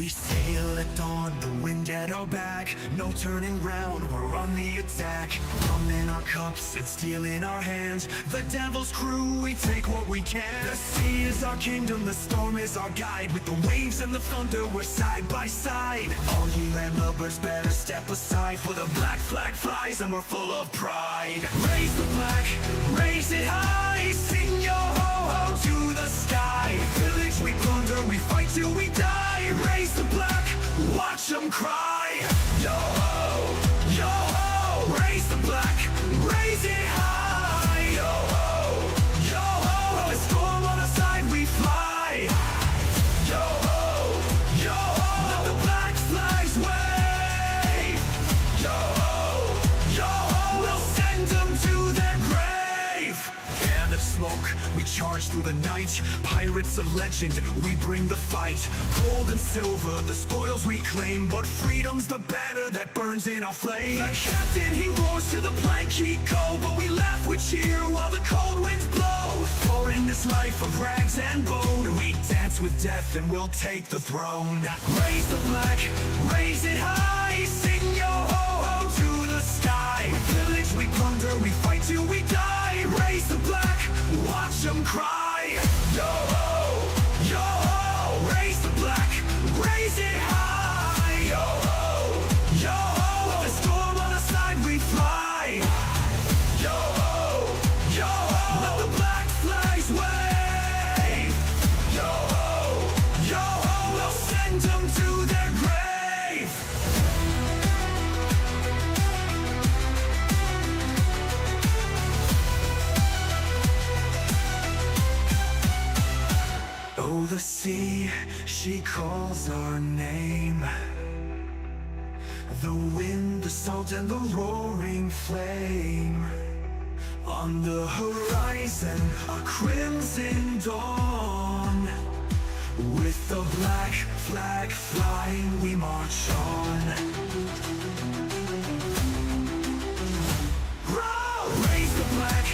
We sail at dawn, the wind at our back. No turning round, we're on the attack. Rum in our cups and steel in our hands. The devil's crew, we take what we can. The sea is our kingdom, the storm is our guide. With the waves and the thunder, we're side by side. All ye landlubbers better step aside, for the black flag flies and we're full of pride. Raise the flag, raise it high. Sing your ho-ho to the sky. Village we plunder, we fight till we die. Raise the black, watch them cry. Yo-ho, yo-ho. Raise the black, raise it high. Yo-ho, yo-ho. With a storm on our side we fly. Yo-ho, yo-ho. Let the black flags wave. Yo-ho, yo-ho. We'll send them to their grave. And of smoke, we charge through the night. Pirates of legend, we bring the fight. Gold and silver, the spoils we claim. But freedom's the banner that burns in our flame. The captain, he roars to the plank he go. But we laugh with cheer while the cold winds blow. For in this life of rags and bone, we dance with death and we'll take the throne. Raise the flag, raise it high. Sing yo ho-ho to the sky. Village we plunder, we fight till we die. Raise the black, watch them cry. Yo-ho, yo-ho. Raise the black, raise it high. Yo-ho, yo-ho. With the storm on our side we fly. Yo-ho, yo-ho. Let the black flags wave. Yo-ho, yo-ho. We'll send them to their grave. Oh, the sea, she calls our name. The wind, the salt, and the roaring flame. On the horizon, a crimson dawn. With the black flag flying, we march on. Row! Raise the flag,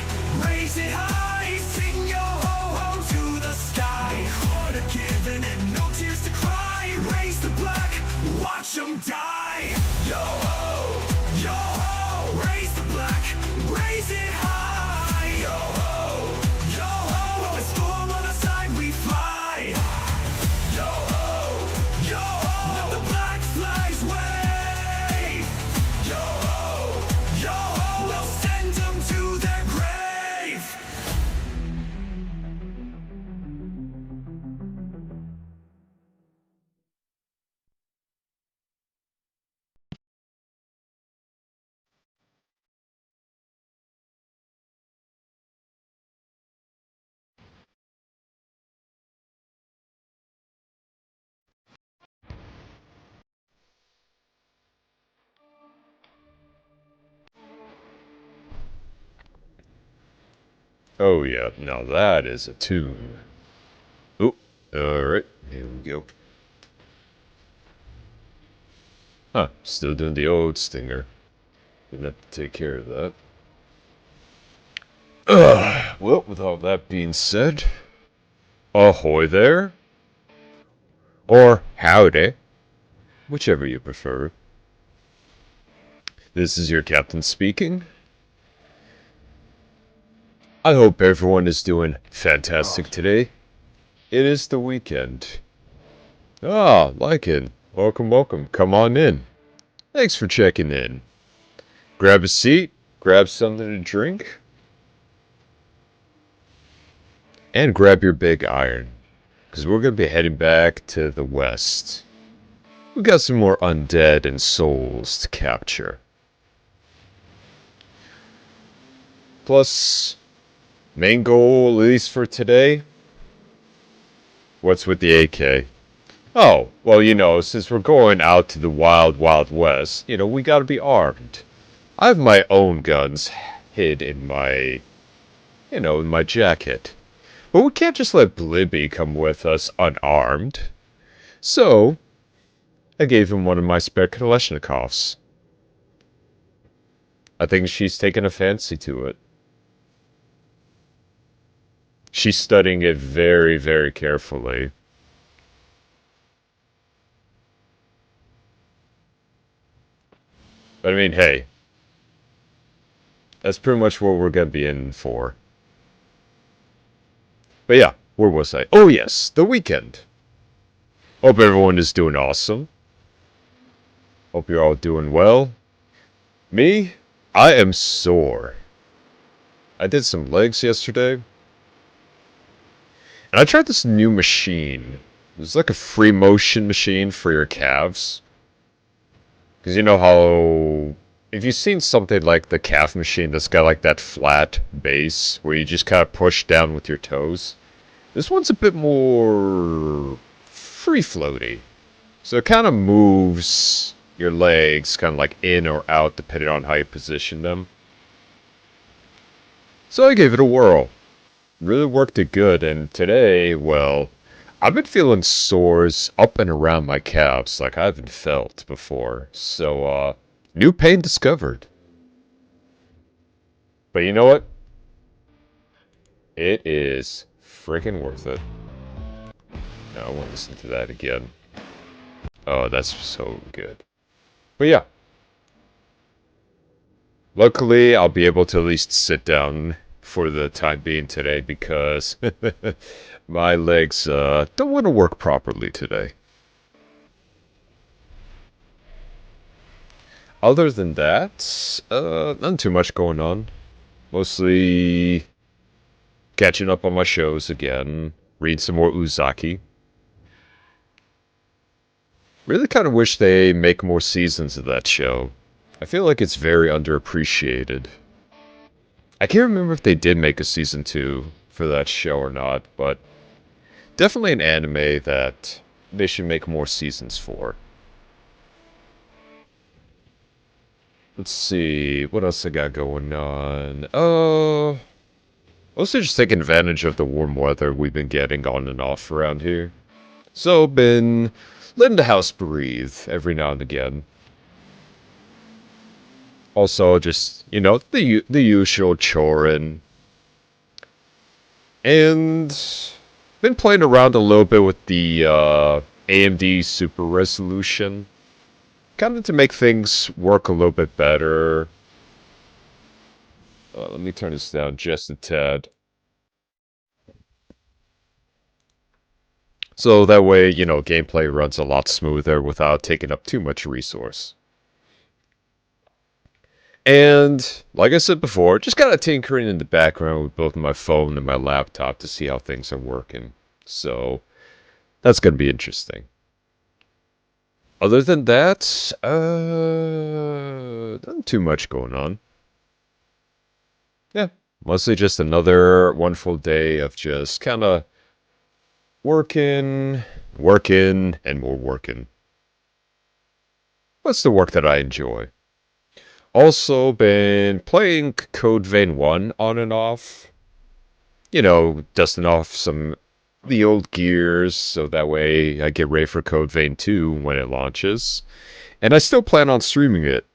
raise it high. Sing yo ho-ho to the sky. Order given and no tears to cry. Raise the black, watch them die. Yo-ho, yo-ho. Raise the black, raise it high. Yo-ho, yo-ho. With a storm on our side we fly. Yo-ho, yo-ho. Let the black flags wave. Yo-ho, yo-ho. We'll send them to their grave. Oh yeah, now that is a tune. Oh, alright, here we go. Huh, still doing the old stinger. Didn't have to take care of that. Well, with all that being said, ahoy there. Or howdy, whichever you prefer. This is your captain speaking. I hope everyone is doing fantastic today. It is the weekend. Ah, Lycan. Welcome, welcome. Come on in. Thanks for checking in. Grab a seat, grab something to drink, and grab your big iron. Because we're going to be heading back to the west. We got some more undead and souls to capture. Plus, main goal, at least for today, what's with the AK? Oh, well, you know, since we're going out to the wild, wild west, you know, we gotta be armed. I have my own guns hid in my, you know, in my jacket. But we can't just let Blibby come with us unarmed. So, I gave him one of my spare Kalashnikovs. I think she's taken a fancy to it. She's studying it very, very carefully. But I mean, hey, that's pretty much what we're gonna be in for. But yeah, where was I? Oh yes, the weekend. Hope everyone is doing awesome. Hope you're all doing well. Me? I am sore. I did some legs yesterday. And I tried this new machine. It's like a free motion machine for your calves. Because you know how... If you've seen something like the calf machine that's got like that flat base where you just kind of push down with your toes. This one's a bit more free floaty. So it kind of moves your legs kind of like in or out depending on how you position them. So I gave it a whirl. Really worked it good, and today, well, I've been feeling sores up and around my calves like I haven't felt before. So, new pain discovered. But you know what? It is freaking worth it. Now I want to listen to that again. Oh, that's so good. But yeah. Luckily, I'll be able to at least sit down for the time being today because my legs don't want to work properly today. Other than that, not too much going on. Mostly catching up on my shows again, read some more Uzaki. Really kind of wish they make more seasons of that show. I feel like it's very underappreciated. I can't remember if they did make a season 2 for that show or not, but definitely an anime that they should make more seasons for. Let's see, what else I got going on? Also just taking advantage of the warm weather we've been getting on and off around here. So, been letting the house breathe every now and again. Also, just, you know, the usual chorin'. And been playing around a little bit with the AMD Super Resolution. Kind of to make things work a little bit better. Let me turn this down just a tad. So that way, you know, gameplay runs a lot smoother without taking up too much resource. And, like I said before, just kind of tinkering in the background with both my phone and my laptop to see how things are working. So, that's going to be interesting. Other than that, not too much going on. Yeah, mostly just another wonderful day of just kind of working, and more working. What's the work that I enjoy? Also been playing Code Vein 1 on and off. You know, dusting off some the old gears so that way I get ready for Code Vein 2 when it launches. And I still plan on streaming it.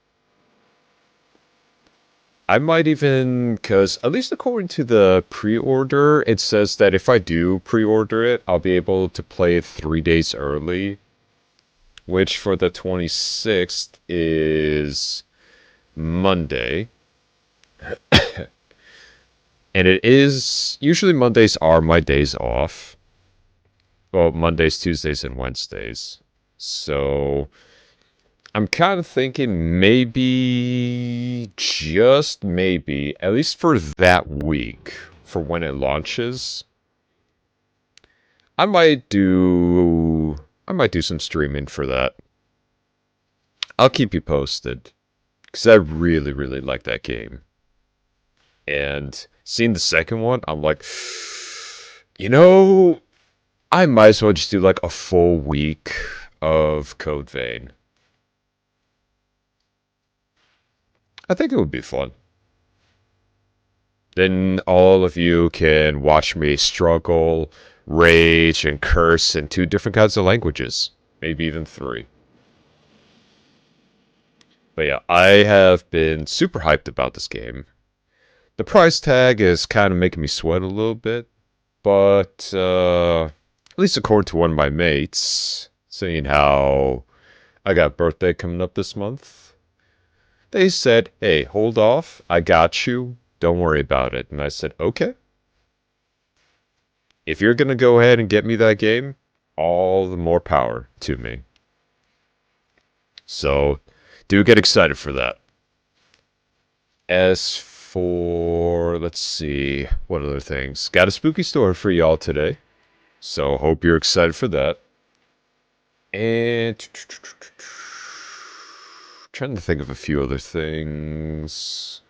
I might even, because at least according to the pre-order, it says that if I do pre-order it, I'll be able to play it 3 days early. Which for the 26th is Monday. And it is, usually Mondays are my days off. Well, Mondays, Tuesdays, and Wednesdays. So, I'm kind of thinking maybe, just maybe, at least for that week, for when it launches, I might do, I might do some streaming for that. I'll keep you posted, because I really, really like that game. And seeing the second one, I'm like, you know, I might as well just do like a full week of Code Vein. I think it would be fun. Then all of you can watch me struggle, rage, and curse in 2 different kinds of languages. Maybe even 3. But yeah, I have been super hyped about this game. The price tag is kind of making me sweat a little bit. But, at least according to one of my mates, seeing how I got a birthday coming up this month, They said, hey, hold off. I got you. Don't worry about it. And I said, okay. If you're going to go ahead and get me that game, all the more power to me. So, do get excited for that. As for, let's see, what other things? Got a spooky story for y'all today. So, hope you're excited for that. And trying to think of a few other things.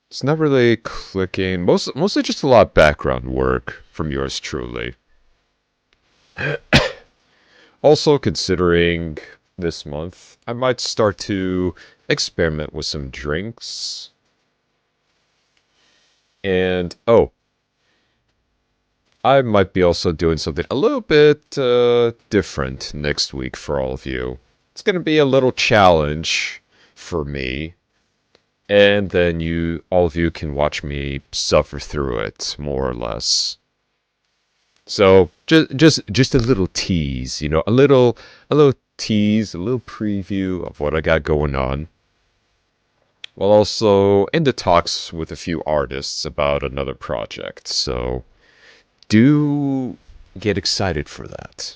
It's not really clicking. Mostly just a lot of background work from yours truly. Also, considering this month, I might start to experiment with some drinks. And, oh, I might be also doing something a little bit different next week for all of you. It's going to be a little challenge for me. And then all of you can watch me suffer through it, more or less. So just a little tease, you know, a little tease, a little preview of what I got going on. While also in the talks with a few artists about another project. So do get excited for that.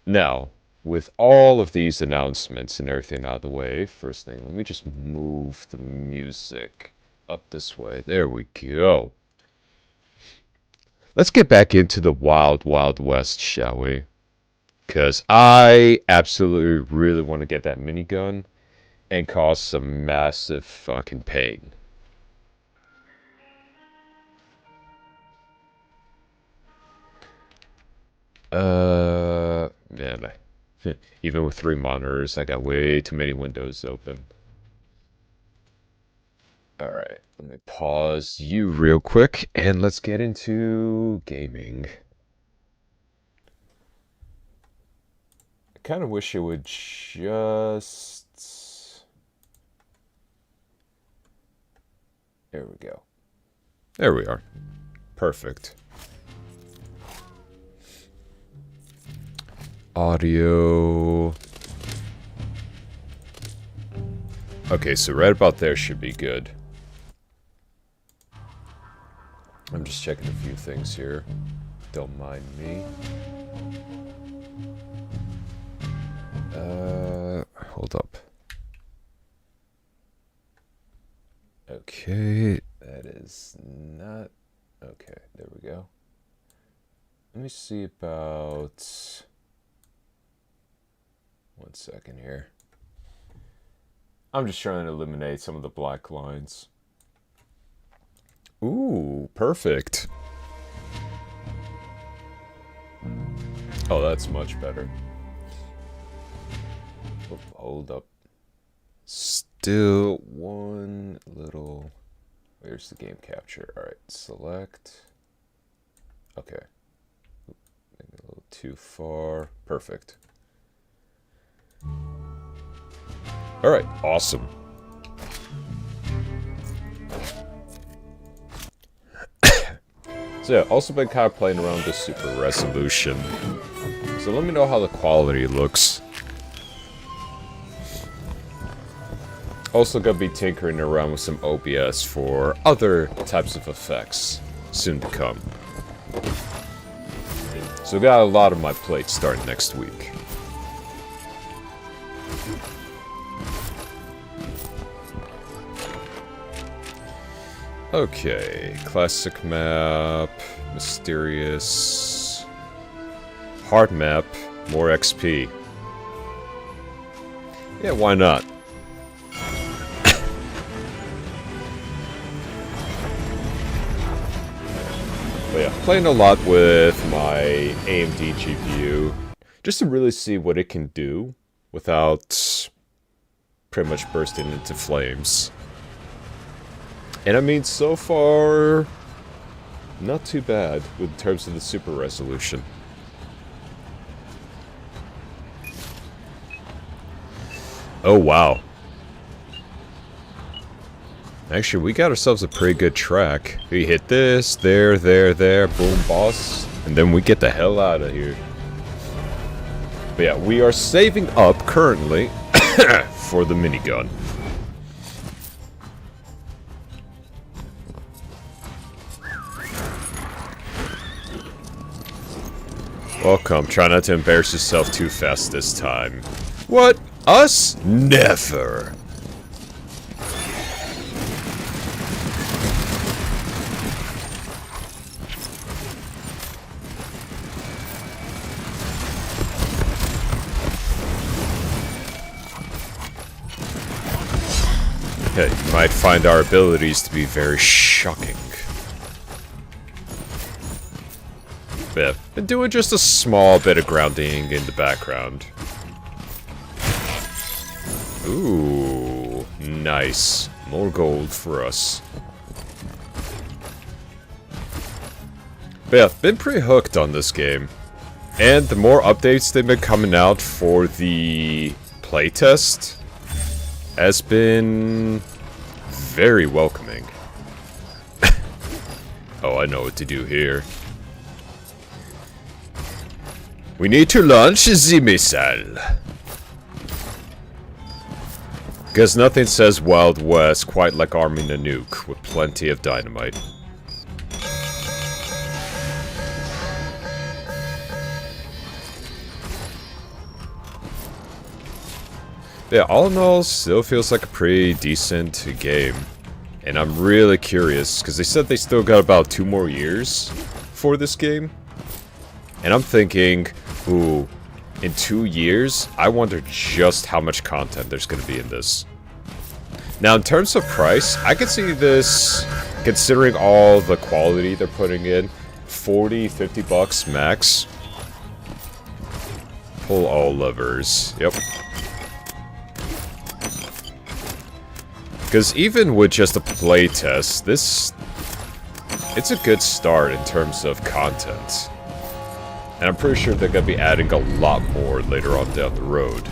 Now, with all of these announcements and everything out of the way, first thing, let me just move the music up this way. There we go. Let's get back into the wild, wild west, shall we? Because I absolutely really want to get that minigun and cause some massive fucking pain. Man, even with 3 monitors, I got way too many windows open. Alright, let me pause you real quick, and let's get into gaming. I kind of wish it would just... There we go. There we are. Perfect. Audio... Okay, so right about there should be good. I'm just checking a few things here. Don't mind me. Hold up. Okay, that is not... Okay, there we go. Let me see about... 1 second here. I'm just trying to eliminate some of the black lines. Ooh, perfect. Oh, that's much better. Oh, hold up. Still one little... Where's the game capture? Alright, select. Okay. Maybe a little too far. Perfect. Alright, awesome. So yeah, also been kind of playing around with super resolution. So let me know how the quality looks. Also gonna be tinkering around with some OBS for other types of effects soon to come. So got a lot on my plate starting next week. Okay, classic map, mysterious, hard map, more XP. Yeah, why not? But yeah, playing a lot with my AMD GPU, just to really see what it can do without pretty much bursting into flames. And I mean, so far, not too bad in terms of the super resolution. Oh, wow. Actually, we got ourselves a pretty good track. We hit this, there, boom, boss. And then we get the hell out of here. But yeah, we are saving up currently for the minigun. Welcome. Try not to embarrass yourself too fast this time. What? Us? Never. Yeah, you might find our abilities to be very shocking. Yeah, been doing just a small bit of grounding in the background. Ooh, nice. More gold for us. But yeah, been pretty hooked on this game. And the more updates they've been coming out for the playtest has been very welcoming. Oh, I know what to do here. We need to launch the missile. Guess nothing says Wild West quite like arming a nuke with plenty of dynamite. Yeah, all in all, still feels like a pretty decent game. And I'm really curious, because they said they still got about 2 more years for this game. And I'm thinking, ooh, in 2 years, I wonder just how much content there's going to be in this. Now, in terms of price, I could see this, considering all the quality they're putting in, 40, 50 bucks max. Pull all levers. Yep. Because even with just a playtest, it's a good start in terms of content. And I'm pretty sure they're going to be adding a lot more later on down the road.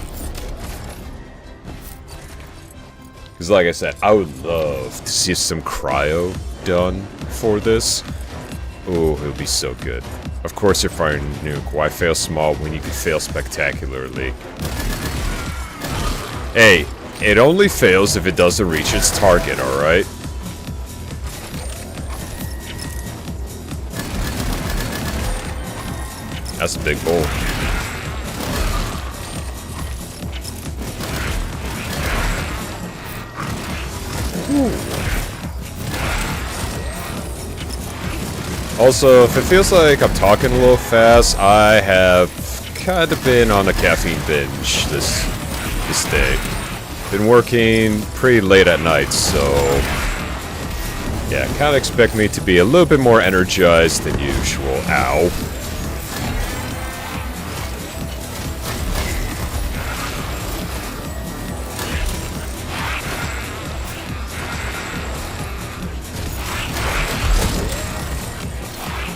Because like I said, I would love to see some cryo done for this. Oh, it would be so good. Of course you're firing a nuke. Why fail small when you can fail spectacularly? Hey, it only fails if it doesn't reach its target, alright? That's a big bowl. Also, if it feels like I'm talking a little fast, I have kind of been on a caffeine binge this day. Been working pretty late at night, so yeah, kind of expect me to be a little bit more energized than usual. Ow.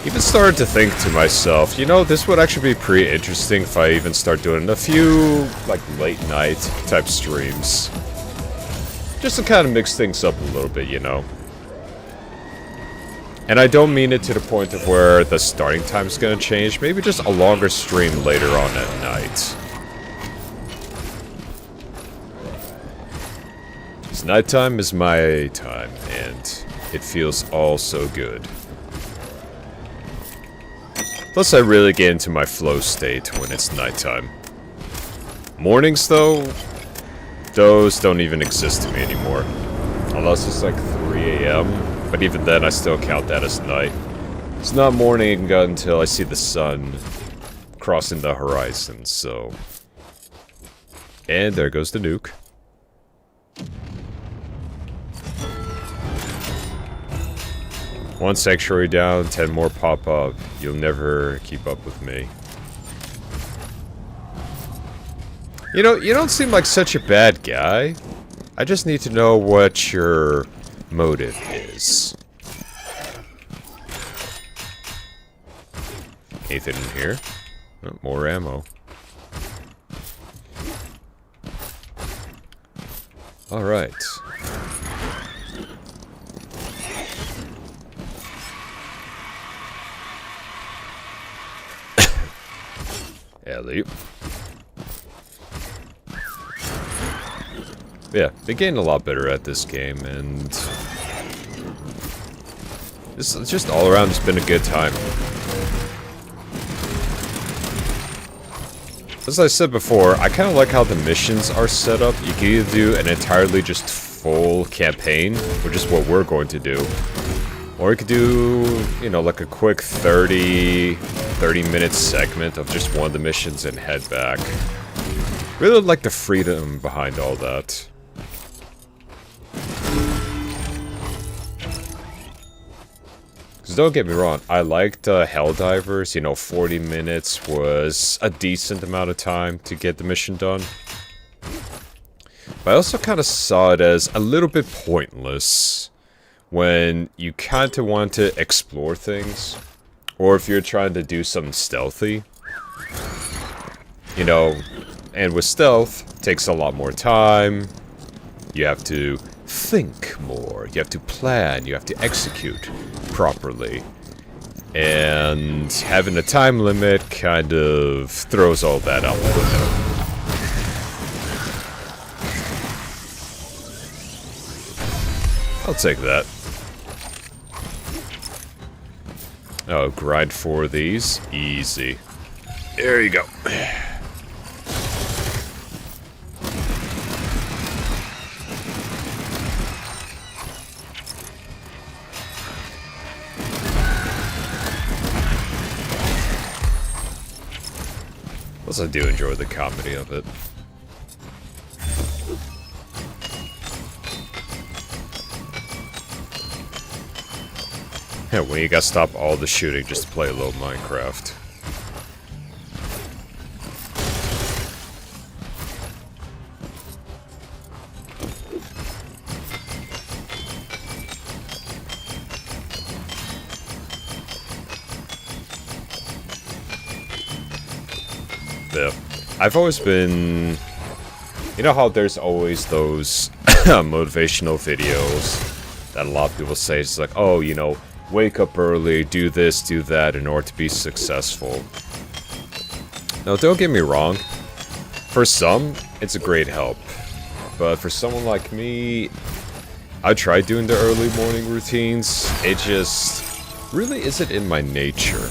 Even started to think to myself, you know, this would actually be pretty interesting if I even start doing a few, like, late night type streams. Just to kind of mix things up a little bit, you know. And I don't mean it to the point of where the starting time's gonna change, maybe just a longer stream later on at night. Because nighttime is my time, and it feels all so good. Plus, I really get into my flow state when it's nighttime. Mornings, though, those don't even exist to me anymore. Unless it's like 3 a.m., but even then, I still count that as night. It's not morning until I see the sun crossing the horizon, so... And there goes the nuke. One sanctuary down, 10 more pop up. You'll never keep up with me. You know, you don't seem like such a bad guy. I just need to know what your motive is. Anything in here? Oh, more ammo. Alright. Ellie. Yeah, they're getting a lot better at this game, and this is just all around. It's been a good time. As I said before, I kind of like how the missions are set up. You can either do an entirely just full campaign, which is what we're going to do, or you could do, you know, like a quick 30-minute segment of just one of the missions and head back. Really like the freedom behind all that. Because don't get me wrong, I liked Helldivers. You know, 40 minutes was a decent amount of time to get the mission done. But I also kind of saw it as a little bit pointless when you kind of want to explore things, or if you're trying to do something stealthy. You know, and with stealth, it takes a lot more time. You have to think more, you have to plan, you have to execute properly. And having a time limit kind of throws all that out the window. I'll take that. Oh, grind 4 of these. Easy. There you go. Plus, I do enjoy the comedy of it. Yeah, when you gotta stop all the shooting just to play a little Minecraft. Yeah. I've always been... You know how there's always those motivational videos that a lot of people say, it's like, oh, you know, wake up early, do this, do that in order to be successful. Now, don't get me wrong. For some, it's a great help. But for someone like me, I tried doing the early morning routines. It just really isn't in my nature.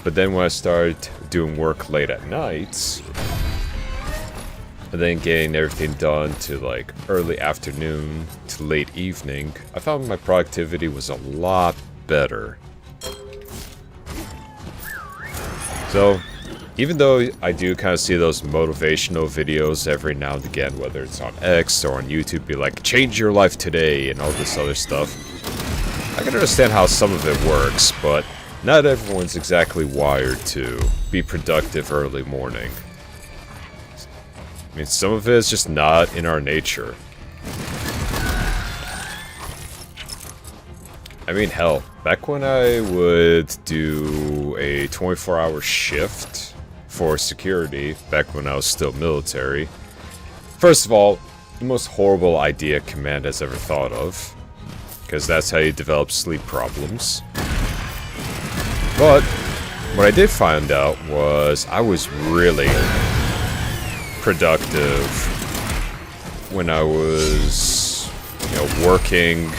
But then when I started doing work late at night, and then getting everything done to like early afternoon to late evening, I found my productivity was a lot better. So, even though I do kind of see those motivational videos every now and again, whether it's on X or on YouTube, be like, change your life today and all this other stuff, I can understand how some of it works, but not everyone's exactly wired to be productive early morning. I mean, some of it is just not in our nature. I mean, hell, back when I would do a 24-hour shift for security, back when I was still military, first of all, the most horrible idea command has ever thought of, because that's how you develop sleep problems. But what I did find out was I was really productive when I was, you know, working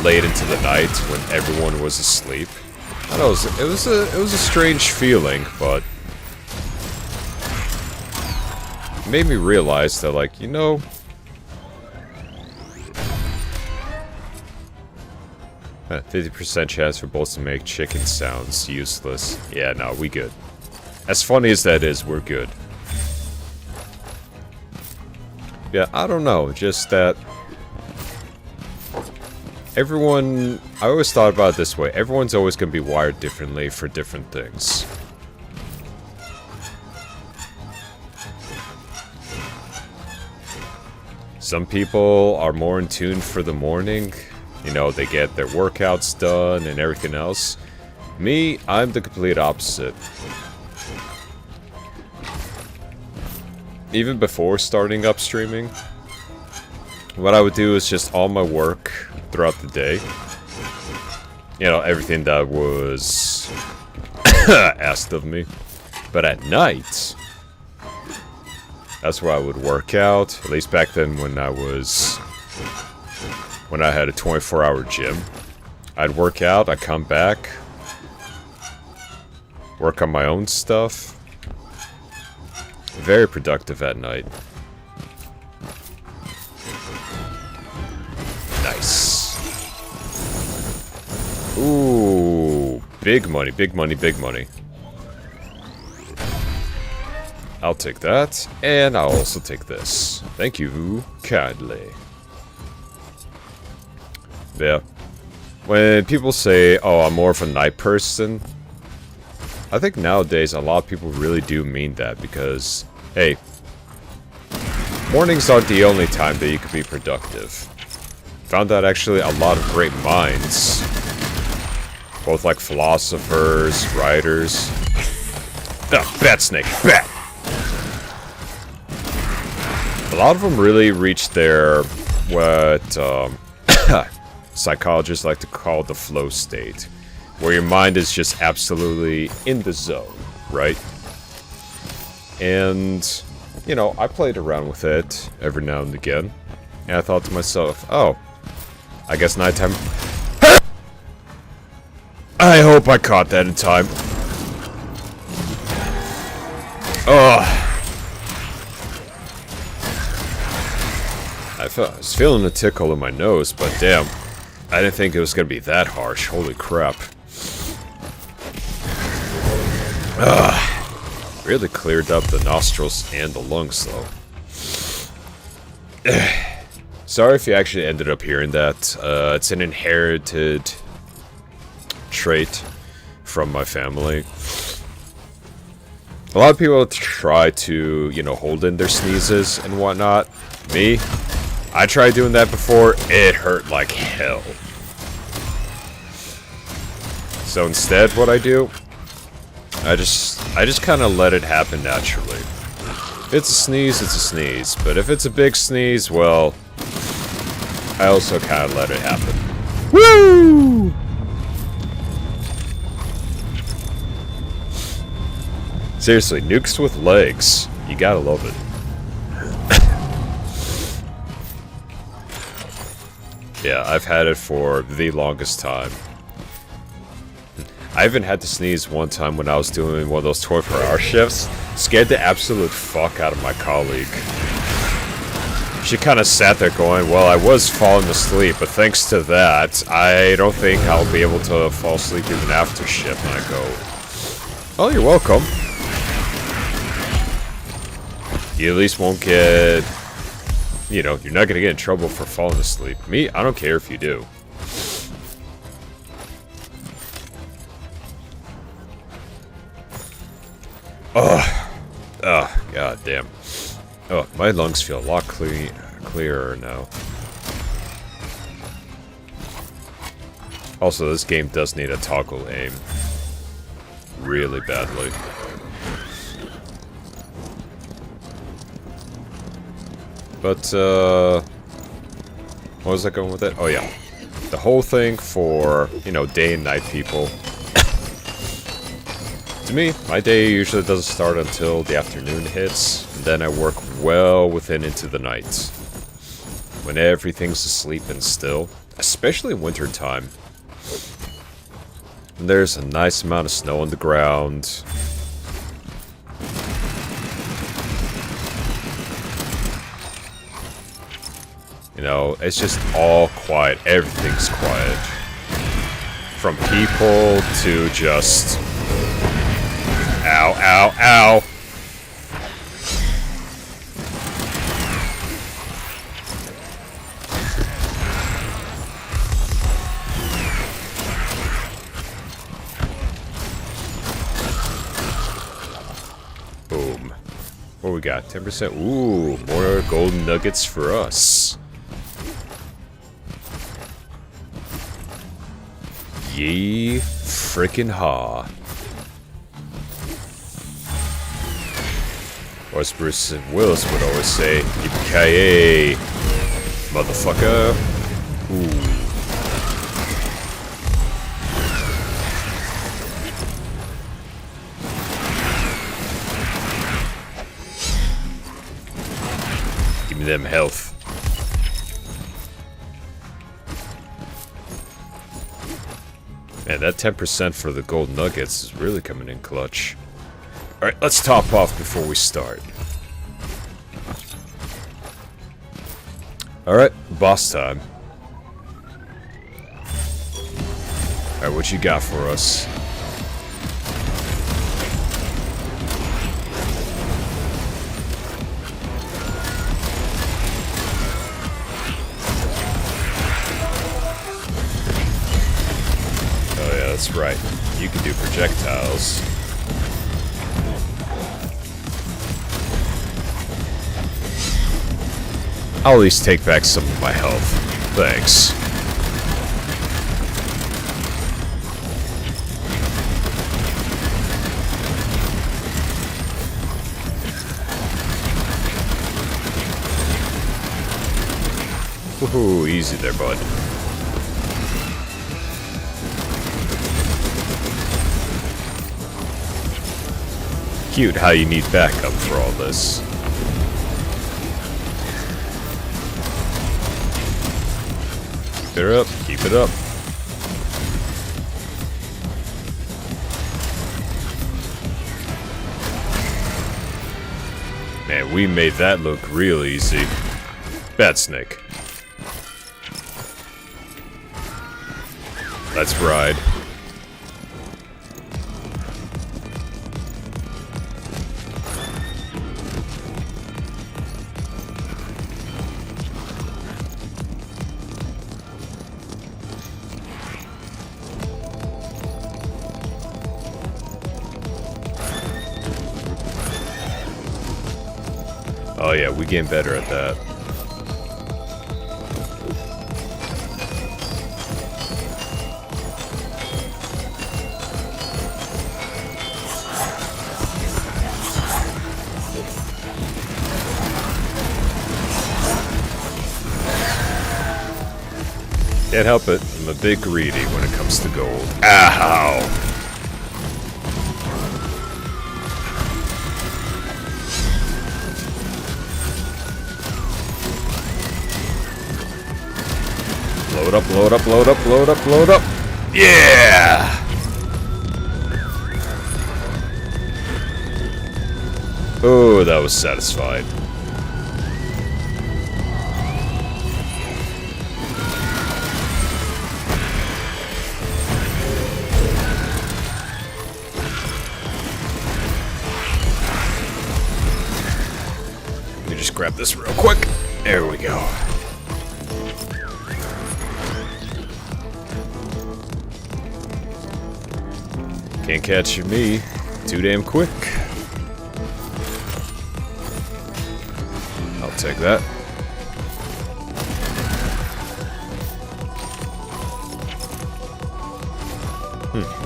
late into the night when everyone was asleep. I don't know, it was a strange feeling, but it made me realize that, like, you know, 50% chance for bolts to make chicken sounds useless. Yeah, no, we good. As funny as that is, we're good. Yeah, I don't know, just that everyone, I always thought about it this way, everyone's always going to be wired differently for different things. Some people are more in tune for the morning. You know, they get their workouts done and everything else. Me, I'm the complete opposite. Even before starting up streaming, what I would do is just all my work throughout the day. You know, everything that was asked of me. But at night, That's where I would work out. At least back then when I had a 24-hour gym. I'd work out, I'd come back, work on my own stuff. Very productive at night. Nice. Ooh, big money, big money, big money. I'll take that, and I'll also take this. Thank you kindly. Yeah. When people say, oh, I'm more of a night person, I think nowadays a lot of people really do mean that because, hey, mornings aren't the only time that you can be productive. Found that actually a lot of great minds, both like philosophers, writers. Oh, bat snake, bat! A lot of them really reach their, what psychologists like to call the flow state, where your mind is just absolutely in the zone, right? And, you know, I played around with it every now and again, and I thought to myself, oh, I guess nighttime... I hope I caught that in time. Ugh. I was feeling a tickle in my nose, but damn, I didn't think it was gonna be that harsh. Holy crap. Ugh. Really cleared up the nostrils and the lungs, though. Sorry if you actually ended up hearing that. It's an inherited trait from my family. A lot of people try to, you know, hold in their sneezes and whatnot. Me? I tried doing that before, it hurt like hell. So instead, what I do, I just kind of let it happen naturally. If it's a sneeze, it's a sneeze. But if it's a big sneeze, well, I also kind of let it happen. Woo! Seriously, nukes with legs. You gotta love it. Yeah, I've had it for the longest time. I even had to sneeze one time when I was doing one of those 24-hour shifts. Scared the absolute fuck out of my colleague. She kind of sat there going, well, I was falling asleep, but thanks to that, I don't think I'll be able to fall asleep even after shift. And I go, oh, you're welcome. You at least won't get... You know, you're not gonna get in trouble for falling asleep. Me, I don't care if you do. Ugh. Ugh, god damn. Oh, my lungs feel a lot clearer now. Also, this game does need a toggle aim. Really badly. But, what was I going with it? Oh, yeah. The whole thing for, you know, day and night people. To me, my day usually doesn't start until the afternoon hits, and then I work well within into the night. When everything's asleep and still, especially in winter time. And there's a nice amount of snow on the ground. You know, it's just all quiet. Everything's quiet. From people to just... Ow, ow, ow! Boom. What we got? 10%? Ooh, more golden nuggets for us. Yee frickin' ha. Or as Bruce Willis would always say, yippee-ki-yay, motherfucker. Ooh. Give me them health. Man, that 10% for the gold nuggets is really coming in clutch. Alright, let's top off before we start. Alright, boss time. Alright, what you got for us? Oh yeah, that's right. You can do projectiles. I'll at least take back some of my health. Thanks. Woohoo, easy there, bud. Cute how you need backup for all this. Keep it up, keep it up. Man, we made that look real easy. Bat snake. Let's ride. Oh yeah, we getting better at that. Can't help it, I'm a bit greedy when it comes to gold. Ow! Load up, load up, load up, load up, load up! Yeah! Oh, that was satisfied. Let me just grab this real quick. There we go. Can't catch me. Too damn quick. I'll take that.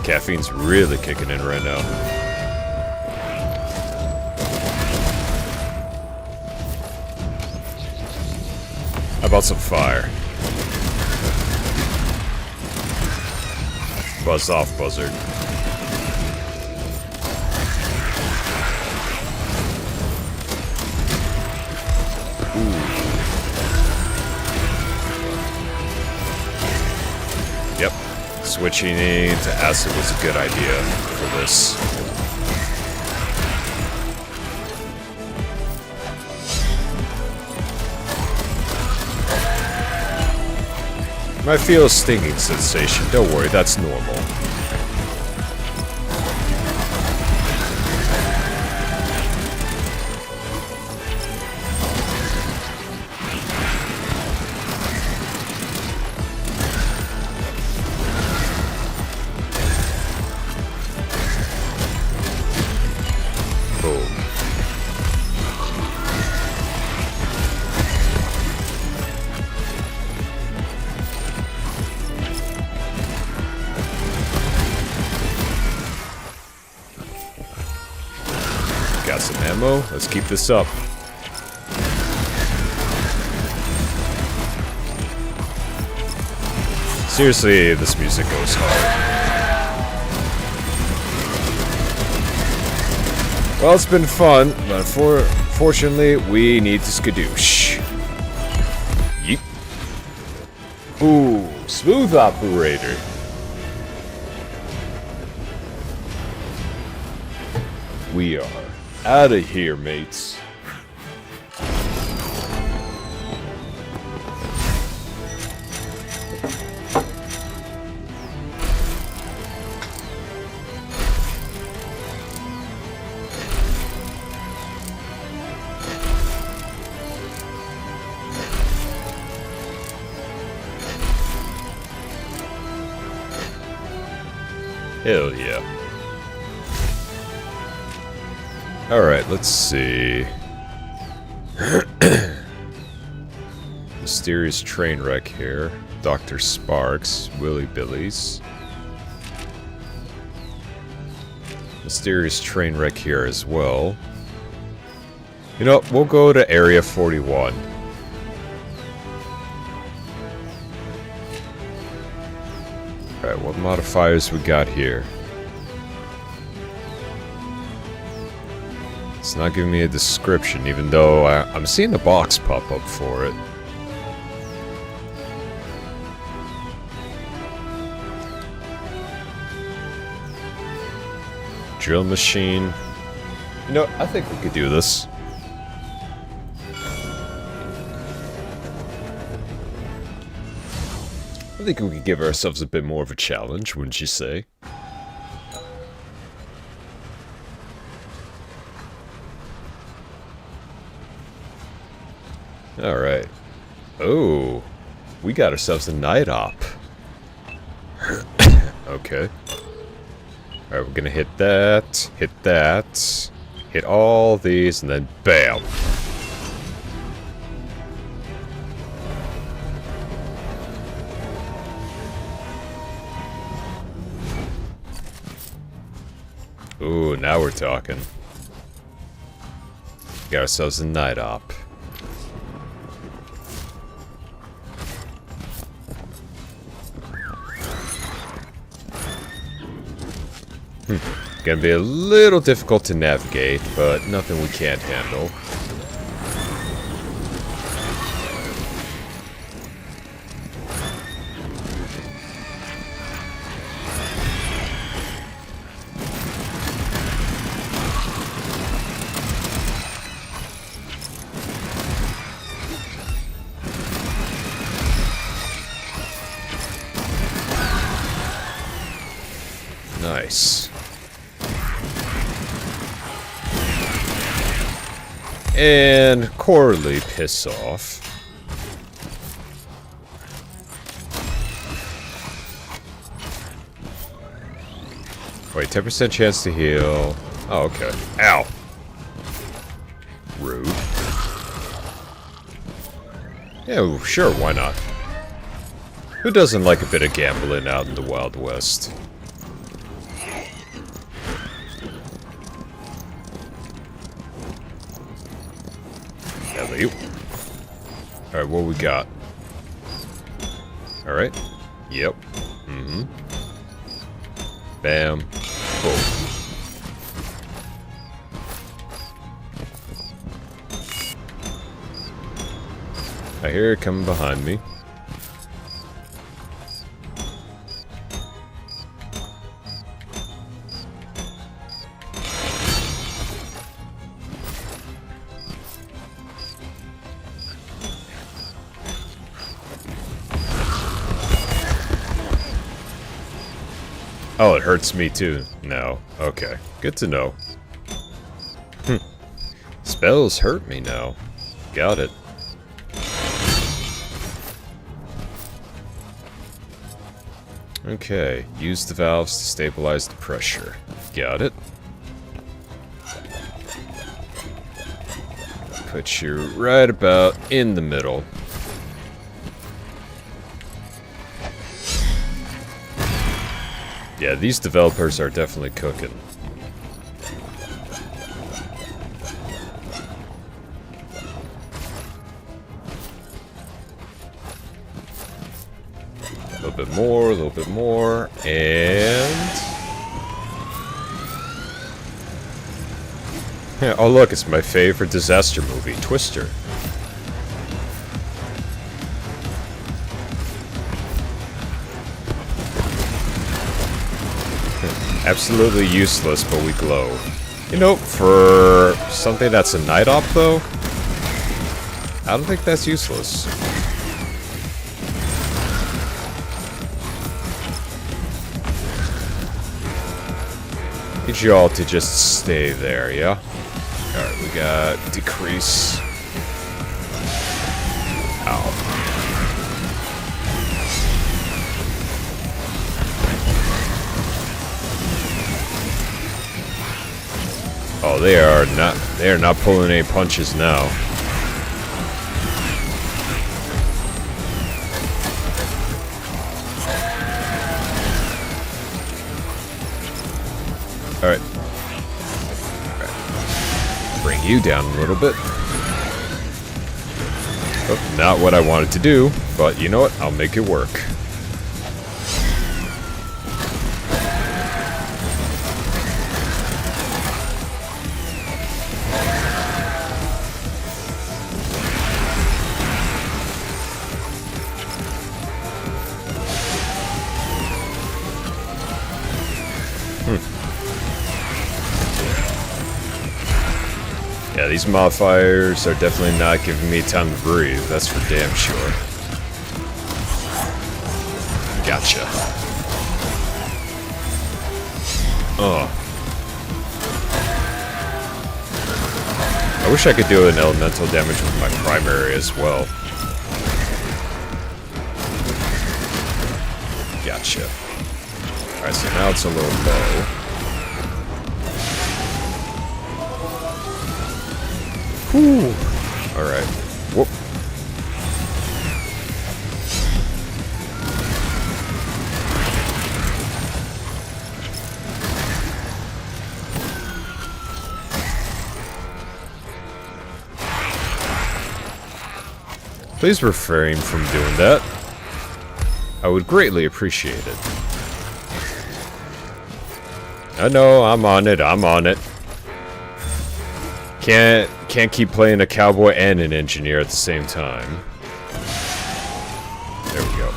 Caffeine's really kicking in right now. How about some fire? Buzz off, buzzard. Yep, switching to acid was a good idea for this. Might feel a stinging sensation, don't worry, that's normal. Got some ammo. Let's keep this up. Seriously, this music goes hard. Well, it's been fun, but unfortunately, we need to skadoosh. Yeep. Ooh, smooth operator. We are out of here, mates. Hell yeah. Alright, let's see. Mysterious train wreck here. Dr. Sparks. Willy Billies. Mysterious train wreck here as well. You know, we'll go to Area 41. Alright, what modifiers we got here? It's not giving me a description, even though I'm seeing the box pop up for it. Drill machine. You know, I think we could do this. I think we could give ourselves a bit more of a challenge, wouldn't you say? Alright. Oh, we got ourselves a night op. Okay. Alright, we're gonna hit that, hit all these, and then BAM! Ooh, now we're talking. Got ourselves a night op. Gonna be a little difficult to navigate, but nothing we can't handle. Nice. And Corley, piss off. Wait, 10% chance to heal. Oh, okay. Ow. Rude. Yeah, sure, why not? Who doesn't like a bit of gambling out in the Wild West? Alright, what we got? Alright. Yep. Mm-hmm. Bam. Boom. I hear it coming behind me. Oh, it hurts me too. No. Okay. Good to know. Spells hurt me now. Got it. Okay. Use the valves to stabilize the pressure. Got it. Put you right about in the middle. Yeah, these developers are definitely cooking. A little bit more, and... Yeah, oh look, it's my favorite disaster movie, Twister. Absolutely useless, but we glow. You know, for something that's a night op, though, I don't think that's useless. Need you all to just stay there, yeah? Alright, we got decrease. Ow. Oh, they are not pulling any punches now. Alright. Bring you down a little bit. Oh, not what I wanted to do, but you know what? I'll make it work. Yeah, these modifiers are definitely not giving me time to breathe, that's for damn sure. Gotcha. Oh. I wish I could do an elemental damage with my primary as well. Gotcha. Alright, so now it's a little low. Whew. Alright. Whoop. Please refrain from doing that. I would greatly appreciate it. I know, I'm on it, I'm on it. Can't keep playing a cowboy and an engineer at the same time. There we go.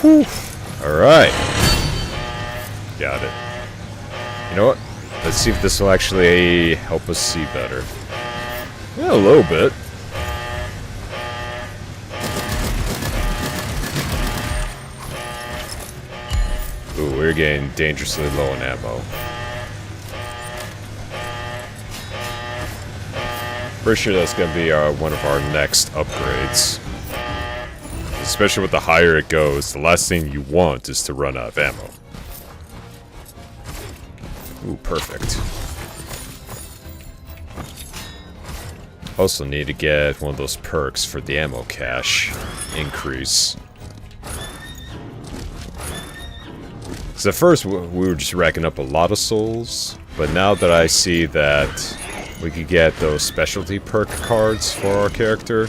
Whew. Alright. Got it. You know what? Let's see if this will actually help us see better. Yeah, a little bit. Ooh, we're getting dangerously low on ammo. Pretty sure that's going to be one of our next upgrades. Especially with the higher it goes, the last thing you want is to run out of ammo. Ooh, perfect. Also need to get one of those perks for the ammo cache increase. Because at first we were just racking up a lot of souls, but now that I see that we could get those specialty perk cards for our character.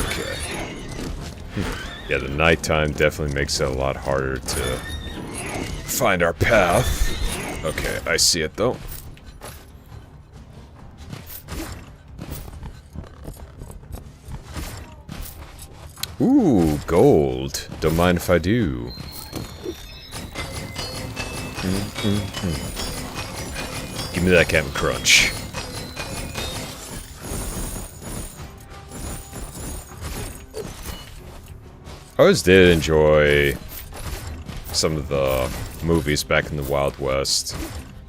Okay. Yeah, the nighttime definitely makes it a lot harder to find our path. Okay, I see it though. Ooh, gold. Don't mind if I do. Give me that Captain Crunch. I always did enjoy some of the movies back in the Wild West.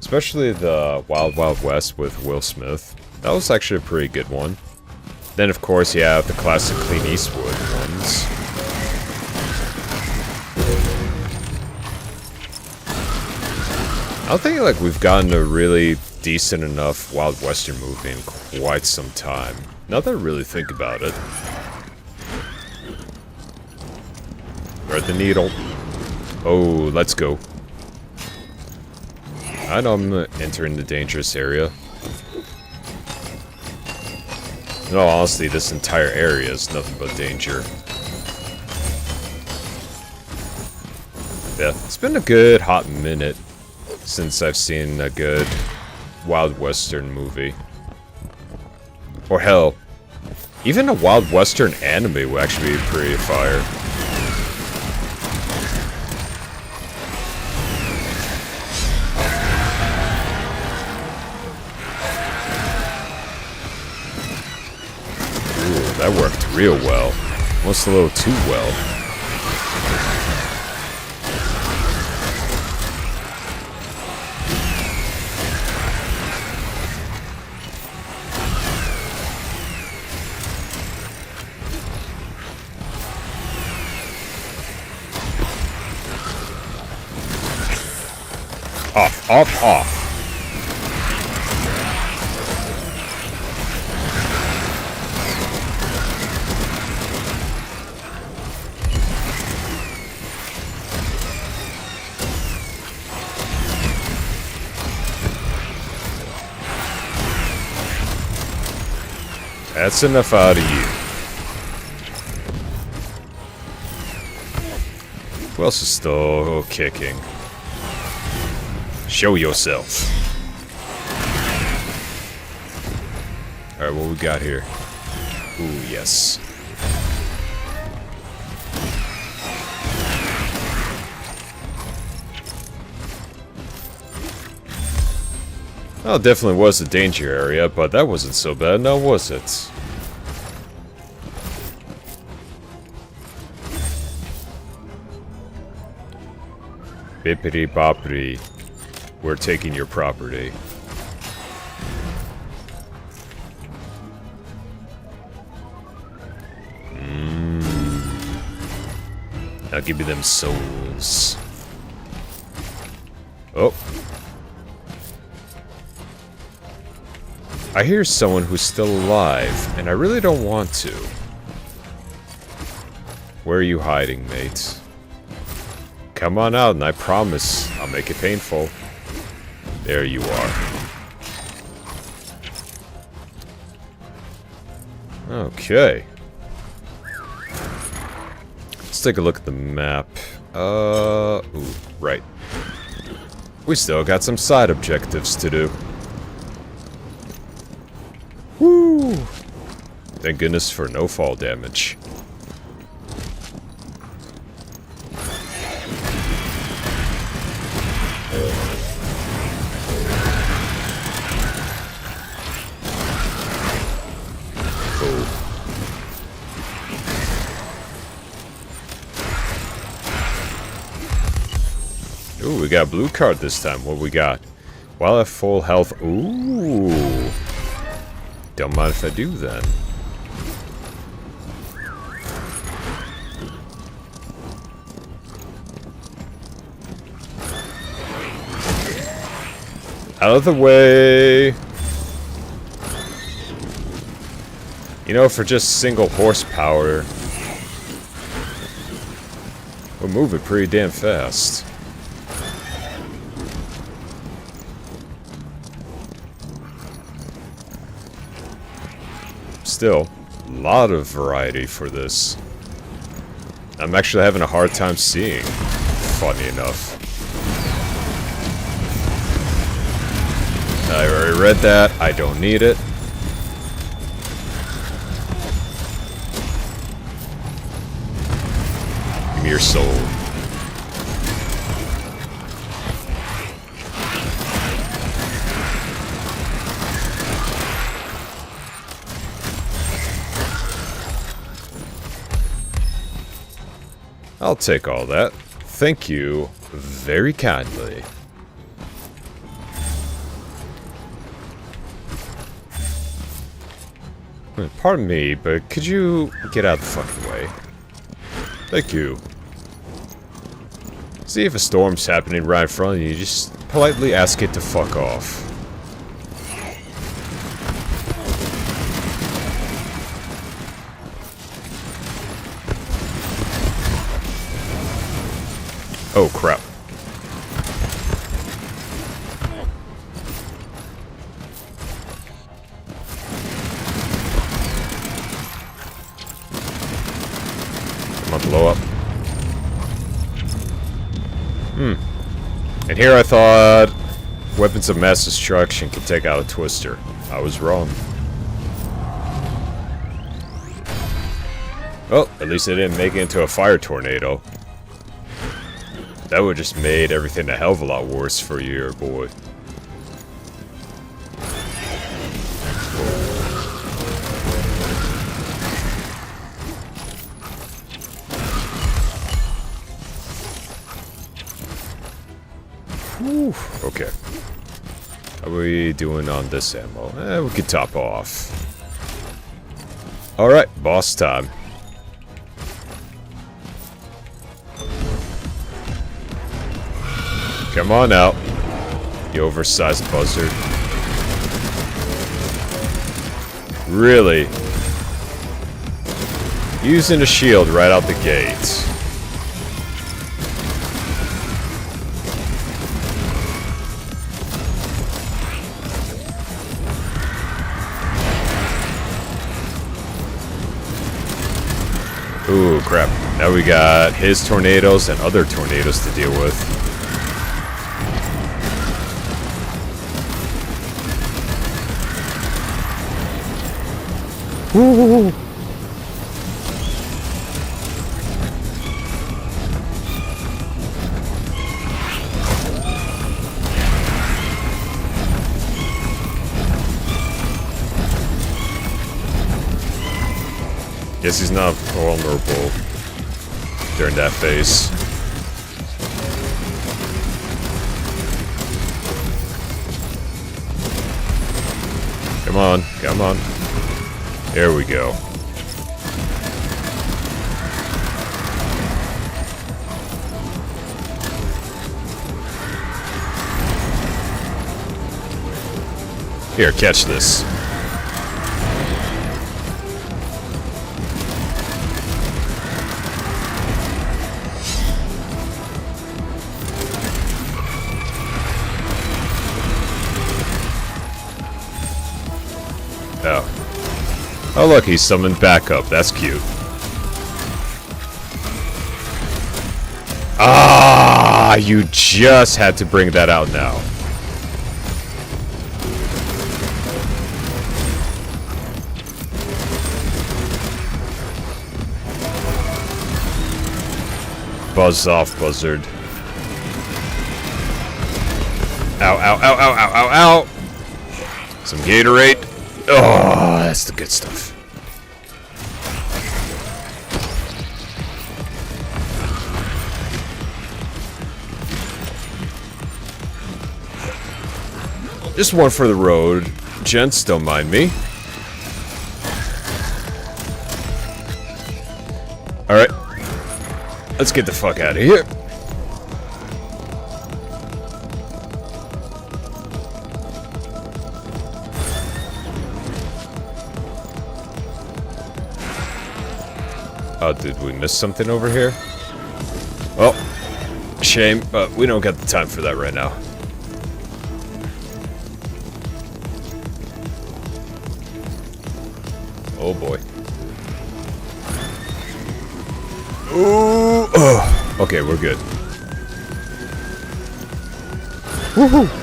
Especially the Wild Wild West with Will Smith. That was actually a pretty good one. Then of course you have the classic Clint Eastwood ones. I don't think like we've gotten a really decent enough Wild Western movie in quite some time. Now that I really think about it. Thread the needle. Oh, let's go. I know I'm entering the dangerous area. In all honesty, this entire area is nothing but danger. Yeah, it's been a good hot minute since I've seen a good Wild Western movie. Or hell, even a Wild Western anime would actually be pretty fire. Ooh, that worked real well. Almost a little too well. Off, off, off. That's enough out of you. Who else is still kicking? Show yourself. Alright, what we got here? Ooh, yes. Well, it definitely was a danger area, but that wasn't so bad, now was it? Bippity boppity. We're taking your property. I'll give you them souls. Oh. I hear someone who's still alive, and I really don't want to. Where are you hiding, mate? Come on out, and I promise I'll make it painful. There you are. Okay. Let's take a look at the map. Ooh, right. We still got some side objectives to do. Woo! Thank goodness for no fall damage. Ooh, we got a blue card this time. What we got? While at full health. Ooh. Don't mind if I do then. Out of the way. You know, for just single horsepower, we're moving pretty damn fast. Still, a lot of variety for this. I'm actually having a hard time seeing, funny enough. I already read that, I don't need it. Give me your soul. I'll take all that. Thank you very kindly. Pardon me, but could you get out of the fucking way? Thank you. See if a storm's happening right in front of you, just politely ask it to fuck off. Oh, crap. Come on, blow up. And here I thought weapons of mass destruction could take out a twister. I was wrong. Well, at least I didn't make it into a fire tornado. That would just made everything a hell of a lot worse for you, your boy. Whew, okay. How are we doing on this ammo? We could top off. Alright, boss time. Come on out, you oversized buzzard. Really? Using a shield right out the gate. Ooh, crap. Now we got his tornadoes and other tornadoes to deal with. Ooh. Guess he's not vulnerable during that phase. Come on, come on. There we go. Here, catch this. Oh. Oh look, he's summoned back up. That's cute. Ah, you just had to bring that out now. Buzz off, buzzard. Ow, ow, ow, ow, ow, ow, ow. Some Gatorade. Oh, that's the good stuff. Just one for the road. Gents, don't mind me. Alright. Let's get the fuck out of here. Oh, did we miss something over here? Well, shame, but we don't got the time for that right now. Oh boy. Ooh, oh. Okay, we're good. Woohoo!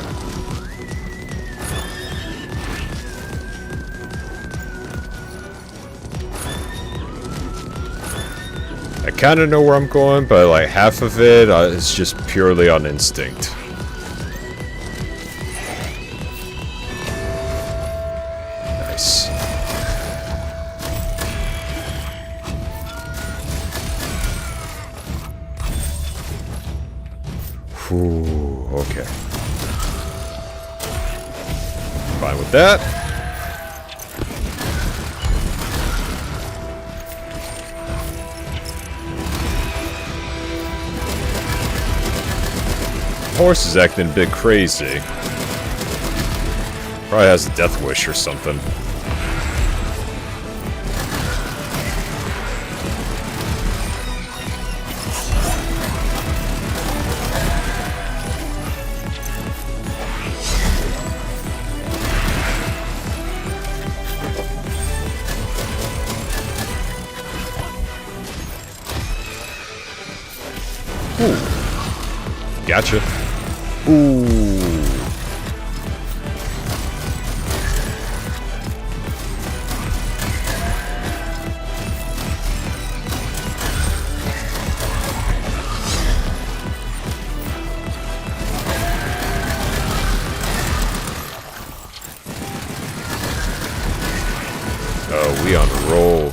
I kind of know where I'm going, but like half of it is just purely on instinct. Nice. Ooh, okay. Fine with that. Horse is acting a bit crazy. Probably has a death wish or something. Ooh. Gotcha. Ooh. Oh, we on a roll.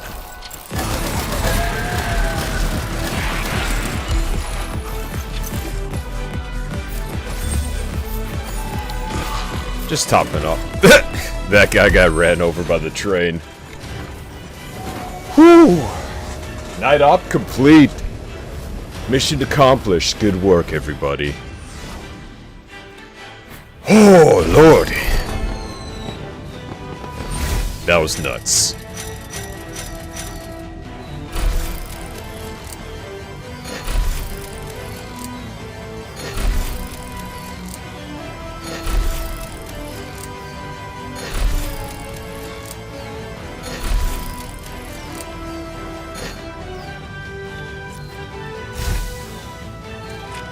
Just topping up. That guy got ran over by the train. Whew! Night op complete. Mission accomplished. Good work, everybody. Oh, lordy. That was nuts.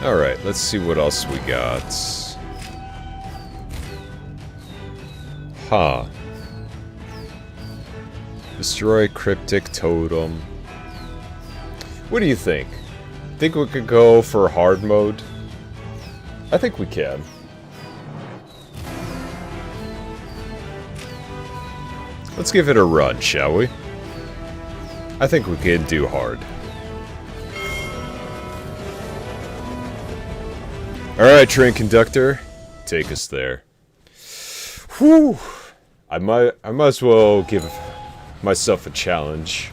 Alright, let's see what else we got. Huh. Destroy cryptic totem. What do you think? Think we could go for hard mode? I think we can. Let's give it a run, shall we? I think we can do hard. Alright, train conductor. Take us there. Whew! I might as well give myself a challenge.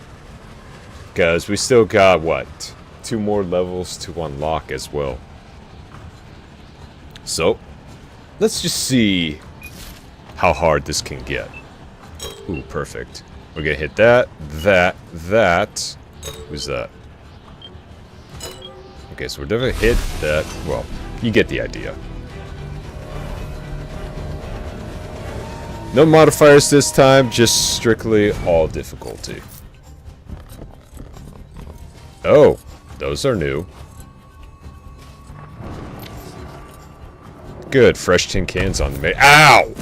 Because we still got, what? 2 more levels to unlock as well. So, let's just see how hard this can get. Ooh, perfect. We're gonna hit that, that. Who's that? Okay, so we're definitely hit that. Well, you get the idea. No modifiers this time, just strictly all difficulty. Oh, those are new. Good, fresh tin cans on the ma- Ow!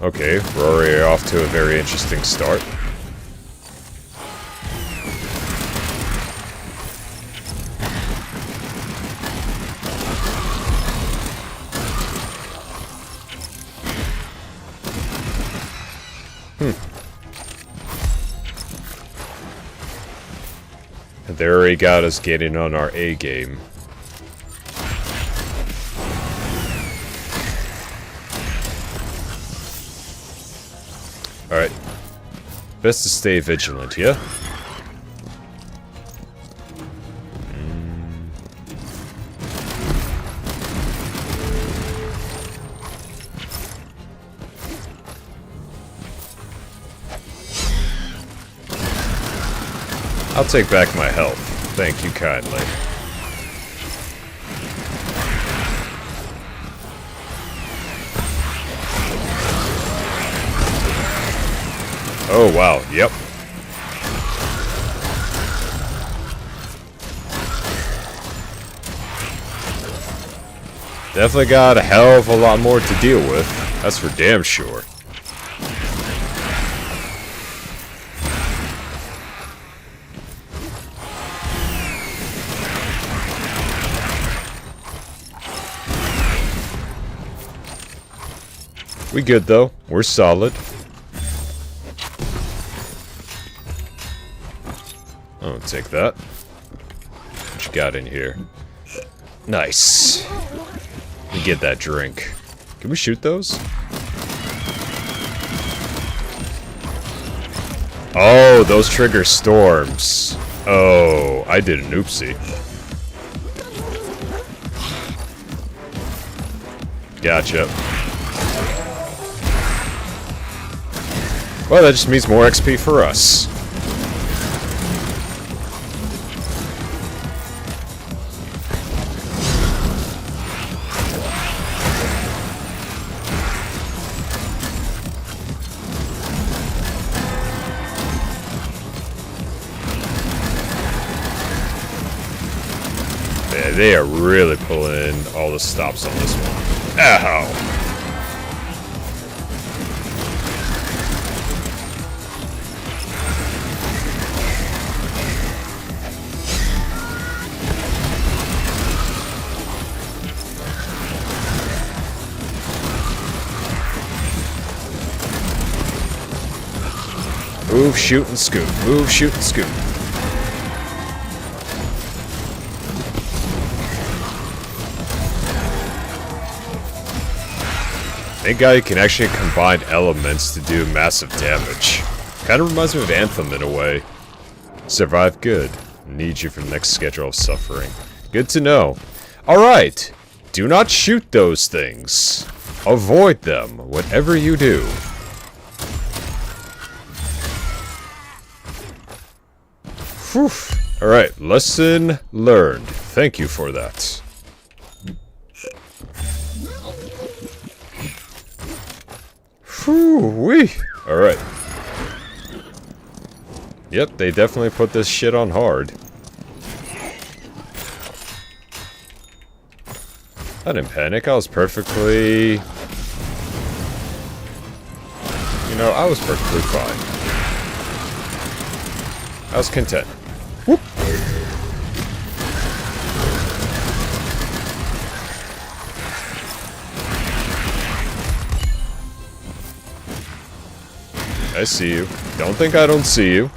Okay, we're already off to a very interesting start. They already got us getting on our A game. Alright. Best to stay vigilant, yeah? I'll take back my health. Thank you kindly. Oh, wow. Yep. Definitely got a hell of a lot more to deal with. That's for damn sure. We good though. We're solid. Oh, take that. What you got in here? Nice. Let me get that drink. Can we shoot those? Oh, those trigger storms. Oh, I did an oopsie. Gotcha. Well, that just means more XP for us. Yeah, they are really pulling all the stops on this one. Ow! Move, shoot, and scoot. Move, shoot, and scoot. Thank God you can actually combine elements to do massive damage. Kind of reminds me of Anthem in a way. Survive good. Need you for the next schedule of suffering. Good to know. Alright. Do not shoot those things. Avoid them, whatever you do. Whew. Alright, lesson learned. Thank you for that. Whew-wee. Alright. Yep, they definitely put this shit on hard. I didn't panic, I was perfectly... You know, I was perfectly fine. I was content. Whoop. I see you. Don't think I don't see you.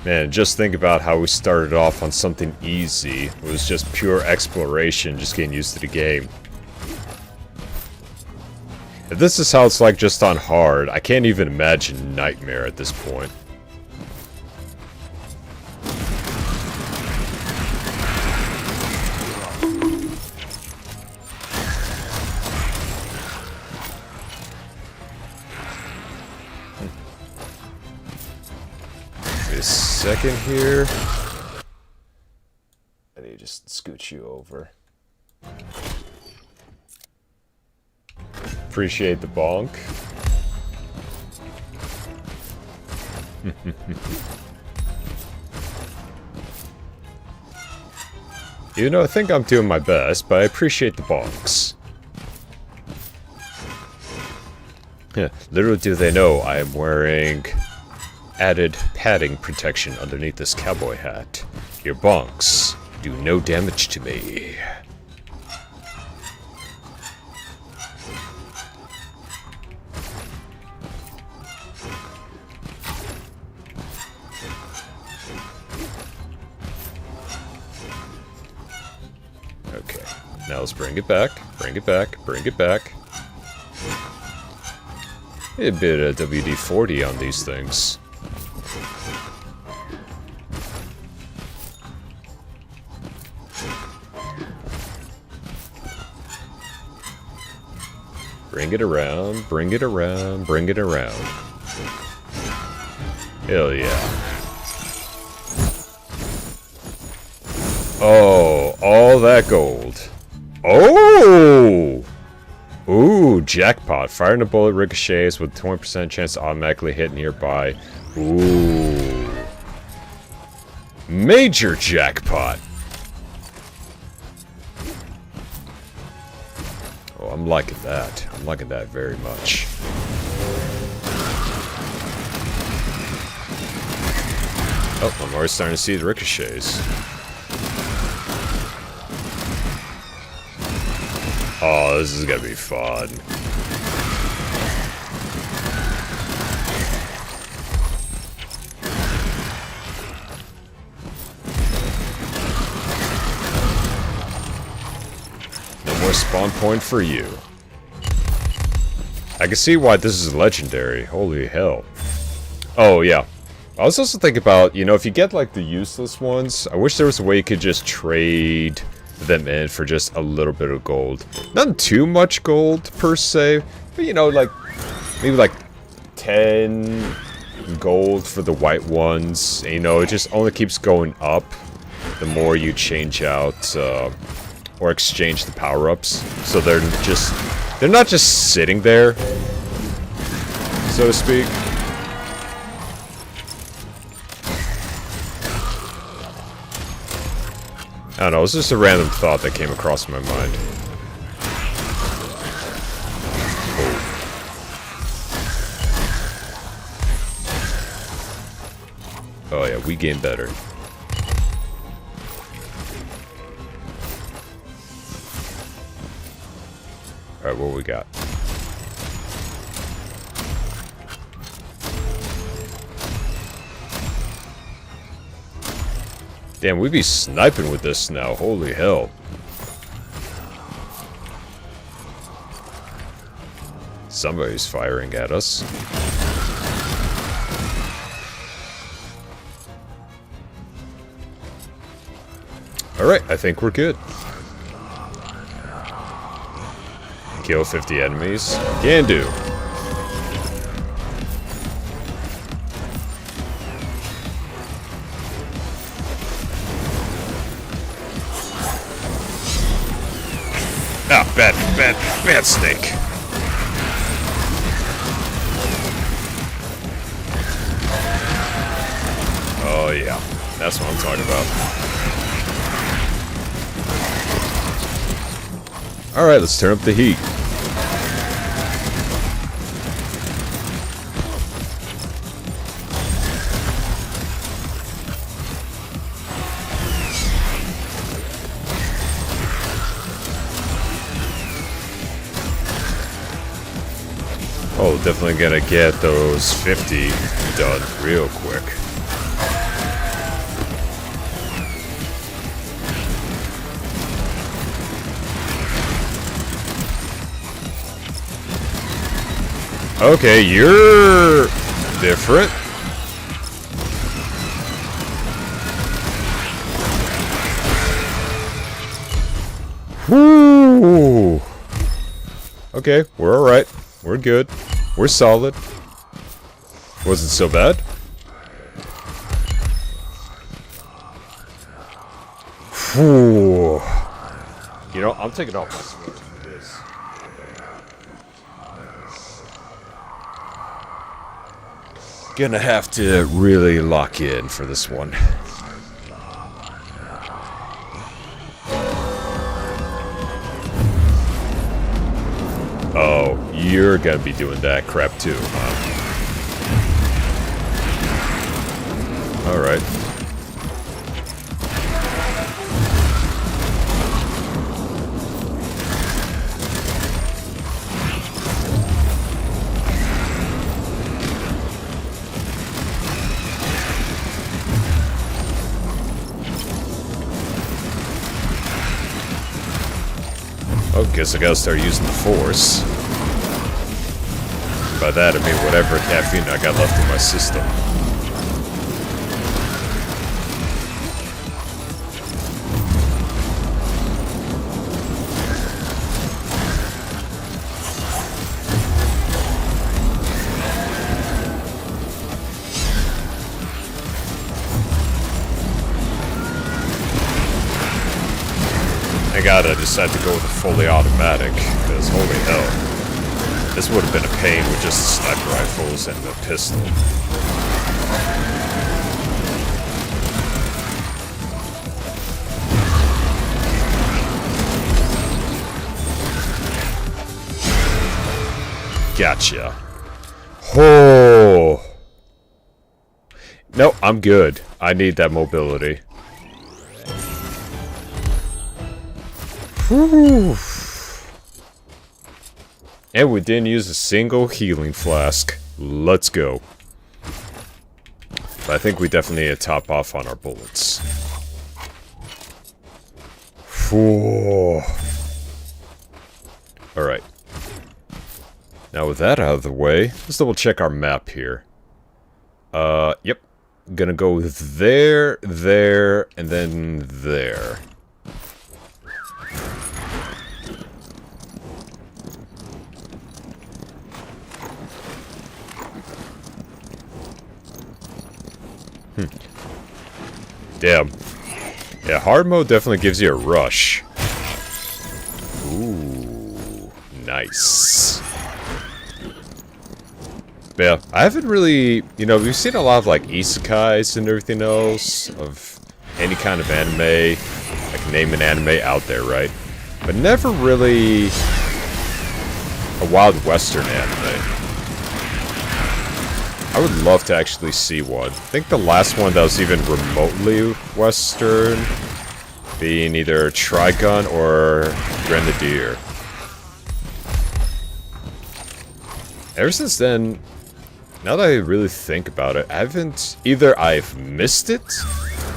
Man, just think about how we started off on something easy. It was just pure exploration, just getting used to the game. If this is how it's like just on hard, I can't even imagine Nightmare at this point. Wait a second here. I need to just scoot you over. Appreciate the bonk. You know, I think I'm doing my best, but I appreciate the bonks. Little do they know I am wearing added padding protection underneath this cowboy hat. Your bonks do no damage to me. Okay, now let's bring it back, bring it back, bring it back. A bit of WD-40 on these things. Bring it around, bring it around, bring it around. Hell yeah. Oh, all that gold. Oh! Ooh, jackpot. Firing a bullet ricochets with 20% chance to automatically hit nearby. Ooh. Major jackpot. Oh, I'm liking that. I'm liking that very much. Oh, I'm already starting to see the ricochets. Oh, this is gonna be fun. No more spawn point for you. I can see why this is legendary. Holy hell. Oh, yeah. I was also thinking about, you know, if you get, like, the useless ones, I wish there was a way you could just trade them in for just a little bit of gold. Not too much gold, per se, but, you know, like, maybe, like, 10 gold for the white ones. And, you know, it just only keeps going up the more you change out, or exchange the power-ups. So they're not just sitting there. so to speak. I don't know, it's just a random thought that came across my mind. Oh yeah, we game better. Alright, what we got? Damn, we be sniping with this now. Holy hell. Somebody's firing at us. Alright, I think we're good. Kill 50 enemies. Can do. Ah, bad snake. Oh yeah, that's what I'm talking about. Alright, let's turn up the heat. Oh, definitely gonna get those 50 done real quick. Okay, you're different. Whoo! Okay, we're alright. We're good. We're solid. Wasn't so bad. Whew. You know, I'm taking off my sword for this. Gonna have to really lock in for this one. Oh, you're gonna be doing that crap too, huh? Alright. Oh, guess I gotta start using the Force. By that I mean whatever caffeine I got left in my system. Thank God I decided to go with a fully automatic, because holy hell. This would have been a pain with just the sniper rifles and the pistol. Gotcha. Oh. No, I'm good. I need that mobility. Whew. And we didn't use a single healing flask. Let's go. But I think we definitely need to top off on our bullets. Whew. Alright. Now with that out of the way, let's double check our map here. Yep. Gonna go there, there, and then there. Damn. Yeah, hard mode definitely gives you a rush. Ooh, nice. But yeah, I haven't really, you know, we've seen a lot of like isekais and everything else of any kind of anime. I can name an anime out there, right? But never really a Wild Western anime. I would love to actually see one. I think the last one that was even remotely Western being either Trigun or Grenadier. Ever since then, now that I really think about it, either I've missed it,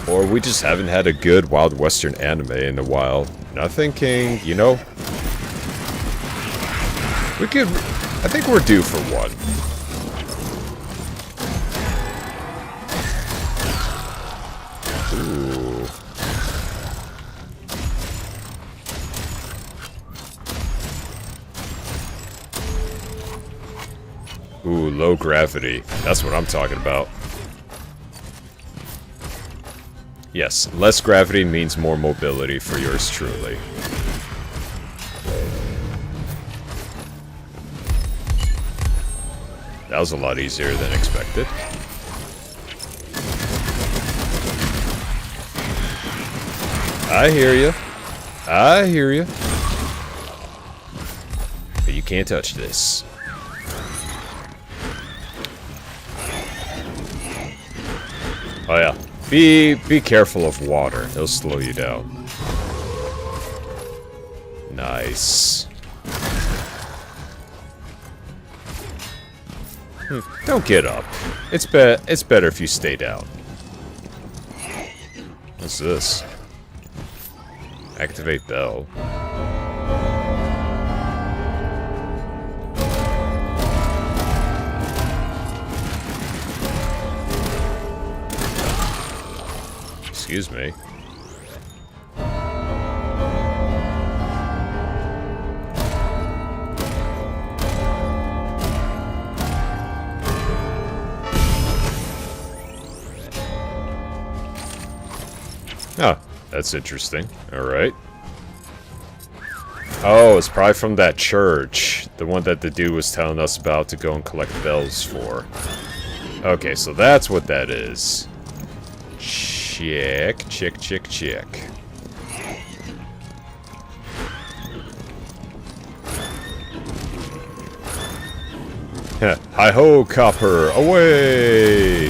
or we just haven't had a good Wild Western anime in a while. And I'm thinking, you know, I think we're due for one. Ooh, low gravity. That's what I'm talking about. Yes, less gravity means more mobility for yours truly. That was a lot easier than expected. I hear you. I hear you. But you can't touch this. Oh yeah. Be careful of water. It'll slow you down. Nice. Don't get up. It's better if you stay down. What's this? Activate bell. Excuse me. Oh, that's interesting. Alright. Oh, it's probably from that church. The one that the dude was telling us about to go and collect bells for. Okay, so that's what that is. Check, check, check, check. Hi-ho, copper, away!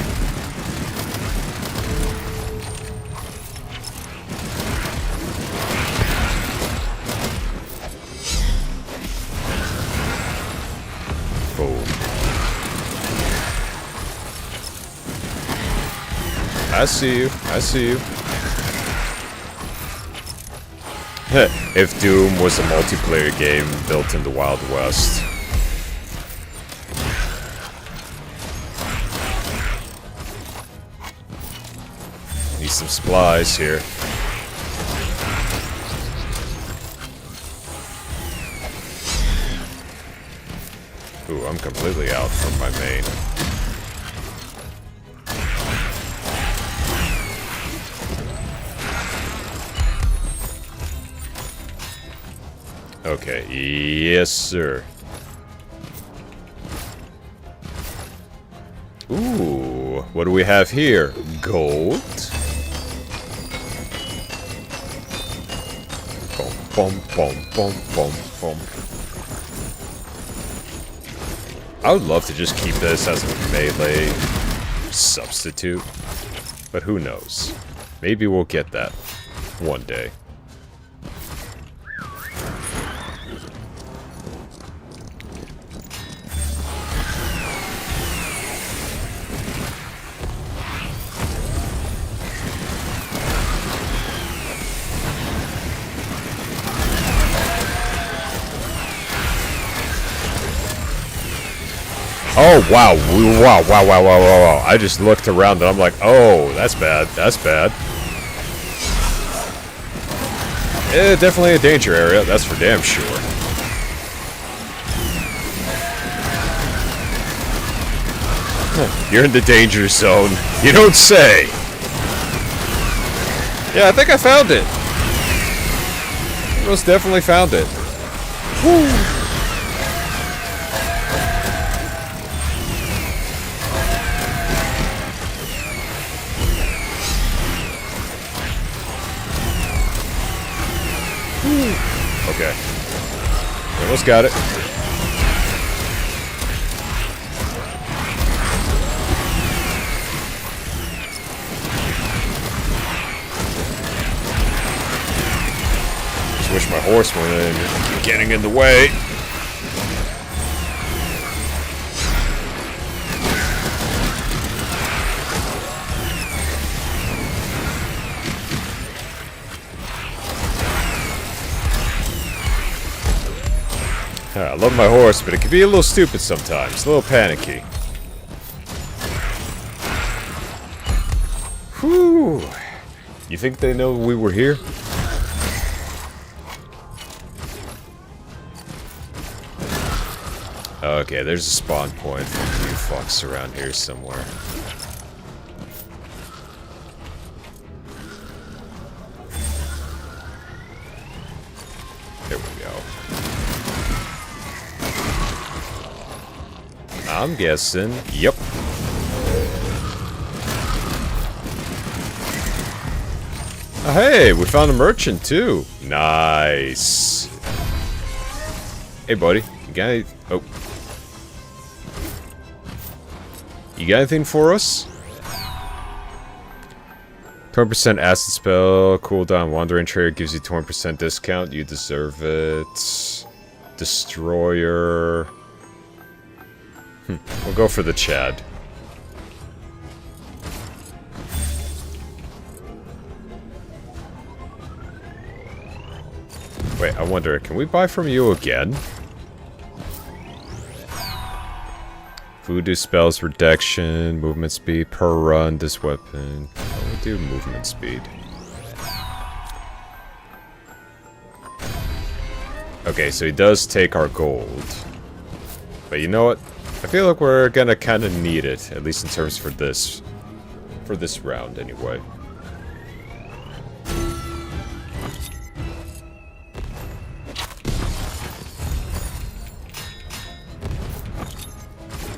Boom. I see you. I see you. If Doom was a multiplayer game built in the Wild West. Need some supplies here. Ooh, I'm completely out from my main. Okay, yes, sir. Ooh, what do we have here? Gold? Boom, boom, boom, boom, boom. I would love to just keep this as a melee substitute, but who knows? Maybe we'll get that one day. Oh, wow. Wow, wow, wow, wow, wow, wow. I just looked around and I'm like, oh, that's bad. That's bad. Definitely a danger area. That's for damn sure. You're in the danger zone. You don't say. Yeah, I think I found it. Most definitely found it. Woo. Almost got it. Just wish my horse wasn't getting in the way. I love my horse, but it can be a little stupid sometimes, a little panicky. Whew. You think they know we were here? Okay, there's a spawn point for you fucks around here somewhere. There we go. I'm guessing. Yep. Oh, hey, we found a merchant too. Nice. Hey, buddy. You got any... Oh. You got anything for us? 20% acid spell, cooldown, wandering trader gives you 20% discount. You deserve it. Destroyer. We'll go for the Chad. Wait, I wonder, can we buy from you again? Voodoo spells, reduction, movement speed per run, this weapon. Oh, we'll do movement speed. Okay, so he does take our gold. But you know what? I feel like we're gonna kinda need it, at least in terms for this round anyway.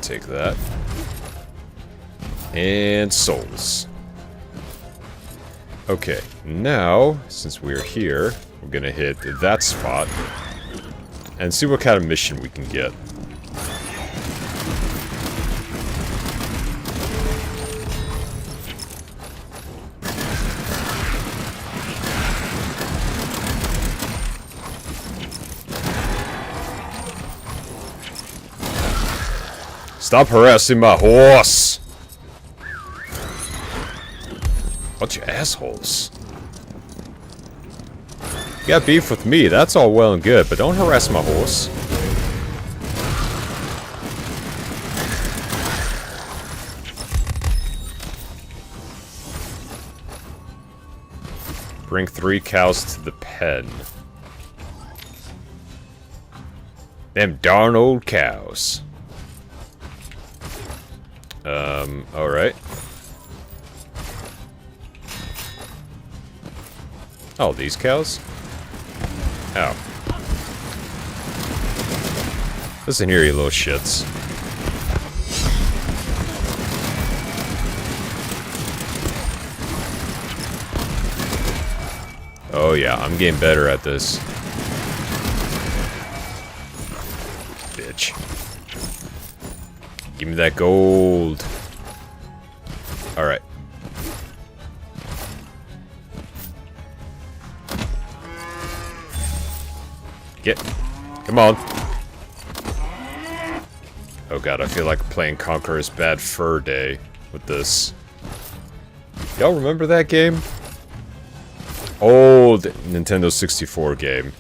Take that. And souls. Okay, now, since we're here, we're gonna hit that spot and see what kind of mission we can get. Stop harassing my horse! Bunch of assholes. You got beef with me, that's all well and good, but don't harass my horse. Bring 3 cows to the pen. Them darn old cows. Alright. Oh, these cows? Oh. Listen here, you little shits. Oh yeah, I'm getting better at this. Bitch. Give me that gold. Alright. Get. Come on. Oh god, I feel like playing Conqueror's Bad Fur Day with this. Y'all remember that game? Old Nintendo 64 game.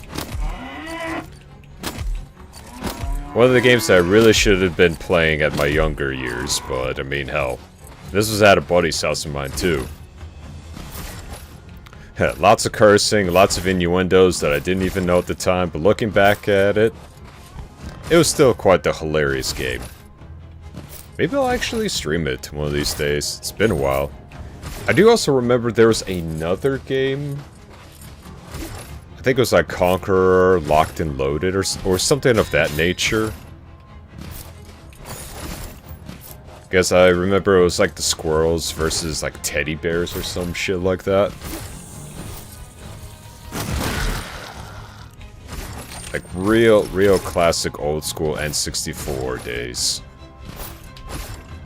One of the games that I really should have been playing at my younger years, but I mean, hell. This was at a buddy's house of mine, too. Lots of cursing, lots of innuendos that I didn't even know at the time, but looking back at it, it was still quite the hilarious game. Maybe I'll actually stream it one of these days. It's been a while. I do also remember there was another game. I think it was like Conqueror, Locked and Loaded, or something of that nature. Guess I remember it was like the squirrels versus like teddy bears or some shit like that. Like real classic old school N64 days.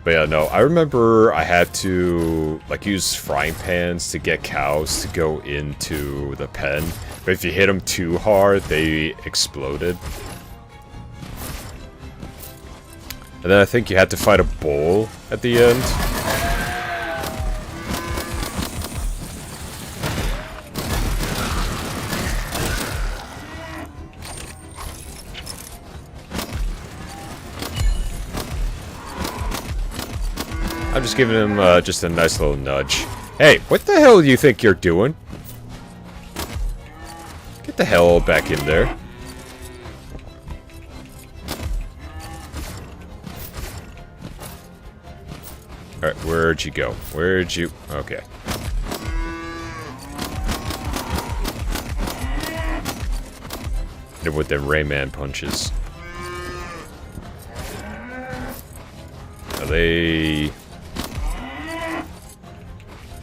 But yeah, no, I remember I had to, like, use frying pans to get cows to go into the pen. But if you hit them too hard, they exploded. And then I think you had to fight a bull at the end. I'm just giving him just a nice little nudge. Hey, what the hell do you think you're doing? Get the hell back in there. Alright, where'd you go? Where'd you... Okay. Hit him with the Rayman punches. Are they...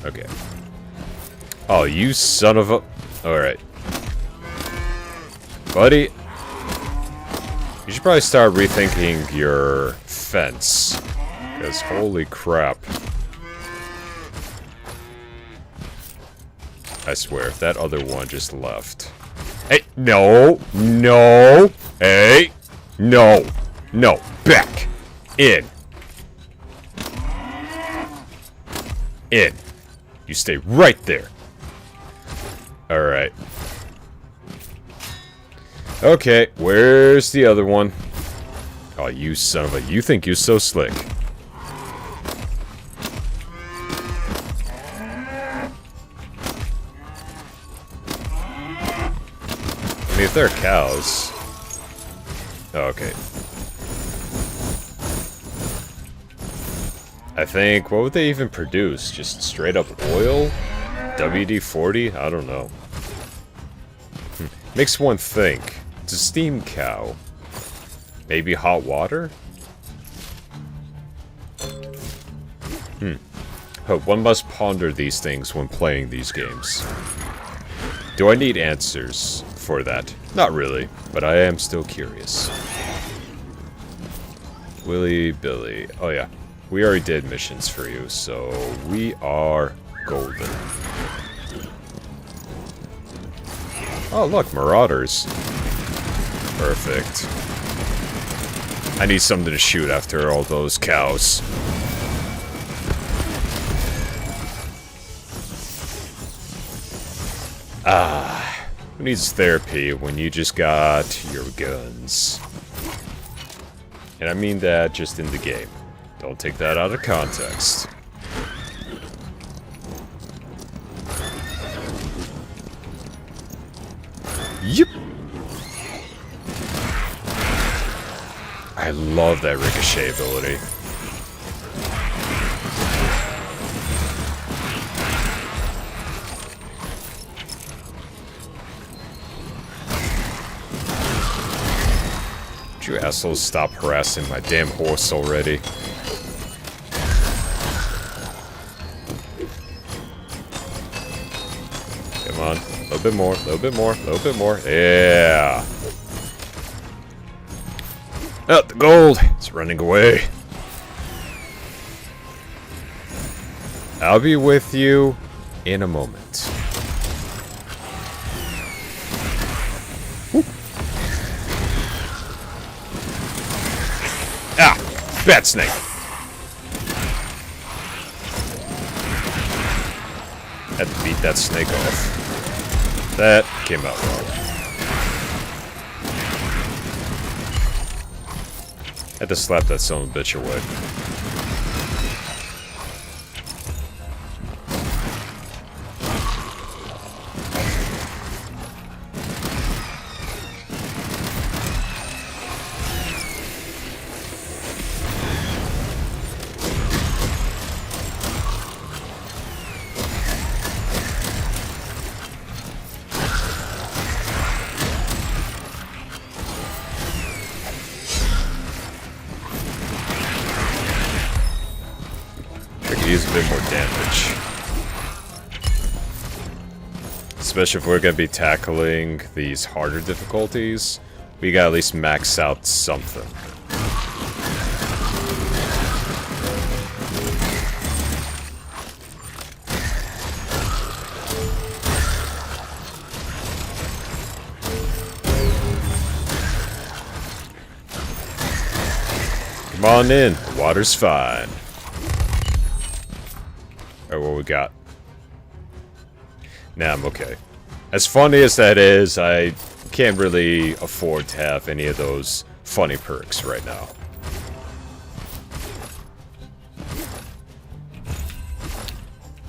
Okay. Oh, you son of a... Alright. Buddy. You should probably start rethinking your fence. Because holy crap. I swear, if that other one just left... Hey, no! No! Hey! No! No! Back! In! In! You stay right there. Alright. Okay, where's the other one? Oh, you son of a... You think you're so slick. I mean, if they're cows... Oh, okay. I think, what would they even produce? Just straight up oil? WD-40? I don't know. Makes one think. It's a steam cow. Maybe hot water? But one must ponder these things when playing these games. Do I need answers for that? Not really, but I am still curious. Willy Billy. Oh yeah. We already did missions for you, so we are golden. Oh, look, marauders. Perfect. I need something to shoot after all those cows. Ah, who needs therapy when you just got your guns? And I mean that just in the game. Don't take that out of context. Yep. I love that ricochet ability. Would you assholes stop harassing my damn horse already? Come on. A little bit more, a little bit more, a little bit more. Yeah. Oh, the gold. It's running away. I'll be with you in a moment. Woo. Ah! Bat snake. Had to beat that snake off. That came out wrong. Had to slap that son of a bitch away. Use a bit more damage. Especially if we're going to be tackling these harder difficulties. We gotta at least max out something. Come on in. The water's fine. Alright, what we got? Nah, I'm okay. As funny as that is, I can't really afford to have any of those funny perks right now.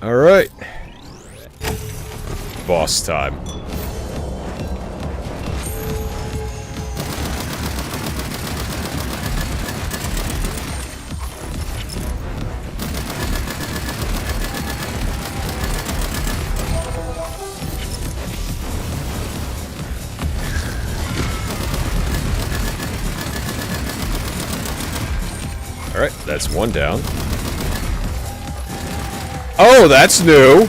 Alright. Boss time. Alright, that's one down. Oh, that's new!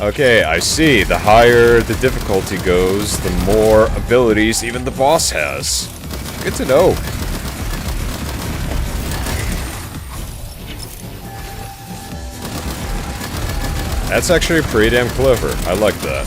Okay, I see. The higher the difficulty goes, the more abilities even the boss has. Good to know. That's actually pretty damn clever. I like that.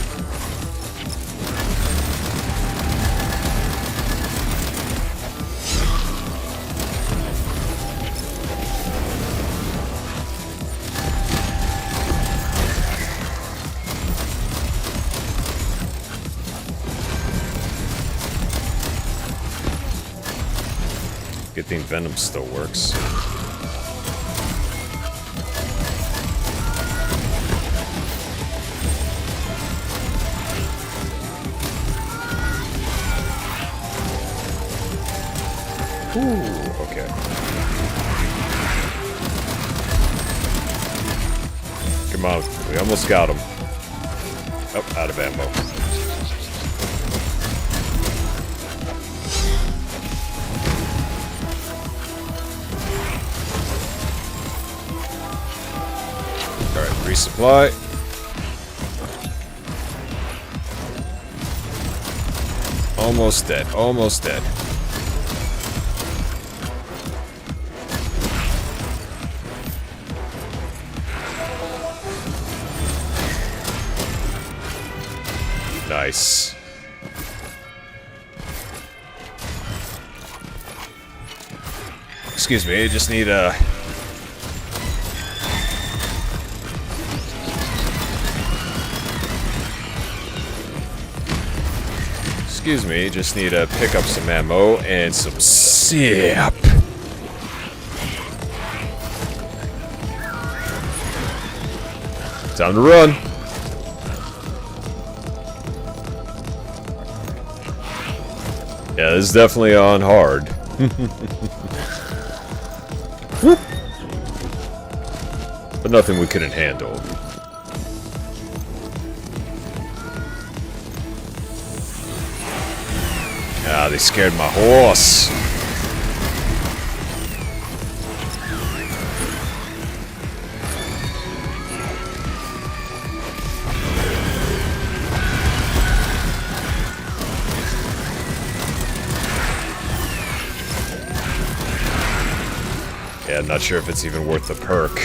Good thing Venom still works. Ooh, okay. Come on, we almost got him. Oh, out of ammo. Alright, resupply. Almost dead, almost dead. Nice. Excuse me, I just need a... Excuse me, just need to pick up some ammo and some sip. Time to run. Yeah, this is definitely on hard. But nothing we couldn't handle. Ah, they scared my horse. Yeah, I'm not sure if it's even worth the perk.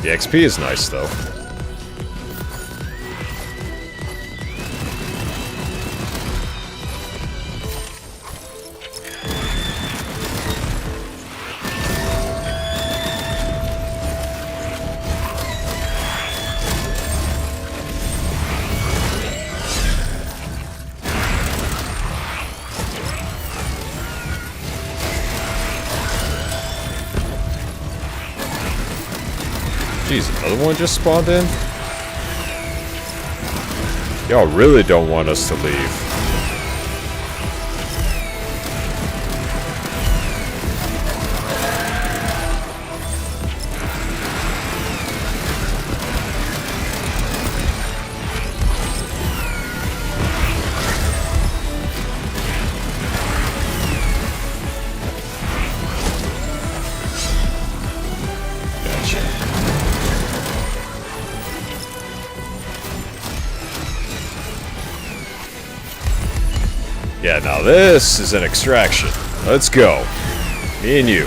The XP is nice, though. Jeez, another one just spawned in? Y'all really don't want us to leave. Yeah, now this is an extraction. Let's go. Me and you.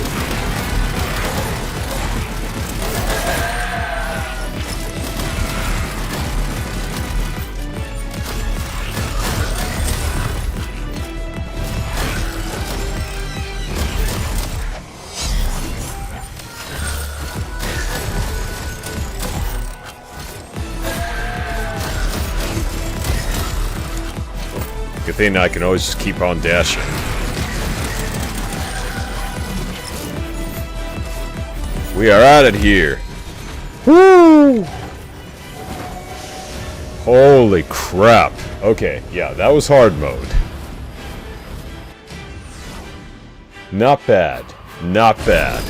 Good thing I can always just keep on dashing. We are out of here. Woo! Holy crap. Okay, yeah, that was hard mode. Not bad. Not bad.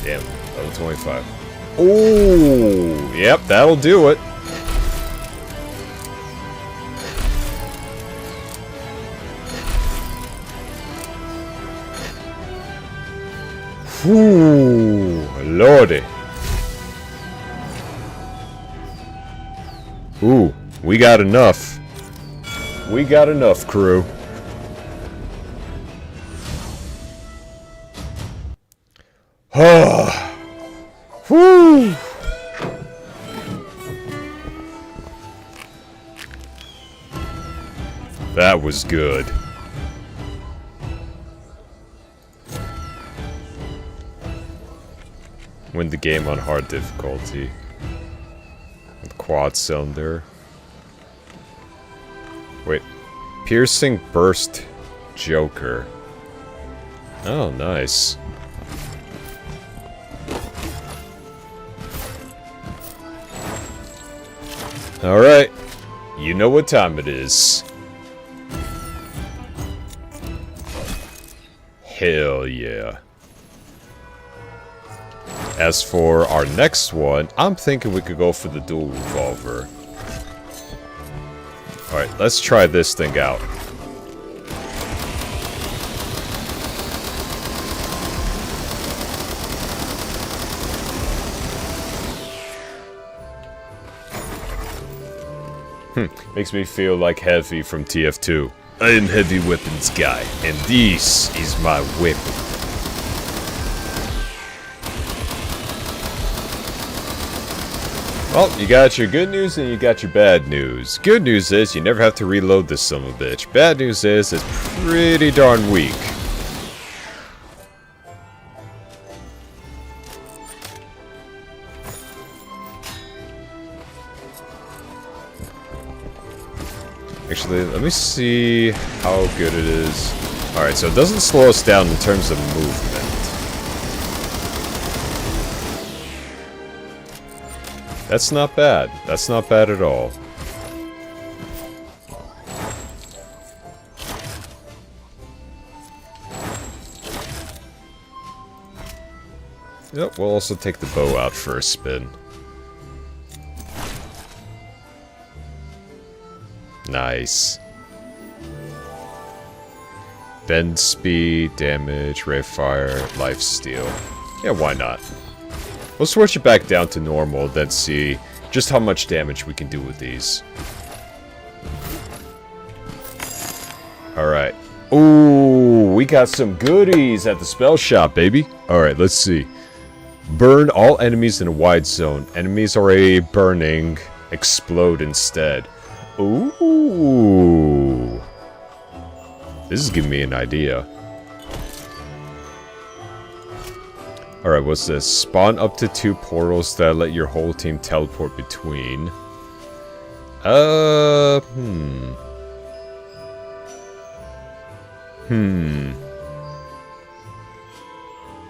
Damn, level 25. Oh, yep, that'll do it. Ooh, lordy. Ooh, we got enough. We got enough, crew. Whew. That was good. Win the game on hard difficulty. With quad cylinder. Wait. Piercing burst Joker. Oh, nice. Alright. You know what time it is. Hell yeah. As for our next one, I'm thinking we could go for the dual revolver. Alright, let's try this thing out. Makes me feel like Heavy from TF2. I am Heavy Weapons Guy, and this is my weapon. Well, you got your good news and you got your bad news. Good news is you never have to reload this son of a bitch. Bad news is it's pretty darn weak. Actually, let me see how good it is. Alright, so it doesn't slow us down in terms of movement. That's not bad. That's not bad at all. Yep, we'll also take the bow out for a spin. Nice. Bend speed, damage, ray of fire, life steal. Yeah, why not? We'll switch it back down to normal, then see just how much damage we can do with these. Alright. Ooh, we got some goodies at the spell shop, baby. Alright, let's see. Burn all enemies in a wide zone. Enemies already burning explode instead. Ooh. This is giving me an idea. Alright, what's this? Spawn up to 2 portals that let your whole team teleport between.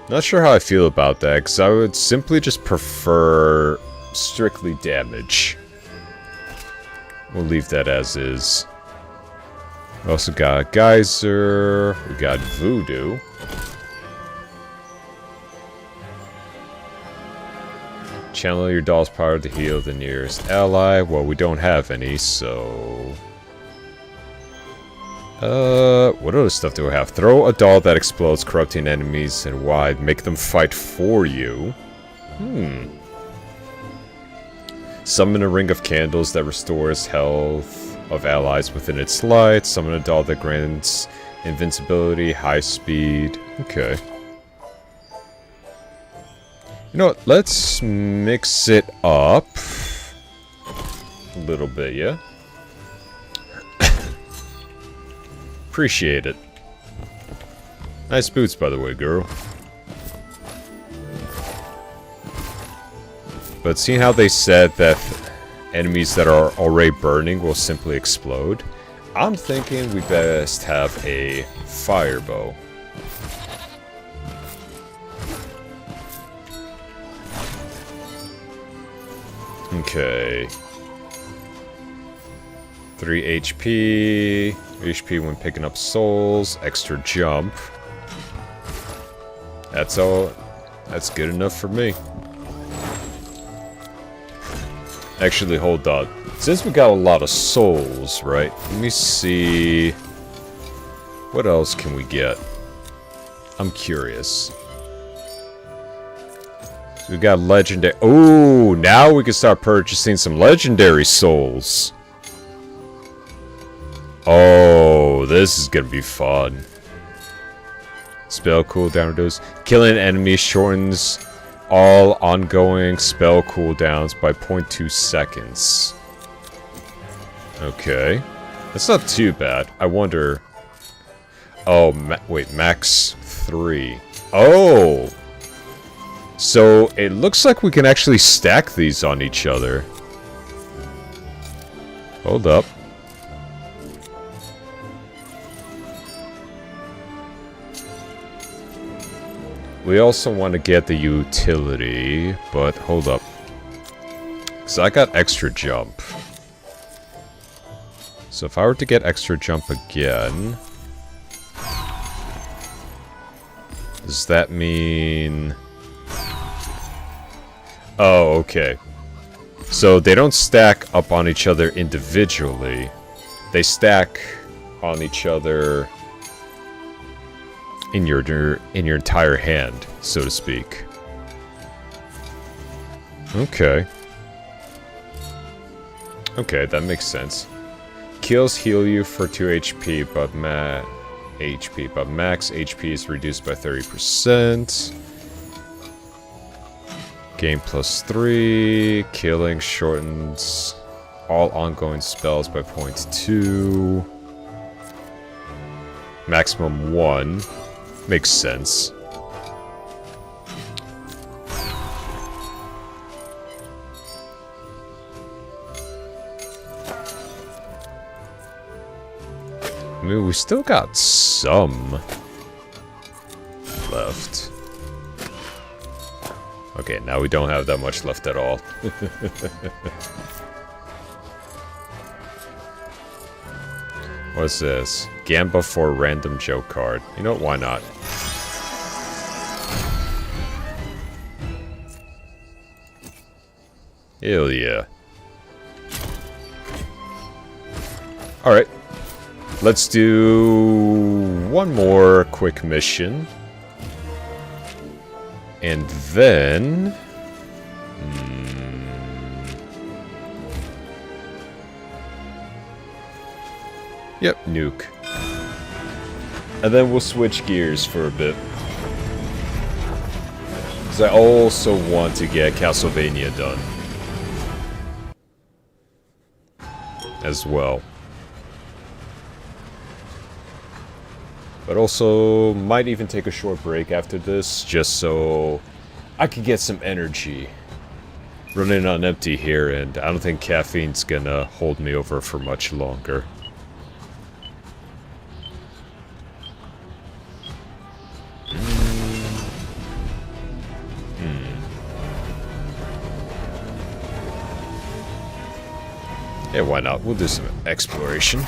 Not sure how I feel about that, because I would simply just prefer strictly damage. We'll leave that as is. We also got Geyser. We got Voodoo. Channel your doll's power to heal the nearest ally. Well, we don't have any, so... what other stuff do we have? Throw a doll that explodes, corrupting enemies and wide. Make them fight for you. Summon a ring of candles that restores health of allies within its light. Summon a doll that grants invincibility, high speed. Okay. You know what? Let's mix it up a little bit, yeah? Appreciate it. Nice boots, by the way, girl. But seeing how they said that enemies that are already burning will simply explode, I'm thinking we best have a fire bow. Okay. 3 HP. HP when picking up souls. Extra jump. That's all. That's good enough for me. Actually, hold on. Since we got a lot of souls, right? Let me see. What else can we get? I'm curious. We got legendary. Oh, now we can start purchasing some legendary souls. Oh, this is gonna be fun. Spell cooldown reduce. Killing enemies shortens all ongoing spell cooldowns by 0.2 seconds. Okay. That's not too bad. I wonder... Oh, wait, max 3. Oh! So, it looks like we can actually stack these on each other. Hold up. We also want to get the utility, but hold up. Because I got extra jump. So if I were to get extra jump again... Does that mean... Oh, okay. So they don't stack up on each other individually. They stack on each other in your entire hand, so to speak. Okay. Okay, that makes sense. Kills heal you for 2 HP, but max HP is reduced by 30%. Gain +3. Killing shortens all ongoing spells by 0.2. Maximum 1. Makes sense. I mean, we still got some left. Okay, now we don't have that much left at all. What's this? Gamba for random joke card. You know what? Why not? Hell yeah. Alright. Let's do one more quick mission. And then... Yep, nuke. And then we'll switch gears for a bit. Because I also want to get Castlevania done. As well. But also, might even take a short break after this, just so I could get some energy. Running on empty here, and I don't think caffeine's gonna hold me over for much longer. Yeah, why not? We'll do some exploration.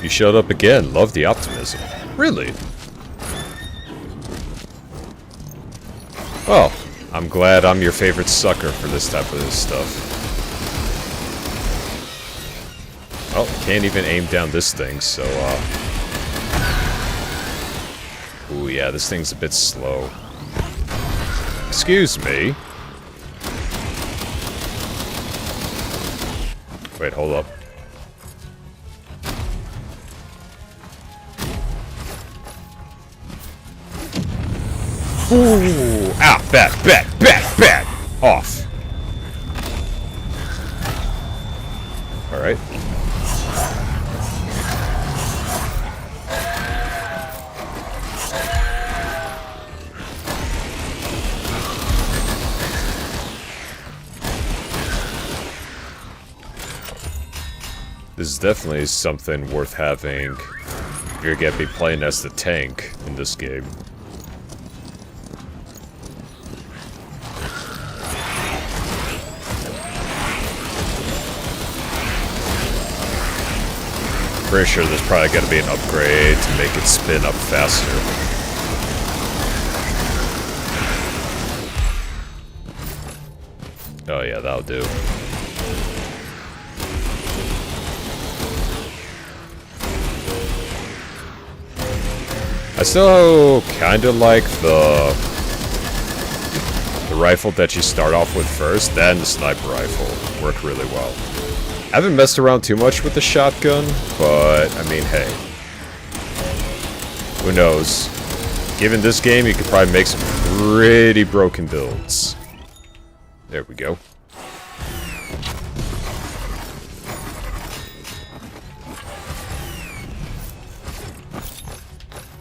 You showed up again. Love the optimism. Really? Well, I'm glad I'm your favorite sucker for this type of stuff. Oh, can't even aim down this thing, so, Ooh, yeah, this thing's a bit slow. Excuse me. Wait, hold up. Ooh! Ah! Back! Off. Alright. This is definitely something worth having if you're gonna be playing as the tank in this game. Pretty sure there's probably gonna be an upgrade to make it spin up faster. Oh yeah, that'll do. I still kinda like the rifle that you start off with first, then the sniper rifle. Worked really well. I haven't messed around too much with the shotgun, but I mean, hey. Who knows? Given this game, you could probably make some pretty broken builds. There we go.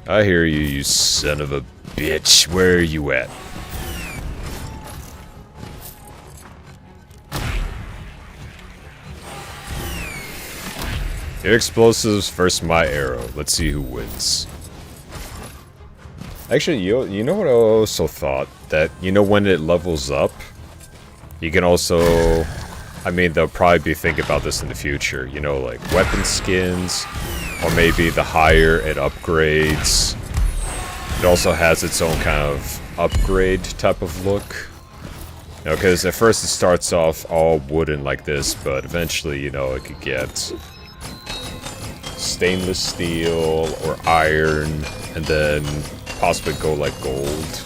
I hear you, you son of a bitch. Where are you at? Your explosives versus my arrow. Let's see who wins. Actually, you know what I also thought? That, you know, when it levels up, you can also... I mean, they'll probably be thinking about this in the future. You know, like weapon skins, or maybe the higher it upgrades. It also has its own kind of upgrade type of look. You know, because at first it starts off all wooden like this, but eventually, you know, it could get stainless steel or iron, and then possibly go like gold.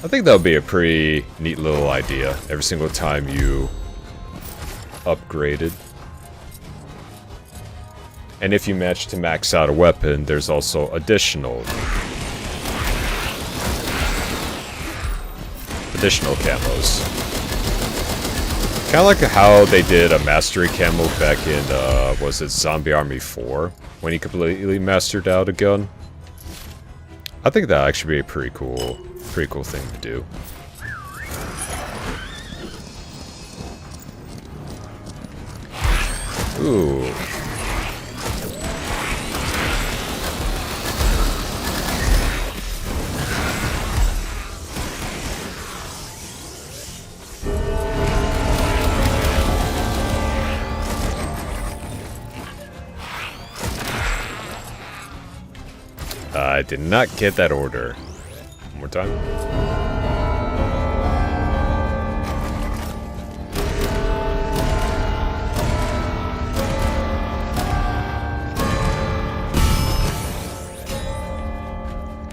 I think that would be a pretty neat little idea every single time you upgraded. And if you manage to max out a weapon, there's also additional camos. Kind of like how they did a mastery camo back in, was it Zombie Army 4? When you completely mastered out a gun. I think that actually be a pretty cool thing to do. Ooh. I did not get that order. One more time.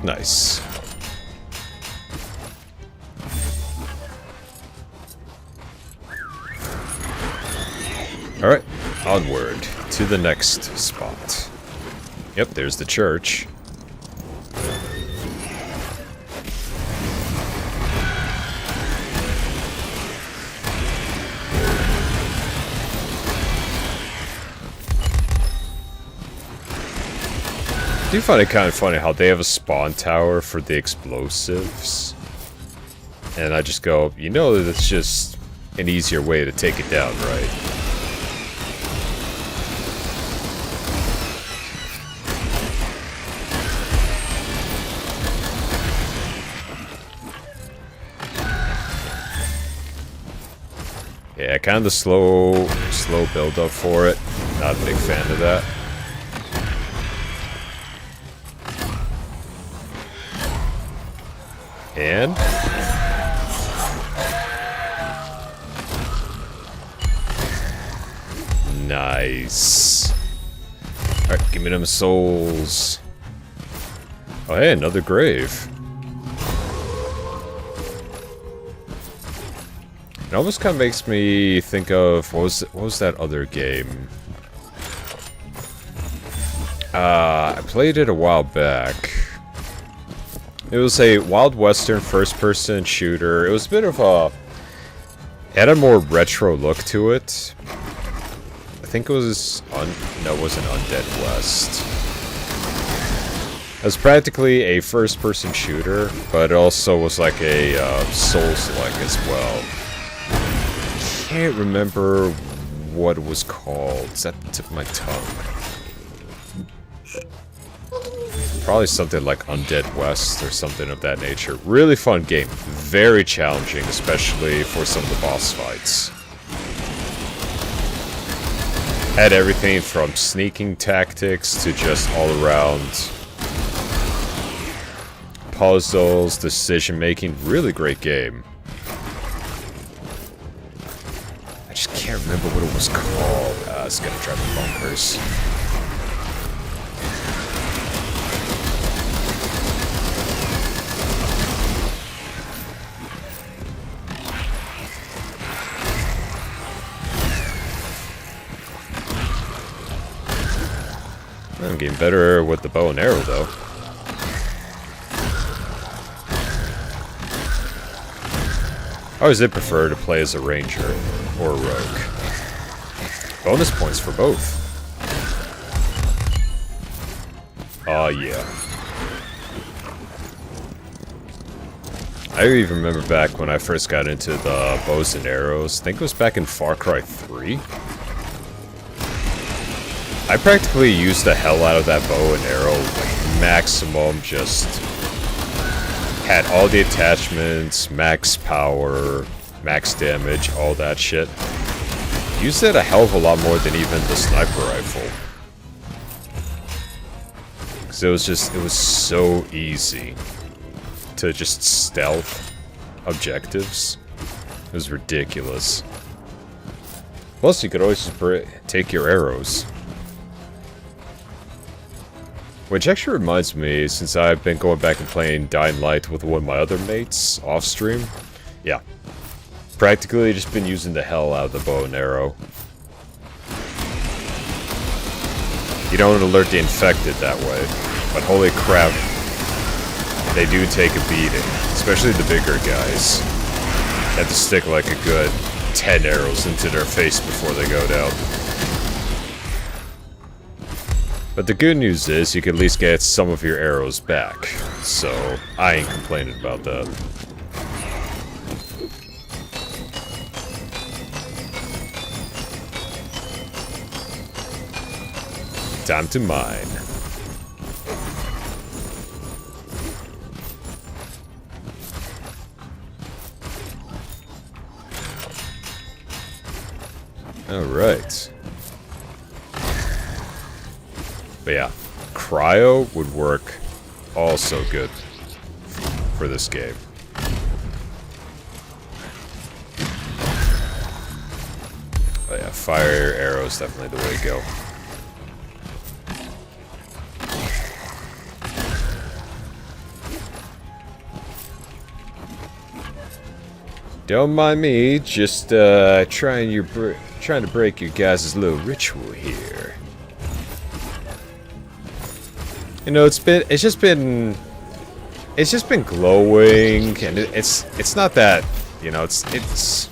Nice. Alright, onward to the next spot. Yep, there's the church. I do find it kind of funny how they have a spawn tower for the explosives. And I just go, you know, that's just an easier way to take it down, right? Yeah, kind of the slow build up for it. Not a big fan of that. And nice. Alright, give me them souls. Oh, hey, another grave. It almost kind of makes me think of what was that other game? I played it a while back. It was a Wild Western first-person shooter. It was a bit of a... It had a more retro look to it. I think it was... No, it wasn't Undead West. It was practically a first-person shooter, but it also was like a Souls-like as well. Can't remember what it was called. It's at the tip of my tongue. Probably something like Undead West or something of that nature. Really fun game. Very challenging, especially for some of the boss fights. Had everything from sneaking tactics to just all around puzzles, decision making. Really great game. I just can't remember what it was called. It's gonna drive me bonkers. I'm getting better with the bow and arrow, though. I always did prefer to play as a ranger or a rogue. Bonus points for both. Oh, yeah. I even remember back when I first got into the bows and arrows. I think it was back in Far Cry 3. I practically used the hell out of that bow and arrow, like maximum, just had all the attachments, max power, max damage, all that shit. Used it a hell of a lot more than even the sniper rifle. Because it was so easy to just stealth objectives. It was ridiculous. Plus, you could always just take your arrows. Which actually reminds me, since I've been going back and playing Dying Light with one of my other mates off stream. Yeah. Practically just been using the hell out of the bow and arrow. You don't alert the infected that way. But holy crap, they do take a beating. Especially the bigger guys. Have to stick like a good 10 arrows into their face before they go down. But the good news is, you can at least get some of your arrows back. So, I ain't complaining about that. Time to mine. Alright. But yeah, cryo would work also good for this game. But yeah, fire arrow is definitely the way to go. Don't mind me, just trying to break your guys' little ritual here. You know, it's just been glowing, and it's not that, you know, it's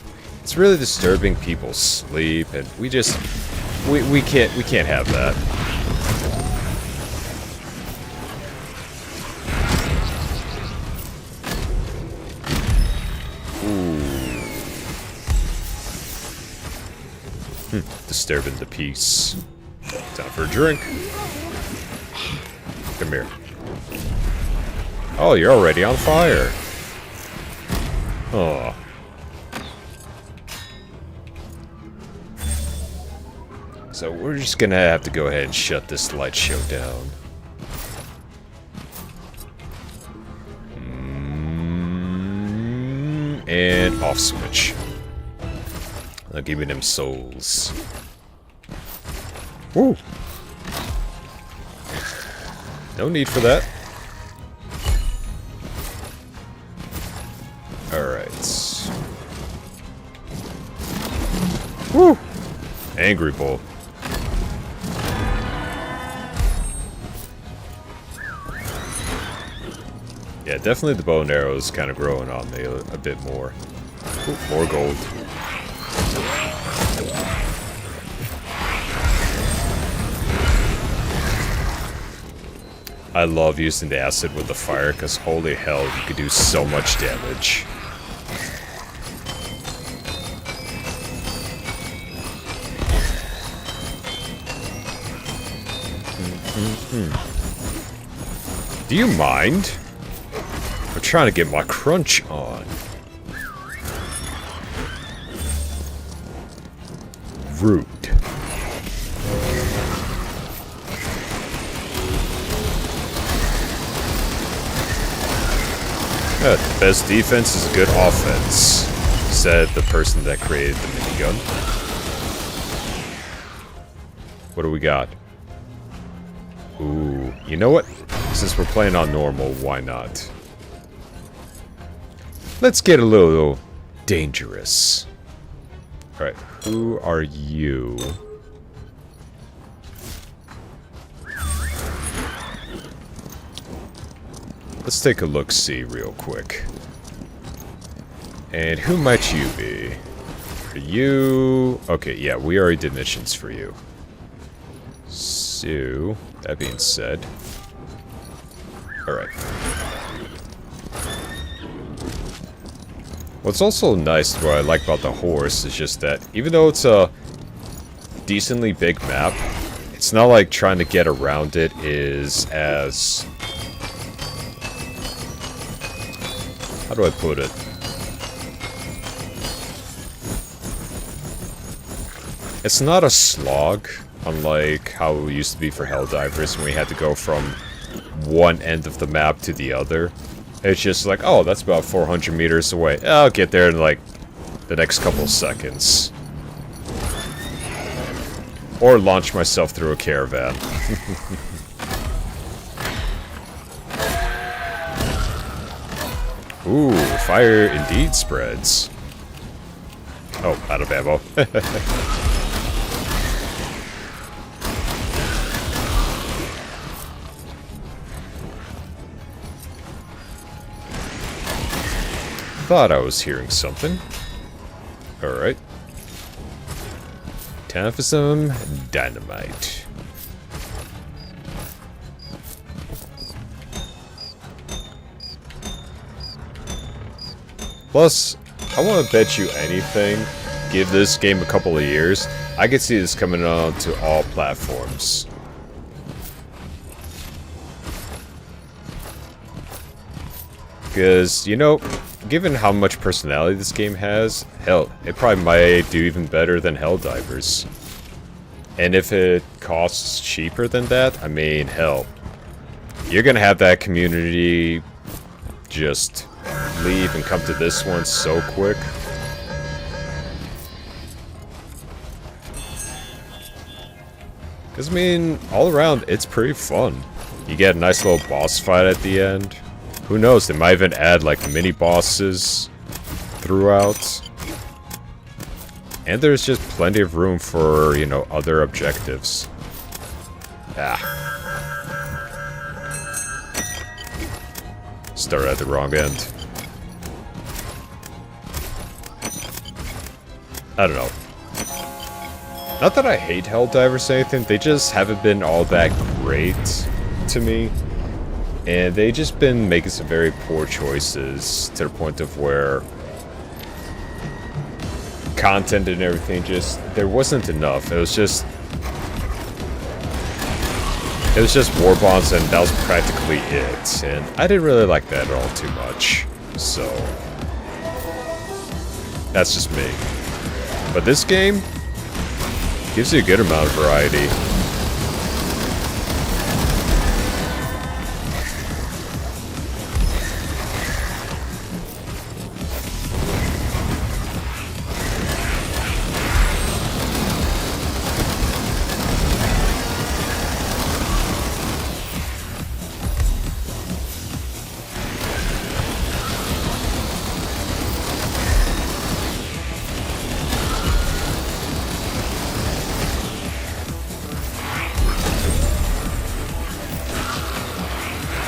really disturbing people's sleep, and we can't have that. Disturbing the peace. Time for a drink. Come here. Oh, you're already on fire. Oh. So we're just gonna have to go ahead and shut this light show down. And off switch. Now give me them souls. Woo! No need for that. Woo! Angry Bull. Yeah, definitely the bow and arrow is kind of growing on me a bit more. Ooh, more gold. I love using the acid with the fire, because holy hell, you could do so much damage. Do you mind? I'm trying to get my crunch on. Rude. Yeah, the best defense is a good offense, said the person that created the minigun. What do we got? Ooh, you know what? Since we're playing on normal, why not? Let's get a little dangerous. Alright, who are you? Let's take a look-see real quick. And who might you be? For you... Okay, yeah, we already did missions for you. So, that being said... Alright. What's also nice, what I like about the horse, is just that even though it's a decently big map, it's not like trying to get around it is as... How do I put it? It's not a slog, unlike how it used to be for Helldivers when we had to go from one end of the map to the other. It's just like, oh, that's about 400 meters away. I'll get there in like the next couple seconds. Or launch myself through a caravan. Ooh, fire indeed spreads. Oh, out of ammo. Thought I was hearing something. Alright. Time for some dynamite. Plus, I want to bet you anything, give this game a couple of years, I could see this coming on to all platforms. Because, you know, given how much personality this game has, hell, it probably might do even better than Helldivers. And if it costs cheaper than that, I mean, hell, you're gonna have that community just leave and come to this one so quick. Because, I mean, all around, it's pretty fun. You get a nice little boss fight at the end. Who knows, they might even add, like, mini-bosses throughout. And there's just plenty of room for, you know, other objectives. Ah. Started at the wrong end. I don't know. Not that I hate Helldivers or anything, they just haven't been all that great to me. And they just been making some very poor choices to the point of where content and everything just, there wasn't enough. It was just war bonds and that was practically it. And I didn't really like that at all too much. So that's just me. But this game gives you a good amount of variety.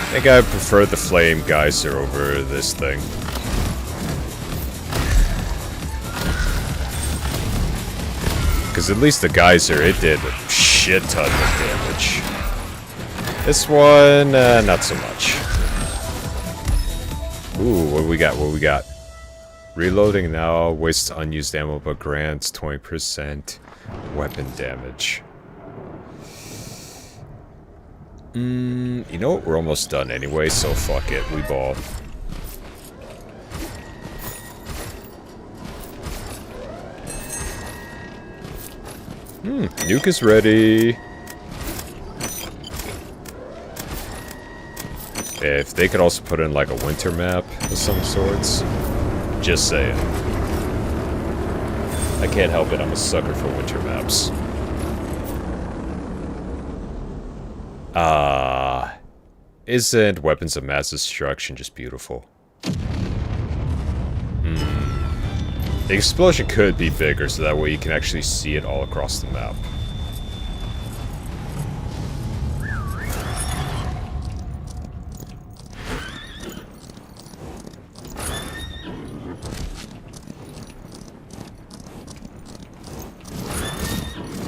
I think I prefer the flame geyser over this thing. Because at least the geyser, it did a shit ton of damage. This one, not so much. Ooh, what we got? What we got? Reloading now wastes unused ammo but grants 20% weapon damage. You know what? We're almost done anyway, so fuck it. We ball. Nuke is ready. If they could also put in like a winter map of some sorts. Just saying. I can't help it, I'm a sucker for winter maps. Isn't Weapons of Mass Destruction just beautiful? The explosion could be bigger, so that way you can actually see it all across the map.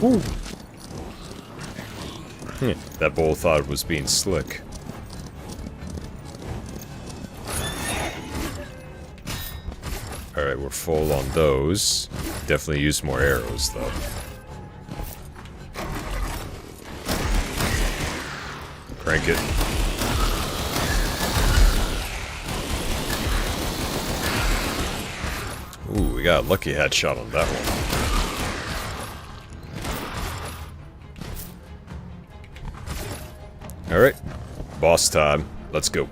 Ooh. That bull thought it was being slick. Alright, we're full on those. Definitely use more arrows, though. Crank it. Ooh, we got a lucky headshot on that one. Alright, boss time. Let's go.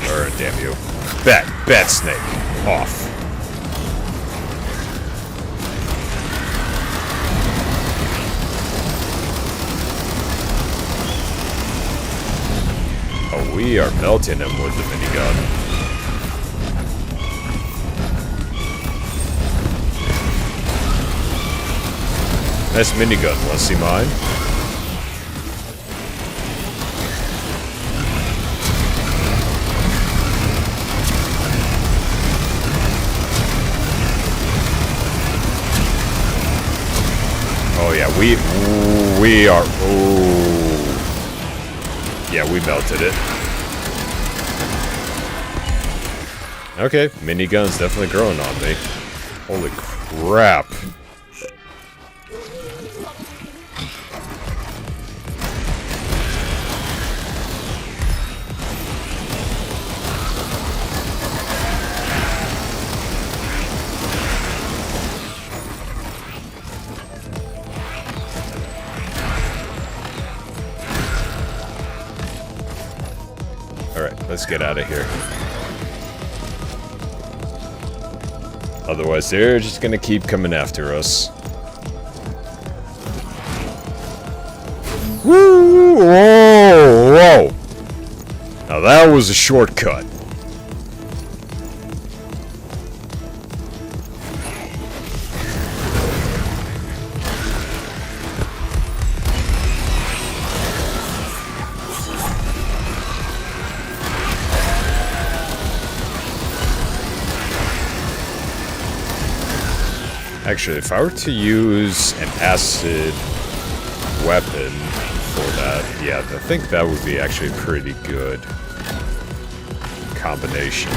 Alright, damn you. Bat snake. Off. We are melting him with the minigun. Nice minigun. Wanna see mine? Oh yeah, we are. Ooh. Yeah, we melted it. Okay, minigun's definitely growing on me. Holy crap. Alright, let's get out of here. Otherwise, they're just gonna keep coming after us. Woo! Whoa! Whoa! Now that was a shortcut. Actually, if I were to use an acid weapon for that, yeah, I think that would be actually a pretty good combination.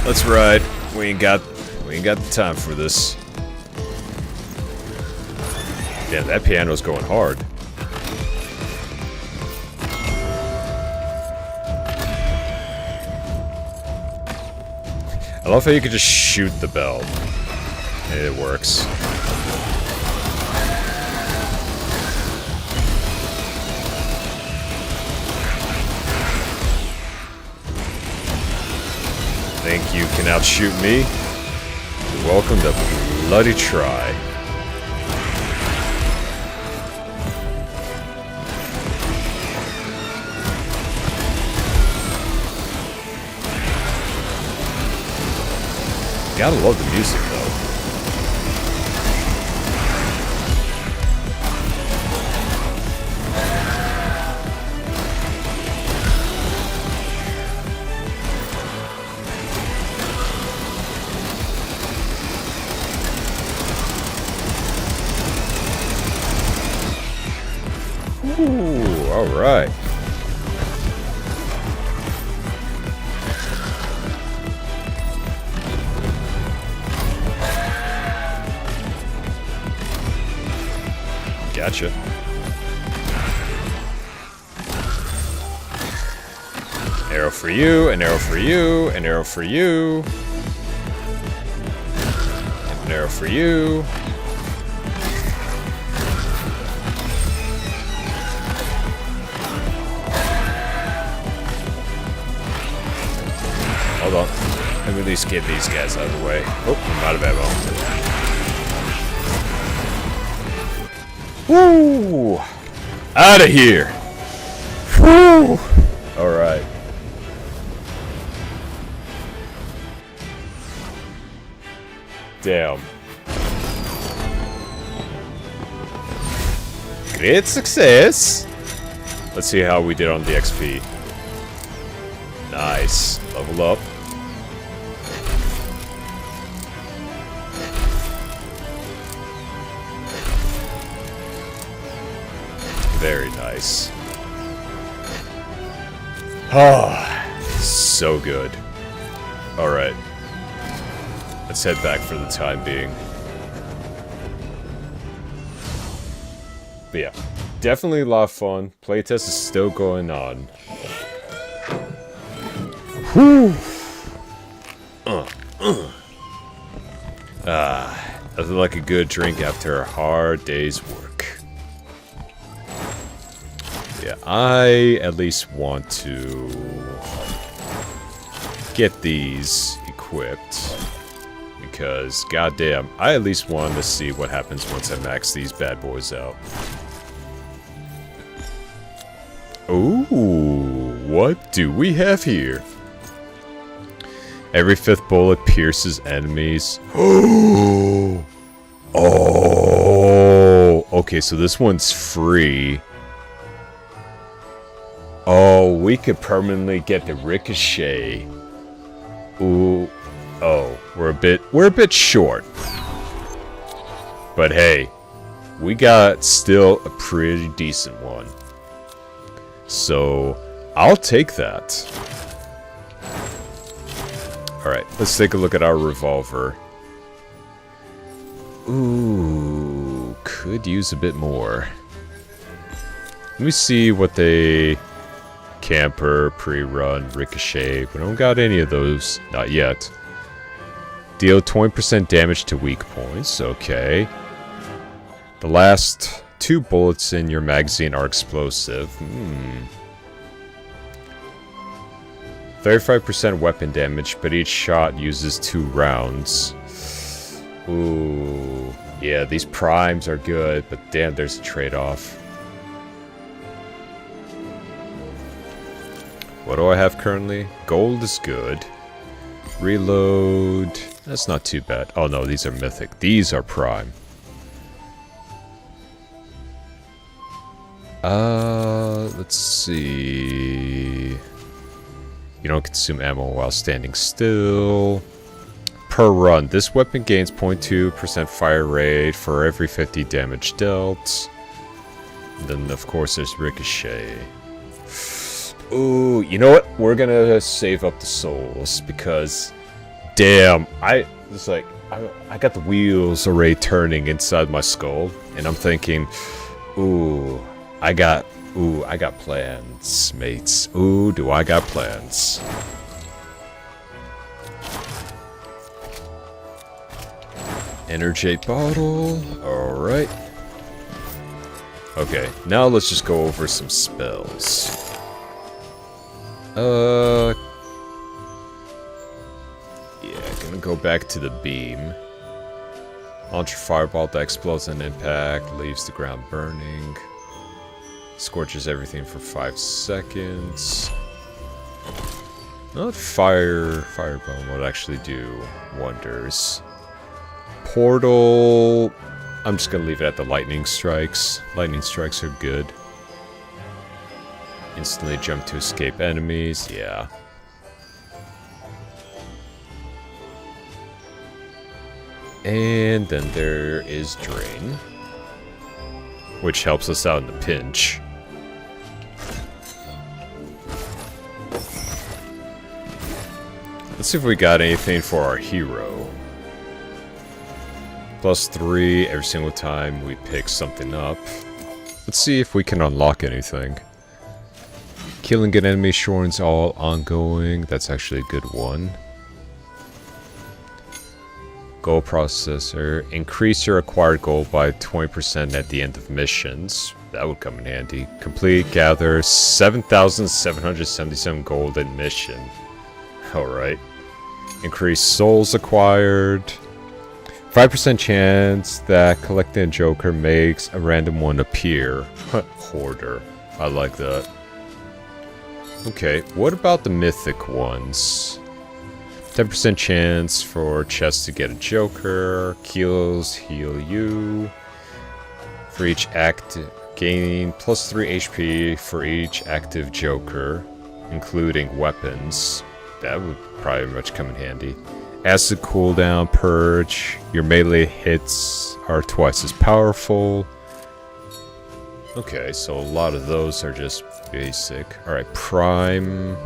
Let's ride. We ain't got the time for this. Damn, that piano's going hard. I love how you can just shoot the bell. It works. Think you can outshoot me? Welcome to Bloody Try. Gotta love the music, though. Ooh, alright. Gotcha. Arrow for you, an arrow for you, an arrow for you. An arrow for you. Hold on. Let me at least get these guys out of the way. Oh, I'm out of ammo. Woo! Out of here! Woo! Alright. Damn. Great success! Let's see how we did on the XP. Nice. Level up. Very nice. Oh, so good. Alright. Let's head back for the time being. But yeah, definitely a lot of fun. Playtest is still going on. Whew. Nothing like a good drink after a hard day's work. Yeah, I at least want to get these equipped. Because, goddamn, I at least wanted to see what happens once I max these bad boys out. Ooh, what do we have here? Every 5th bullet pierces enemies. Oh, okay, so this one's free. Oh, we could permanently get the ricochet. Ooh, oh, we're a bit short. But hey, we got still a pretty decent one. So, I'll take that. Alright, let's take a look at our revolver. Ooh, could use a bit more. Let me see what they... Camper, pre-run, ricochet. We don't got any of those. Not yet. Deal 20% damage to weak points. Okay. The last 2 bullets in your magazine are explosive. 35% weapon damage, but each shot uses 2 rounds. Ooh. Yeah, these primes are good, but damn, there's a trade-off. What do I have currently? Gold is good. Reload. That's not too bad. Oh no, these are mythic. These are prime. Let's see. You don't consume ammo while standing still. Per run, this weapon gains 0.2% fire rate for every 50 damage dealt. And then, of course, there's ricochet. Ooh, you know what? We're gonna save up the souls because, damn, I got the wheels already turning inside my skull, and I'm thinking, ooh, I got plans, mates. Ooh, do I got plans? Energy bottle. All right. Okay, now let's just go over some spells. Yeah, gonna go back to the beam. Launch a fireball that explodes on impact, leaves the ground burning. Scorches everything for 5 seconds. Not fireball would actually do wonders. Portal, I'm just gonna leave it at the lightning strikes. Lightning strikes are good. Instantly jump to escape enemies, yeah. And then there is Drain, which helps us out in the pinch. Let's see if we got anything for our hero. +3 every single time we pick something up. Let's see if we can unlock anything. Killing an enemy shortens all ongoing. That's actually a good one. Gold processor. Increase your acquired gold by 20% at the end of missions. That would come in handy. Complete, gather 7,777 gold in mission. Alright. Increase souls acquired. 5% chance that collecting a joker makes a random one appear. Hoarder. I like that. Okay, what about the mythic ones? 10% chance for chests to get a joker. Kills heal you. For each active, gaining +3 HP for each active joker, including weapons. That would probably much come in handy. Acid cooldown, purge. Your melee hits are twice as powerful. Okay, so a lot of those are just basic. Alright, prime.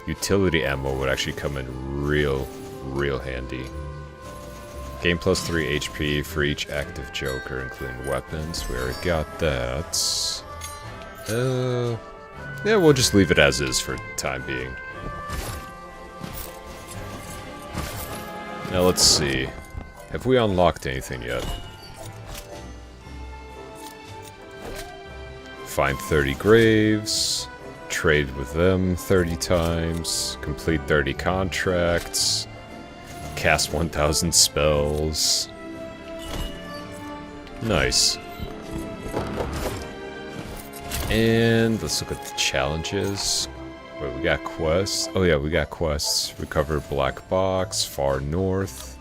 Utility ammo would actually come in real handy. Gain +3 HP for each active joker, including weapons. We already got that. Yeah, we'll just leave it as is for the time being. Now let's see. Have we unlocked anything yet? Find 30 graves. Trade with them 30 times. Complete 30 contracts. Cast 1,000 spells. Nice. And let's look at the challenges. Wait, we got quests? Oh yeah, we got quests. Recover black box, far north.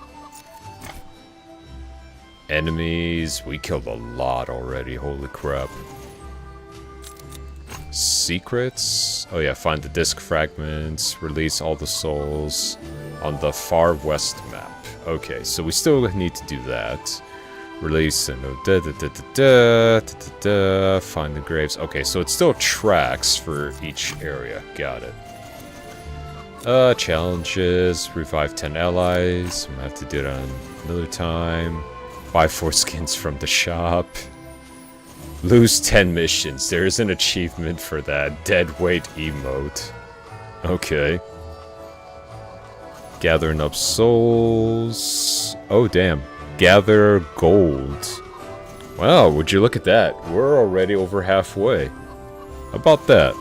Enemies. We killed a lot already, holy crap. Secrets. Oh yeah, find the disc fragments. Release all the souls on the far west map. Okay, so we still need to do that. Release and find the graves. Okay, so it still tracks for each area. Got it. Challenges. Revive 10 allies. I'm gonna have to do that another time. Buy 4 skins from the shop. Lose 10 missions. There is an achievement for that. Dead weight emote. Okay. Gathering up souls. Oh, damn. Gather gold. Wow, would you look at that? We're already over halfway. How about that?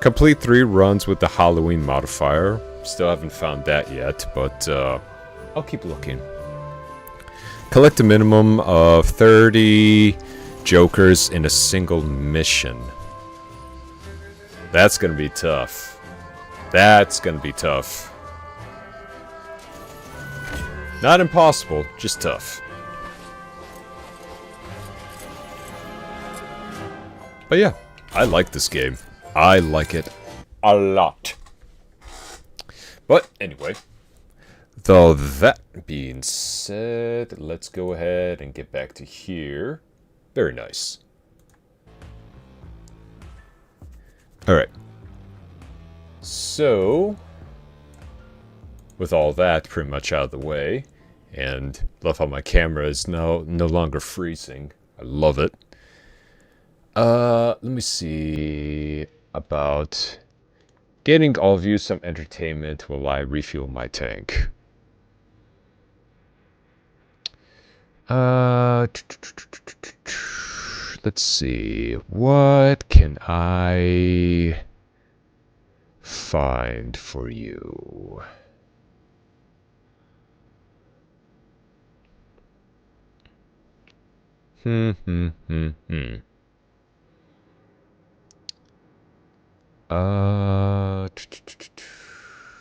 Complete 3 runs with the Halloween modifier. Still haven't found that yet, but I'll keep looking. Collect a minimum of 30 jokers in a single mission. That's gonna be tough. That's gonna be tough. Not impossible, just tough. But yeah, I like this game. I like it a lot. But anyway, though that being said, let's go ahead and get back to here. Very nice. Alright. So, with all that pretty much out of the way, and love how my camera is no longer freezing. I love it. Let me see about getting all of you some entertainment while I refuel my tank. Let's see. What can I find for you? Hmm, hmm, hmm, hmm.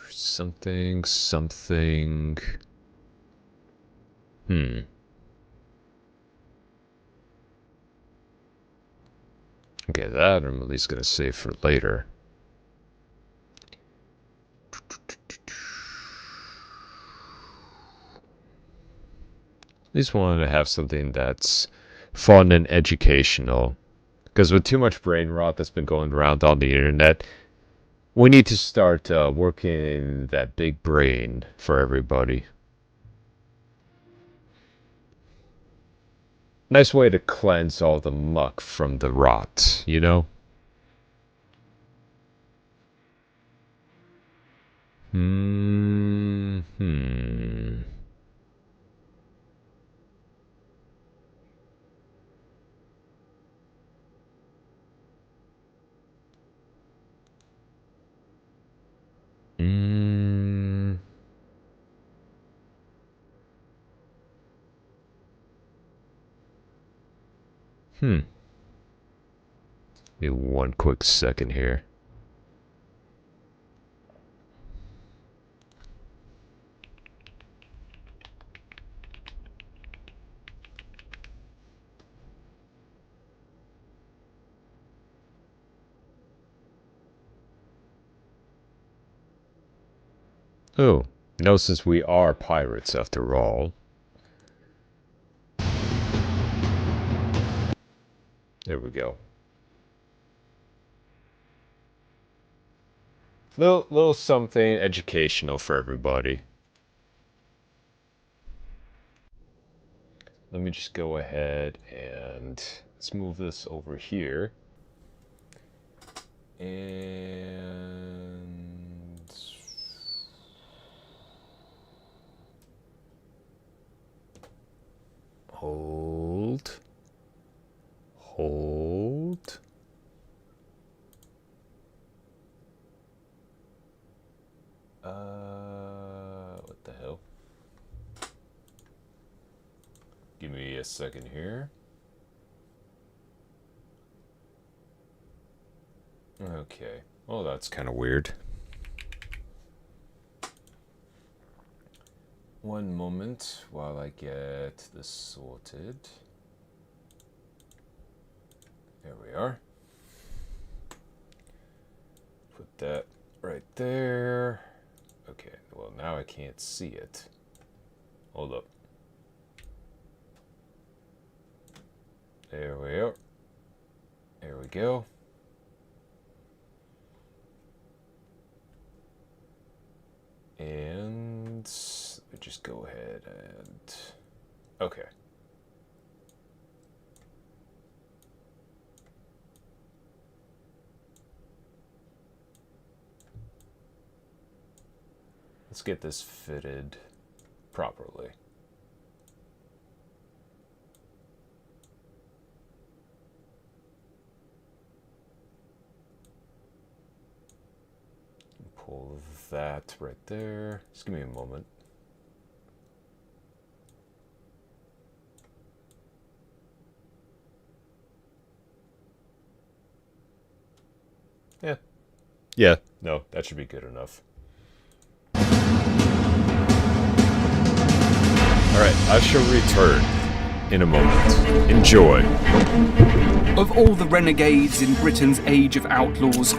Something, something. Hmm. Okay, that I'm at least gonna save for later. At least wanted to have something that's fun and educational. Because with too much brain rot that's been going around on the internet, we need to start working that big brain for everybody. Nice way to cleanse all the muck from the rot, you know? Hmm. Hmm. Mm. Hmm. Give me one quick second here. Oh, since we are pirates after all. There we go. Little something educational for everybody. Let me just go ahead and let's move this over here. And hold. Hold. What the hell? Give me a second here. Okay. Well, that's kind of weird. One moment while I get this sorted. There we are. Put that right there. Okay, well now I can't see it. Hold up. There we are. There we go. And let me just go ahead and... Okay. Let's get this fitted properly. Pull that right there. Just give me a moment. Yeah. Yeah, no, that should be good enough. Alright, I shall return in a moment. Enjoy. Of all the renegades in Britain's age of outlaws,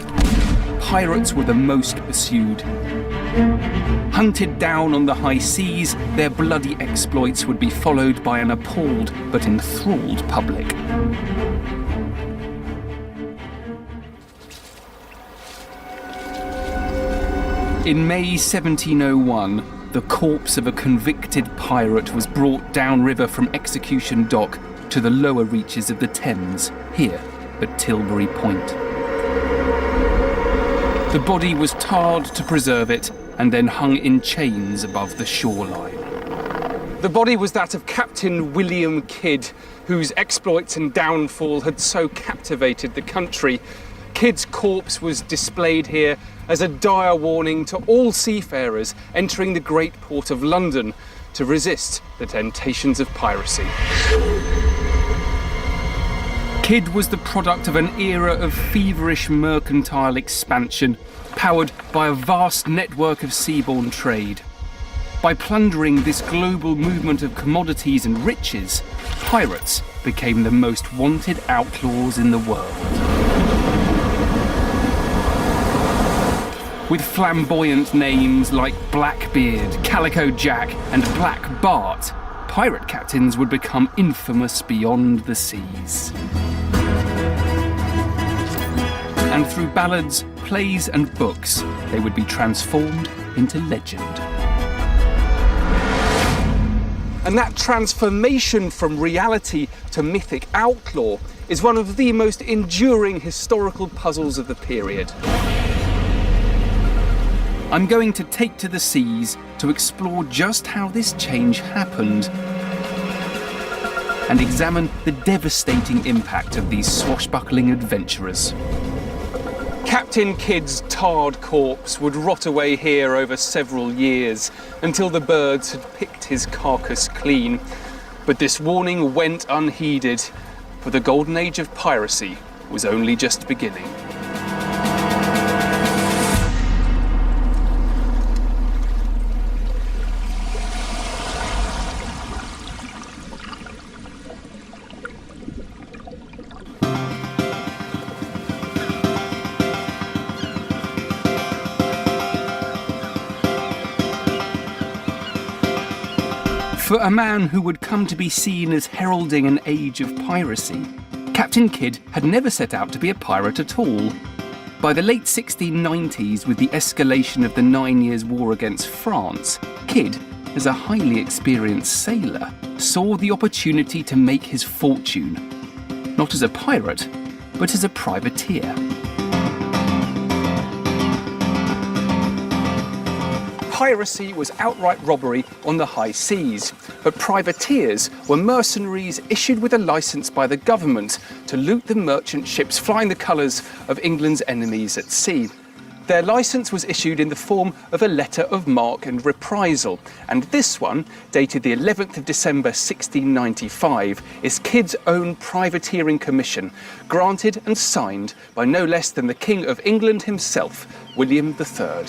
pirates were the most pursued. Hunted down on the high seas, their bloody exploits would be followed by an appalled but enthralled public. In May 1701, the corpse of a convicted pirate was brought downriver from Execution Dock to the lower reaches of the Thames, here at Tilbury Point. The body was tarred to preserve it and then hung in chains above the shoreline. The body was that of Captain William Kidd, whose exploits and downfall had so captivated the country. Kidd's corpse was displayed here as a dire warning to all seafarers entering the great port of London to resist the temptations of piracy. Kidd was the product of an era of feverish mercantile expansion, powered by a vast network of seaborne trade. By plundering this global movement of commodities and riches, pirates became the most wanted outlaws in the world. With flamboyant names like Blackbeard, Calico Jack, and Black Bart, pirate captains would become infamous beyond the seas. And through ballads, plays, and books, they would be transformed into legend. And that transformation from reality to mythic outlaw is one of the most enduring historical puzzles of the period. I'm going to take to the seas to explore just how this change happened and examine the devastating impact of these swashbuckling adventurers. Captain Kidd's tarred corpse would rot away here over several years until the birds had picked his carcass clean. But this warning went unheeded, for the golden age of piracy was only just beginning. For a man who would come to be seen as heralding an age of piracy, Captain Kidd had never set out to be a pirate at all. By the late 1690s, with the escalation of the 9 Years' War against France, Kidd, as a highly experienced sailor, saw the opportunity to make his fortune, not as a pirate, but as a privateer. Piracy was outright robbery on the high seas, but privateers were mercenaries issued with a licence by the government to loot the merchant ships flying the colours of England's enemies at sea. Their licence was issued in the form of a letter of marque and reprisal, and this one, dated the 11th of December 1695, is Kidd's own privateering commission, granted and signed by no less than the King of England himself, William III.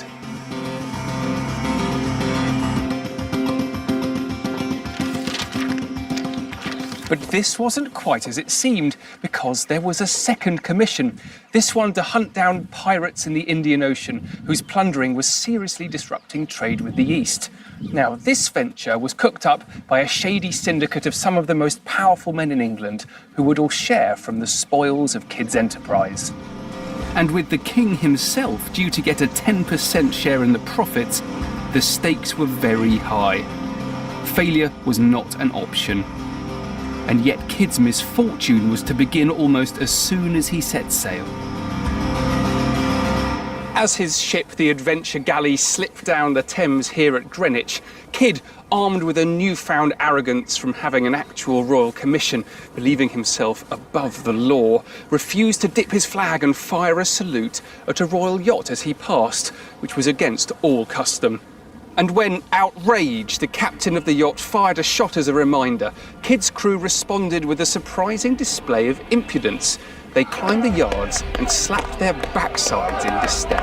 But this wasn't quite as it seemed, because there was a second commission, this one to hunt down pirates in the Indian Ocean whose plundering was seriously disrupting trade with the East. Now, this venture was cooked up by a shady syndicate of some of the most powerful men in England who would all share from the spoils of Kidd's enterprise. And with the king himself due to get a 10% share in the profits, the stakes were very high. Failure was not an option. And yet Kidd's misfortune was to begin almost as soon as he set sail. As his ship, the Adventure Galley, slipped down the Thames here at Greenwich, Kidd, armed with a newfound arrogance from having an actual royal commission, believing himself above the law, refused to dip his flag and fire a salute at a royal yacht as he passed, which was against all custom. And when, outraged, the captain of the yacht fired a shot as a reminder, Kidd's crew responded with a surprising display of impudence. They climbed the yards and slapped their backsides in disdain.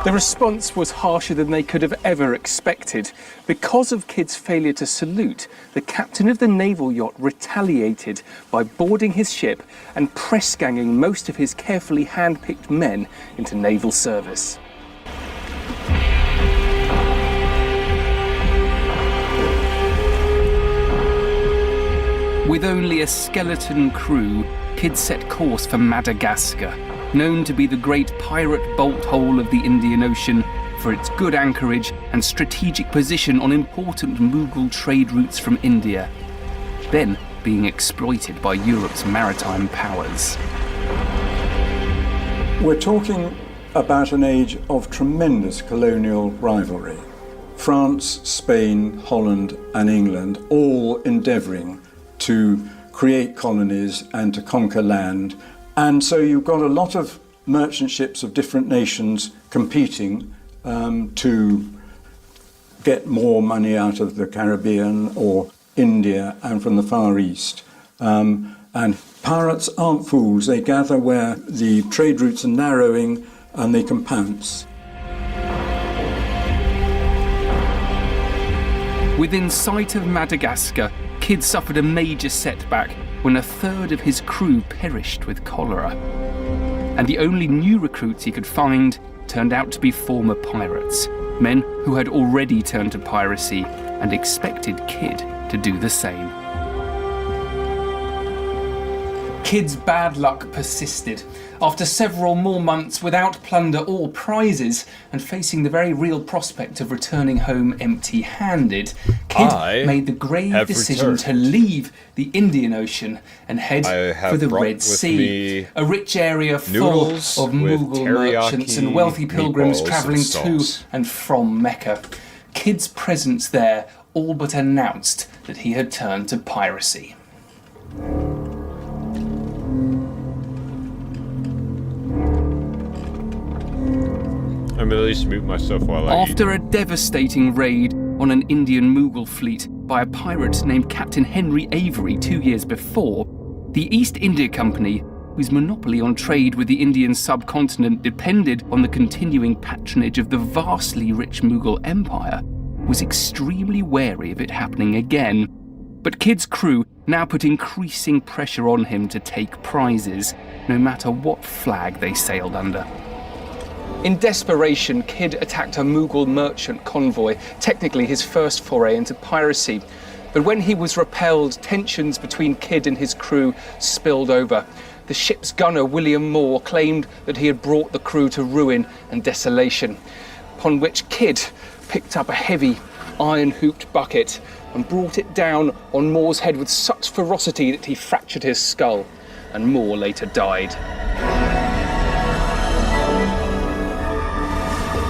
The response was harsher than they could have ever expected. Because of Kidd's failure to salute, the captain of the naval yacht retaliated by boarding his ship and press-ganging most of his carefully hand-picked men into naval service. With only a skeleton crew, Kidd set course for Madagascar, known to be the great pirate bolt hole of the Indian Ocean for its good anchorage and strategic position on important Mughal trade routes from India, then being exploited by Europe's maritime powers. We're talking about an age of tremendous colonial rivalry. France, Spain, Holland and England all endeavouring to create colonies and to conquer land. And so you've got a lot of merchant ships of different nations competing to get more money out of the Caribbean or India and from the Far East. And pirates aren't fools. They gather where the trade routes are narrowing and they can pounce. Within sight of Madagascar, Kidd suffered a major setback when a third of his crew perished with cholera. And the only new recruits he could find turned out to be former pirates, men who had already turned to piracy and expected Kidd to do the same. Kidd's bad luck persisted. After several more months without plunder or prizes, and facing the very real prospect of returning home empty-handed, Kidd made the grave decision to leave the Indian Ocean and head for the Red Sea, a rich area full of Mughal merchants and wealthy pilgrims travelling to and from Mecca. Kidd's presence there all but announced that he had turned to piracy. I'm at least mute myself while I After a devastating raid on an Indian Mughal fleet by a pirate named Captain Henry Avery 2 years before, the East India Company, whose monopoly on trade with the Indian subcontinent depended on the continuing patronage of the vastly rich Mughal Empire, was extremely wary of it happening again. But Kidd's crew now put increasing pressure on him to take prizes, no matter what flag they sailed under. In desperation, Kidd attacked a Mughal merchant convoy, technically his first foray into piracy. But when he was repelled, tensions between Kidd and his crew spilled over. The ship's gunner, William Moore, claimed that he had brought the crew to ruin and desolation, upon which Kidd picked up a heavy, iron-hooped bucket and brought it down on Moore's head with such ferocity that he fractured his skull, and Moore later died.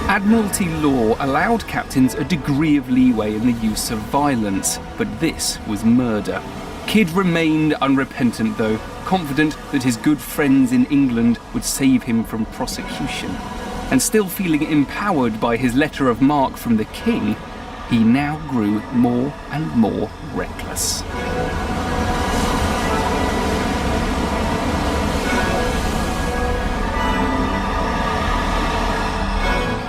Admiralty law allowed captains a degree of leeway in the use of violence, but this was murder. Kidd remained unrepentant though, confident that his good friends in England would save him from prosecution. And still feeling empowered by his letter of marque from the king, he now grew more and more reckless.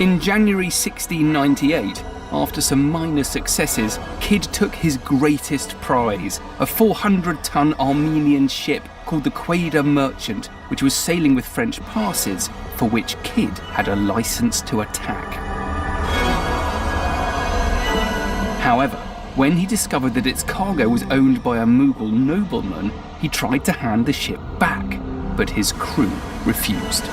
In January 1698, after some minor successes, Kidd took his greatest prize, a 400-ton Armenian ship called the Quader Merchant, which was sailing with French passes, for which Kidd had a license to attack. However, when he discovered that its cargo was owned by a Mughal nobleman, he tried to hand the ship back, but his crew refused.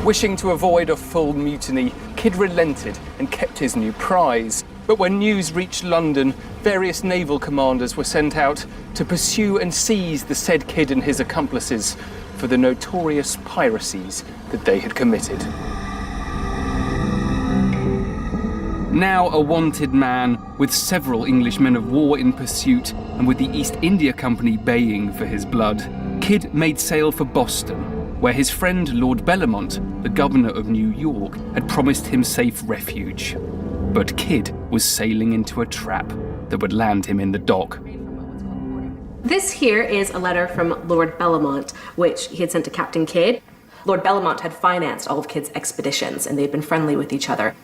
Wishing to avoid a full mutiny, Kidd relented and kept his new prize. But when news reached London, various naval commanders were sent out to pursue and seize the said Kidd and his accomplices for the notorious piracies that they had committed. Now a wanted man, with several English men of war in pursuit and with the East India Company baying for his blood, Kidd made sail for Boston, where his friend Lord Bellamont, the governor of New York, had promised him safe refuge. But Kidd was sailing into a trap that would land him in the dock. This here is a letter from Lord Bellamont, which he had sent to Captain Kidd. Lord Bellamont had financed all of Kidd's expeditions, and they'd been friendly with each other.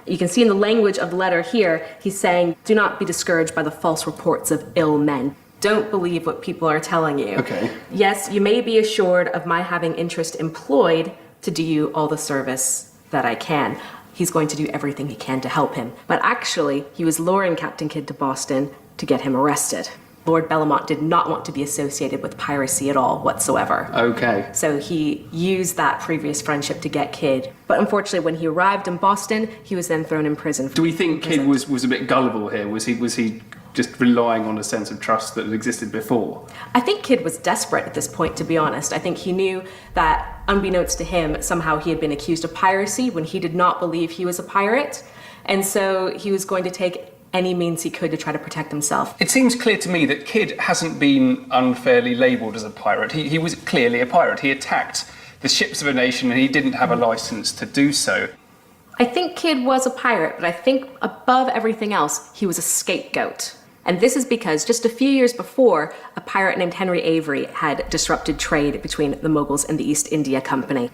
You can see in the language of the letter here, he's saying, "Do not be discouraged by the false reports of ill men. Don't believe what people are telling you. Okay. Yes, you may be assured of my having interest employed to do you all the service that I can." He's going to do everything he can to help him. But actually, he was luring Captain Kidd to Boston to get him arrested. Lord Bellamont did not want to be associated with piracy at all whatsoever. Okay. So he used that previous friendship to get Kidd. But unfortunately, when he arrived in Boston, he was then thrown in prison. Do we think Kidd was a bit gullible here? Was he just relying on a sense of trust that had existed before? I think Kidd was desperate at this point, to be honest. I think he knew that, unbeknownst to him, somehow he had been accused of piracy when he did not believe he was a pirate. And so he was going to take any means he could to try to protect himself. It seems clear to me that Kidd hasn't been unfairly labelled as a pirate. He was clearly a pirate. He attacked the ships of a nation, and he didn't have a license to do so. I think Kidd was a pirate, but I think above everything else, he was a scapegoat. And this is because just a few years before, a pirate named Henry Avery had disrupted trade between the Moguls and the East India Company.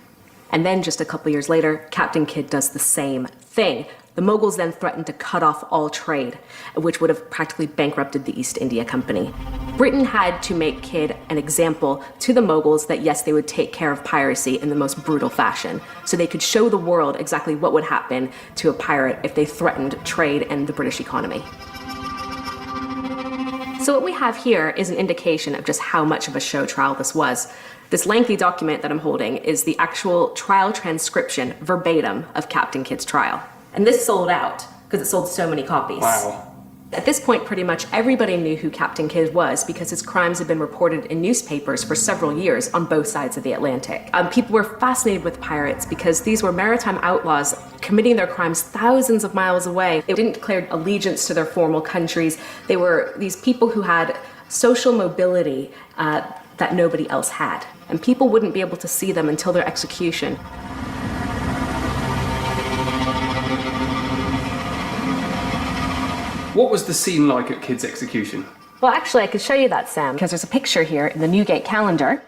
And then just a couple years later, Captain Kidd does the same thing. The Moguls then threatened to cut off all trade, which would have practically bankrupted the East India Company. Britain had to make Kidd an example to the Moguls that yes, they would take care of piracy in the most brutal fashion, so they could show the world exactly what would happen to a pirate if they threatened trade and the British economy. So what we have here is an indication of just how much of a show trial this was. This lengthy document that I'm holding is the actual trial transcription, verbatim, of Captain Kidd's trial. And this sold out, because it sold so many copies. Wow. At this point, pretty much everybody knew who Captain Kidd was because his crimes had been reported in newspapers for several years on both sides of the Atlantic. People were fascinated with pirates because these were maritime outlaws committing their crimes thousands of miles away. They didn't declare allegiance to their formal countries. They were these people who had social mobility that nobody else had. And people wouldn't be able to see them until their execution. What was the scene like at Kidd's execution? Well, actually, I could show you that, Sam, because there's a picture here in the Newgate calendar.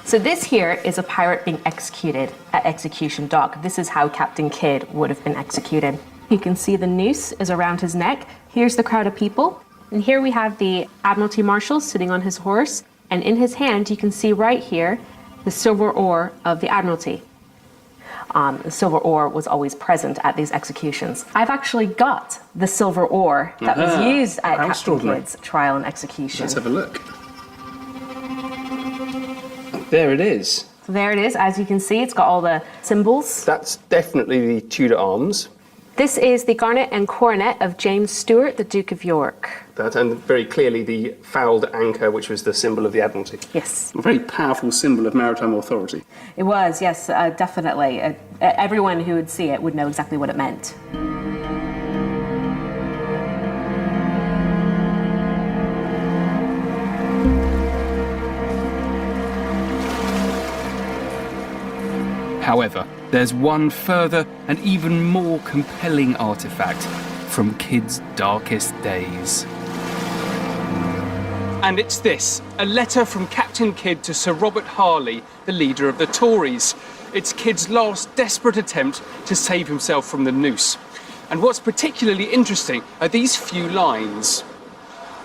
So this here is a pirate being executed at Execution Dock. This is how Captain Kidd would have been executed. You can see the noose is around his neck. Here's the crowd of people. And here we have the Admiralty Marshal sitting on his horse. And in his hand, you can see right here the silver oar of the Admiralty. The silver oar was always present at these executions. I've actually got the silver oar that was used at Captain Kidd's trial and execution. Let's have a look. There it is. So there it is. As you can see, it's got all the symbols. That's definitely the Tudor arms. This is the garnet and coronet of James Stuart, the Duke of York. That, and very clearly the fouled anchor, which was the symbol of the Admiralty. Yes. A very powerful symbol of maritime authority. It was, yes, definitely. Everyone who would see it would know exactly what it meant. However, there's one further and even more compelling artifact from Kidd's darkest days. And it's this, a letter from Captain Kidd to Sir Robert Harley, the leader of the Tories. It's Kidd's last desperate attempt to save himself from the noose. And what's particularly interesting are these few lines.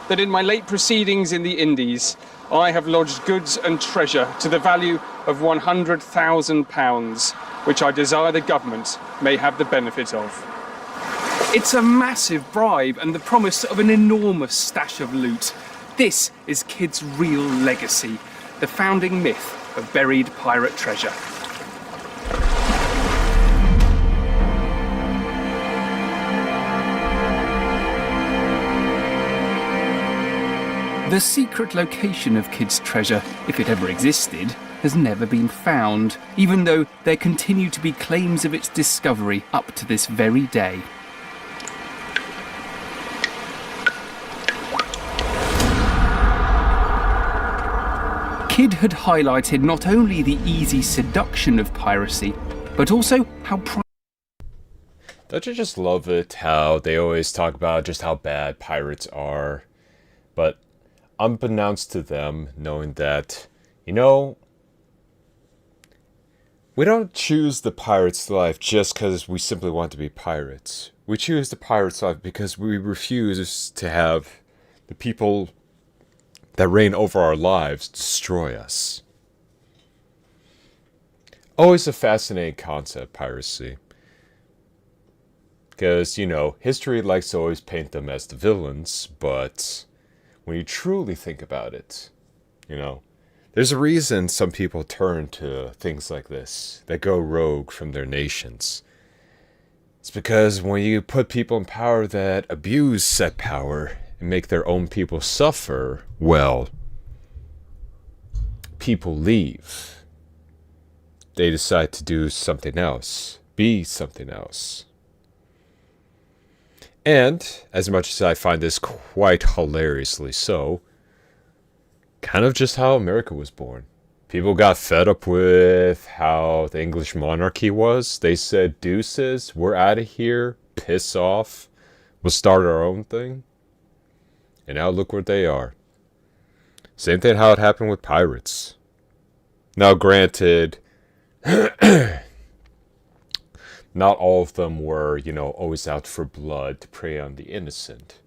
That in my late proceedings in the Indies, I have lodged goods and treasure to the value of £100,000, which I desire the government may have the benefit of. It's a massive bribe and the promise of an enormous stash of loot. This is Kidd's real legacy, the founding myth of buried pirate treasure. The secret location of Kidd's treasure, if it ever existed, has never been found, even though there continue to be claims of its discovery up to this very day. Kidd had highlighted not only the easy seduction of piracy, but also how Don't you just love it how they always talk about just how bad pirates are? But unbeknownst to them, knowing that, you know, we don't choose the pirate's life just because we simply want to be pirates. We choose the pirate's life because we refuse to have the people that reign over our lives destroy us. Always a fascinating concept, piracy. Because, you know, history likes to always paint them as the villains, but when you truly think about it, you know, there's a reason some people turn to things like this, that go rogue from their nations. It's because when you put people in power that abuse said power and make their own people suffer, well, people leave. They decide to do something else, be something else. And, as much as I find this quite hilariously so, kind of just how America was born. People got fed up with how the English monarchy was. They said, deuces, we're out of here, piss off, we'll start our own thing. And now look where they are. Same thing how it happened with pirates. Now granted, not all of them were, you know, always out for blood to prey on the innocent.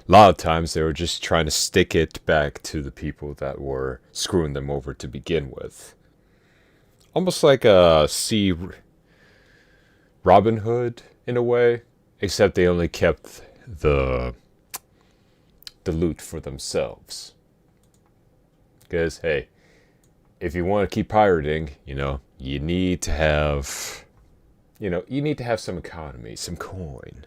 A lot of times they were just trying to stick it back to the people that were screwing them over to begin with. Almost like a Robin Hood in a way, except they only kept the loot for themselves. Because, hey, if you want to keep pirating, you know, you need to have, some economy, some coin.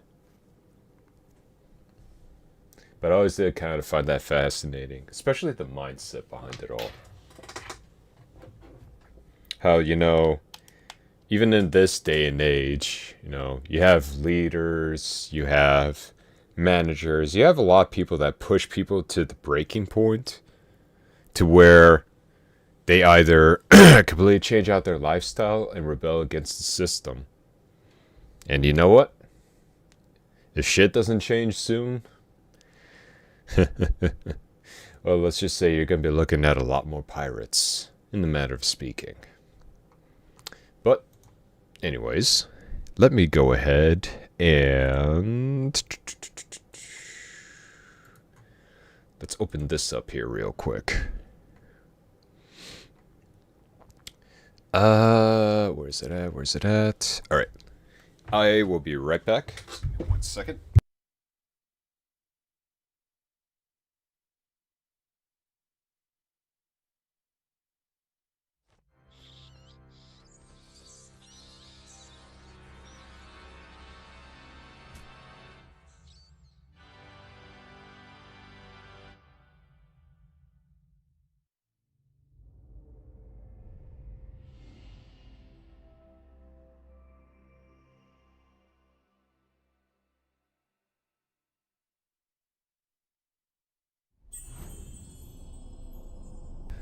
But I always did kind of find that fascinating, especially the mindset behind it all. How, you know, even in this day and age, you know, you have leaders, you have managers, you have a lot of people that push people to the breaking point to where they either completely change out their lifestyle and rebel against the system. And you know what? If shit doesn't change soon, well, let's just say you're going to be looking at a lot more pirates, in the matter of speaking. But, anyways, let me go ahead and let's open this up here real quick. Where's it at? Where's it at? All right. I will be right back. 1 second.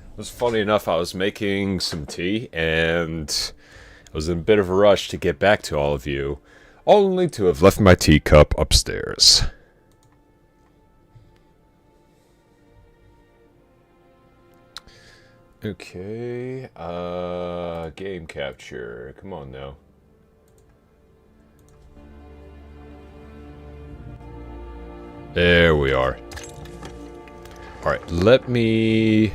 It was funny enough, I was making some tea, and I was in a bit of a rush to get back to all of you, only to have left my teacup upstairs. Okay, game capture, come on now. There we are. Alright, let me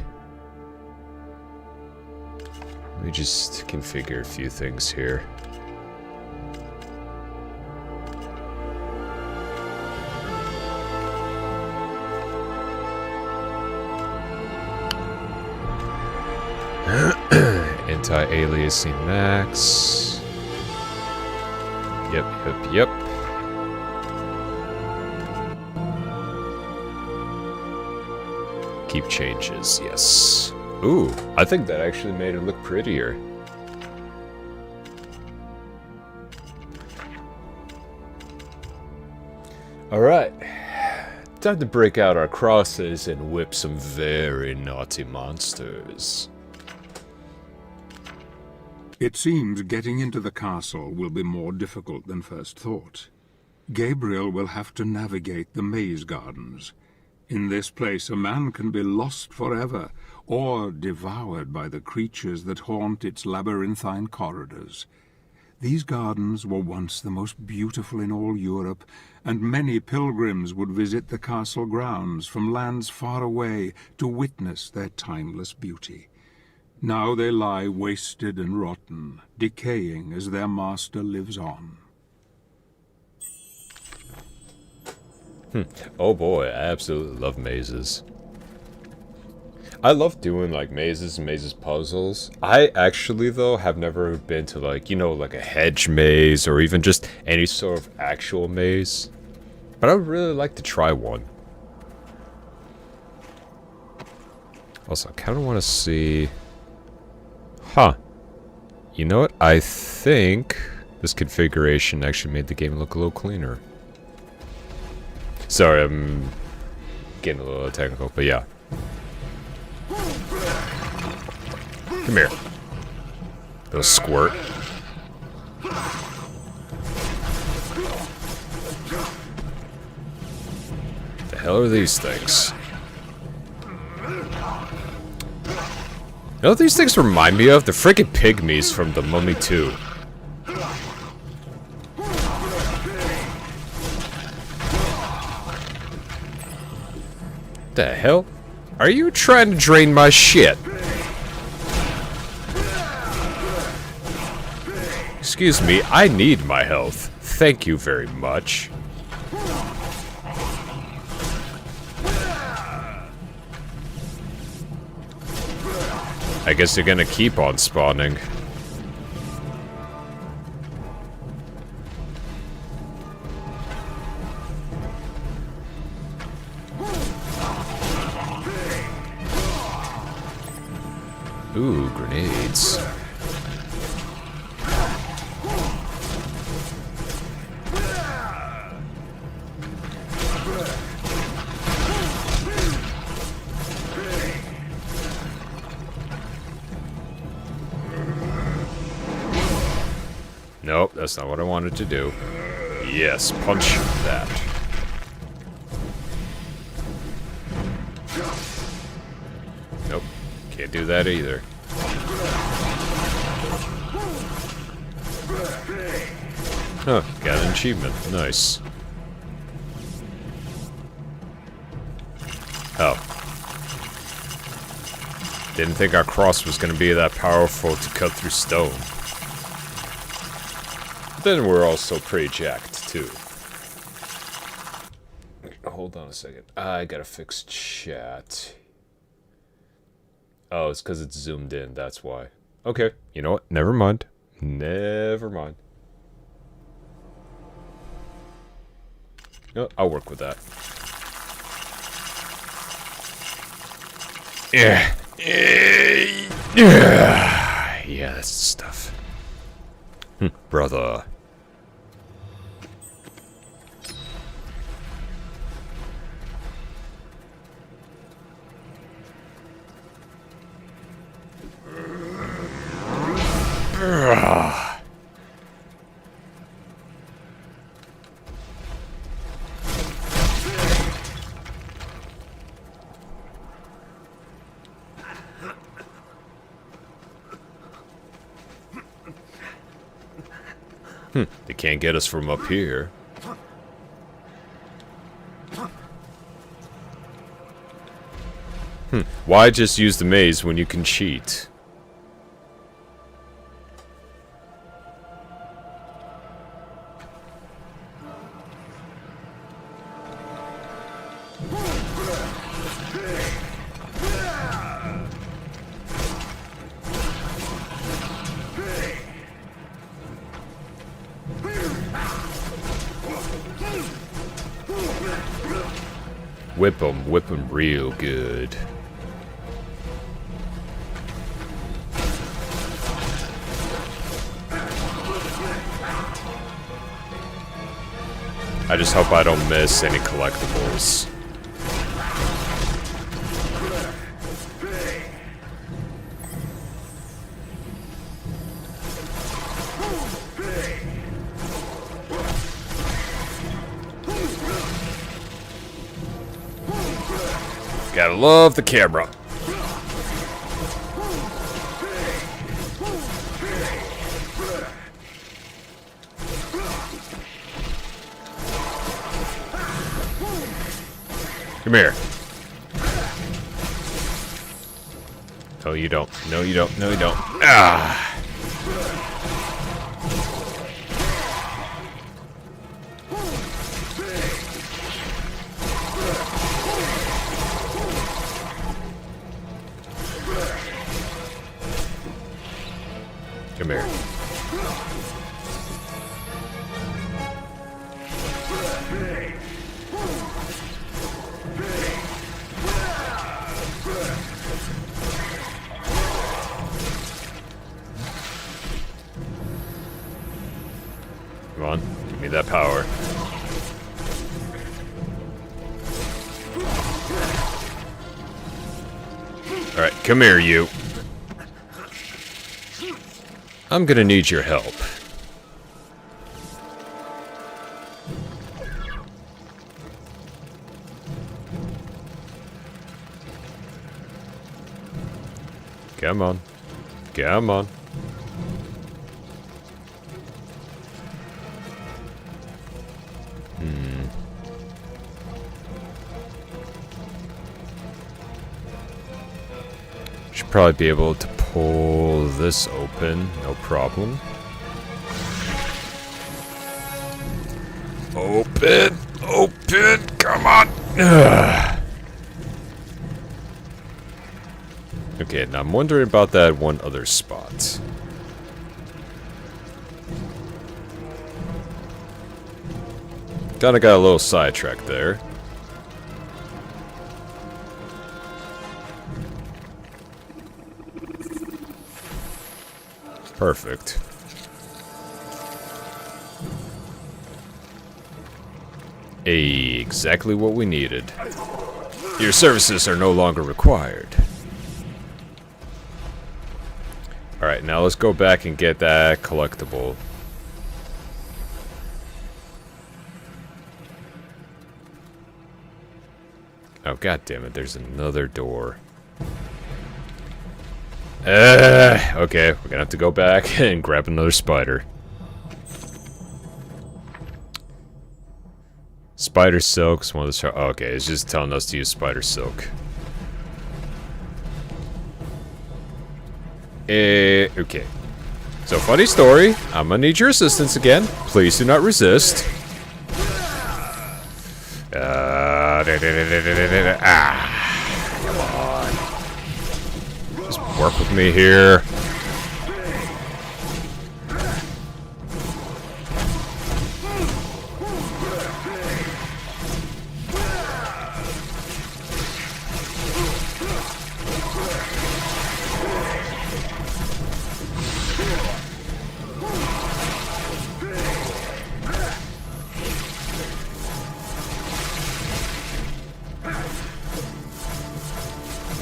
just configure a few things here. Anti-aliasing max. Yep. Keep changes, yes. Ooh, I think that actually made it look prettier. Alright, time to break out our crosses and whip some very naughty monsters. It seems getting into the castle will be more difficult than first thought. Gabriel will have to navigate the maze gardens. In this place, a man can be lost forever, or devoured by the creatures that haunt its labyrinthine corridors. These gardens were once the most beautiful in all Europe, and many pilgrims would visit the castle grounds from lands far away to witness their timeless beauty. Now they lie wasted and rotten, decaying as their master lives on. Oh boy, I absolutely love mazes. I love doing like mazes and mazes puzzles. I actually though have never been to like, like a hedge maze or even just any sort of actual maze. But I would really like to try one. Also, I kind of want to see... Huh. You know what? I think this configuration actually made the game look a little cleaner. Sorry, I'm getting a little technical, but yeah. Come here. Little squirt. The hell are these things? You know what these things remind me of? The freaking pygmies from The Mummy 2. The hell? Are you trying to drain my shit? Excuse me, I need my health. Thank you very much. I guess they're gonna keep on spawning. Ooh, grenades. Nope, that's not what I wanted to do. Yes, punch that. Nope, can't do that either. Huh, got an achievement. Nice. Oh. Didn't think our cross was gonna be that powerful to cut through stone. Then we're also pretty jacked, too. Hold on a second. I gotta fix chat. Oh, it's because it's zoomed in, that's why. Okay, you know what? Never mind. Never mind. No, I'll work with that. Yeah. Yeah, that's the stuff. Brother. They can't get us from up here. Why just use the maze when you can cheat? Whip 'em real good. I just hope I don't miss any collectibles. Gotta love the camera. Come here. Oh, you don't. No, you don't. No, you don't. Ah! Come here. Come on, give me that power. Alright, come here, you. I'm gonna need your help. Come on. Come on. Should probably be able to pull this open, no problem. Open! Open! Come on! Ugh. Okay, now I'm wondering about that one other spot. Kinda got a little sidetracked there. Perfect. Exactly what we needed. Your services are no longer required. Alright, now let's go back and get that collectible. Oh, god damn it, there's another door. Okay, we're gonna have to go back and grab another spider. Spider silk's one of the... Oh, okay, it's just telling us to use spider silk. Okay. So, funny story. I'm gonna need your assistance again. Please do not resist. Come on. Just work with me here.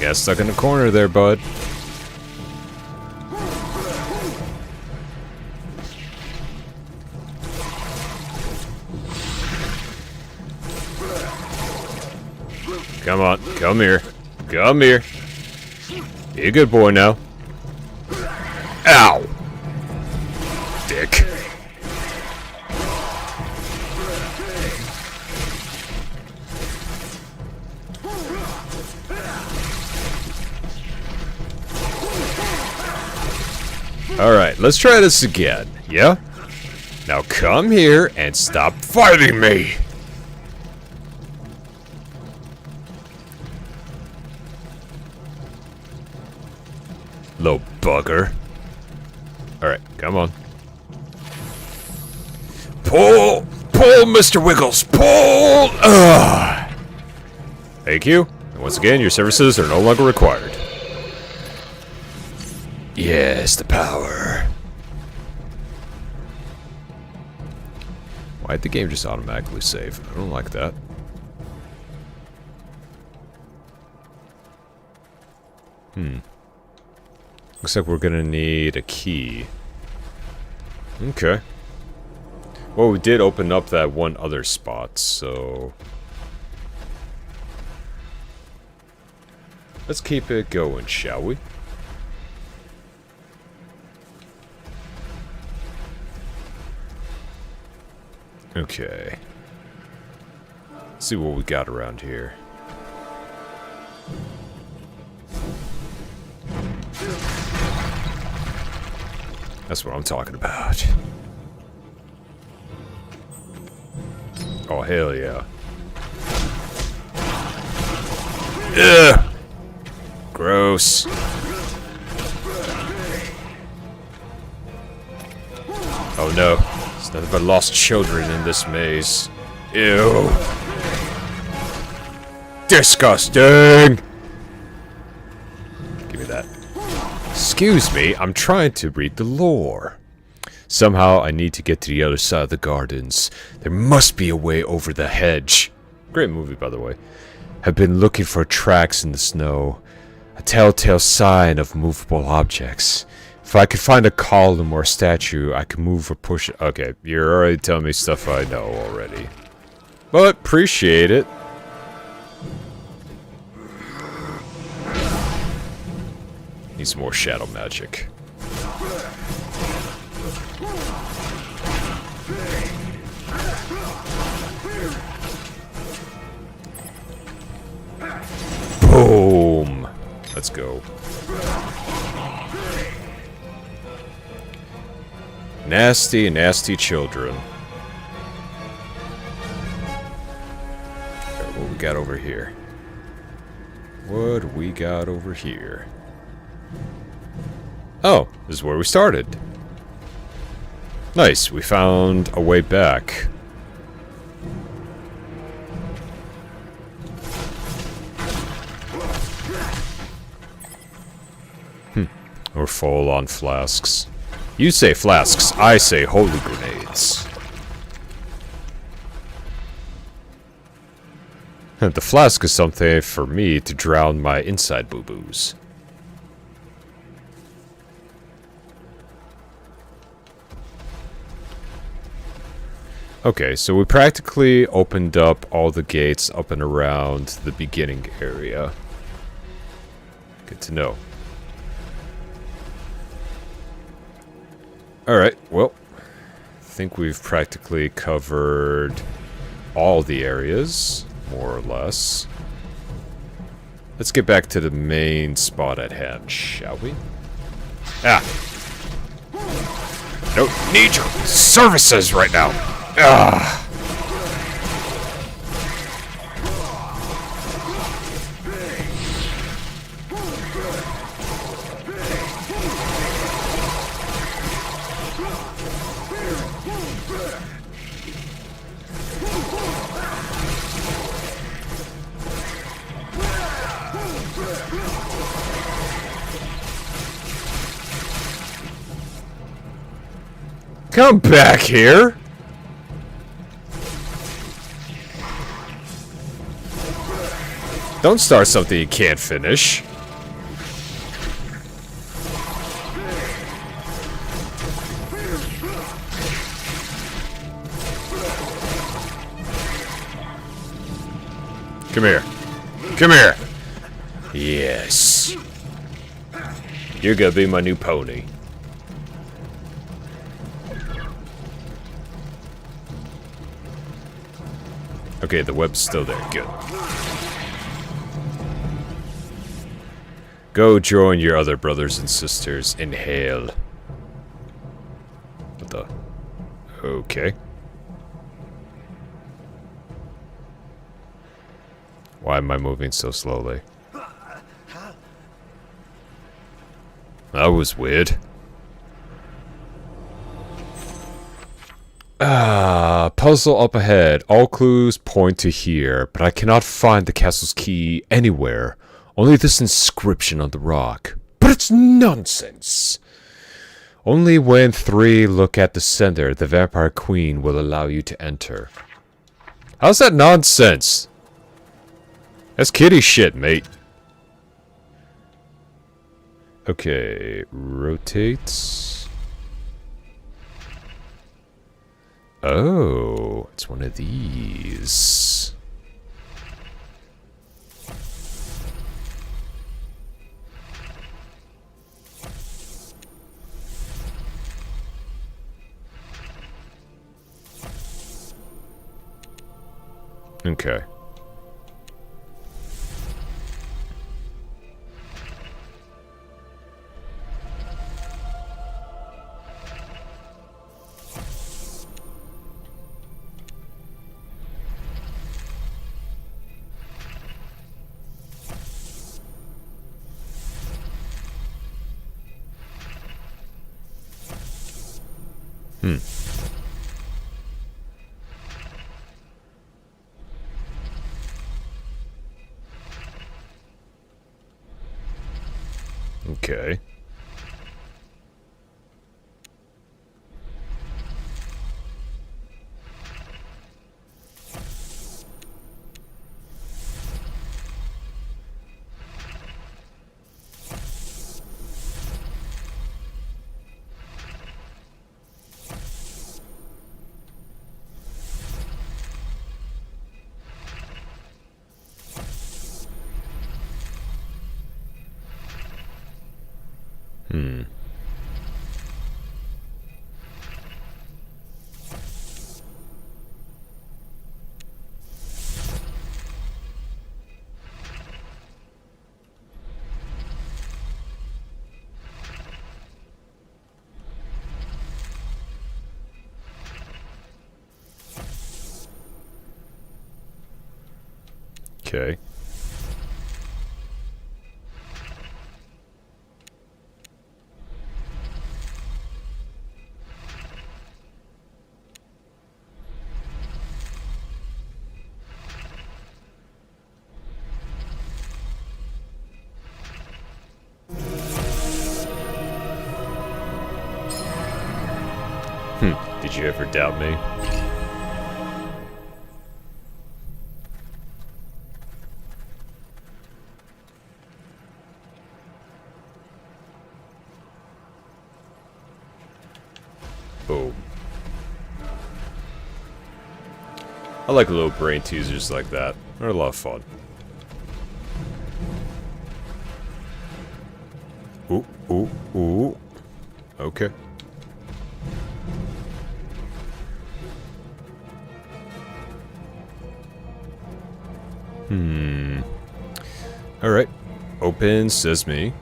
Got stuck in the corner there, bud. Come on, come here. Come here. Be a good boy now. Ow! Dick. Alright, let's try this again, yeah? Now come here and stop fighting me! Little bugger. Alright, come on. Pull! Pull, Mr. Wiggles! Pull! Ugh. Thank you. And once again, your services are no longer required. Yes, the power. Why'd the game just automatically save? I don't like that. Looks like we're gonna need a key. Okay. Well, we did open up that one other spot, so... let's keep it going, shall we? Okay. Let's see what we got around here. That's what I'm talking about. Oh, hell yeah. Ugh! Gross. Oh no. There's nothing but lost children in this maze. Ew. Disgusting! Give me that. Excuse me, I'm trying to read the lore. Somehow I need to get to the other side of the gardens. There must be a way over the hedge. Great movie, by the way. Have been looking for tracks in the snow. A telltale sign of movable objects. If I could find a column or statue, I could move or push it. Okay, you're already telling me stuff I know already. But appreciate it. Need some more shadow magic. Boom! Let's go. Nasty, nasty children. Alright, what we got over here? What do we got over here? Oh, this is where we started. Nice, we found a way back. We're full on flasks. You say flasks, I say holy grenades. The flask is something for me to drown my inside boo-boos. Okay, so we practically opened up all the gates up and around the beginning area. Good to know. Alright, well, I think we've practically covered all the areas, more or less. Let's get back to the main spot at hand, shall we? Ah! Don't need your services right now! Ah! Come back here! Don't start something you can't finish. Come here. Come here. Yes. You're gonna be my new pony. Okay, the web's still there. Good. Go join your other brothers and sisters in hell. What the? Okay. Why am I moving so slowly? That was weird. Puzzle up ahead. All clues point to here, but I cannot find the castle's key anywhere. Only this inscription on the rock. But it's nonsense! Only when 3 look at the center, the Vampire Queen will allow you to enter. How's that nonsense? That's kitty shit, mate. Okay, rotate. Oh, it's one of these. Okay. Okay. Okay. Did you ever doubt me? Boom. I like little brain teasers like that. They're a lot of fun. Ooh, ooh, ooh. Okay. Alright. Open sesame.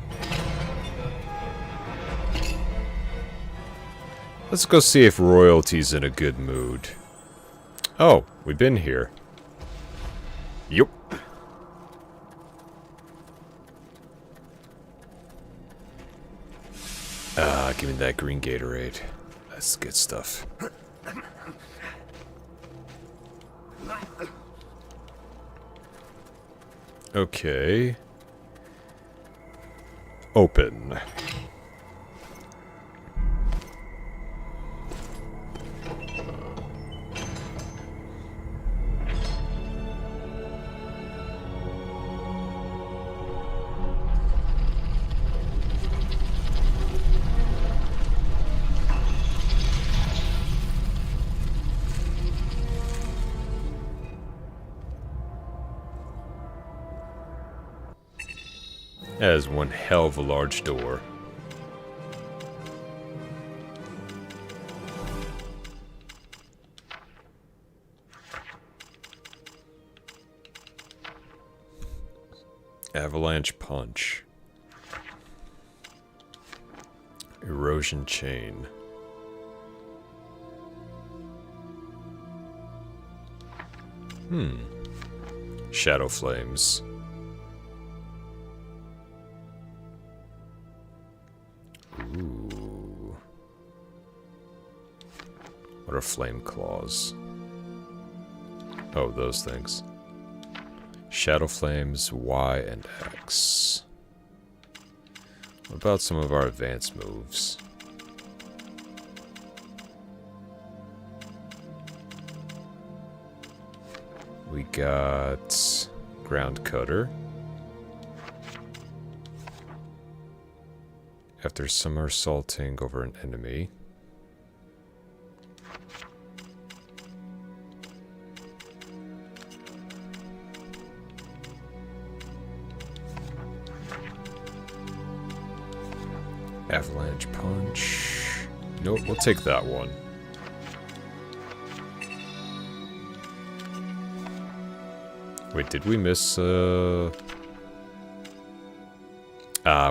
Let's go see if royalty's in a good mood. Oh, we've been here. Yup. Ah, give me that green Gatorade. That's good stuff. Okay. Open. That is one hell of a large door. Avalanche punch. Erosion chain. Shadow flames. Ooh. What are flame claws? Oh, those things. Shadow flames, Y and X. What about some of our advanced moves? We got ground cutter. After somersaulting over an enemy. Avalanche punch. Nope, we'll take that one. Wait, did we miss,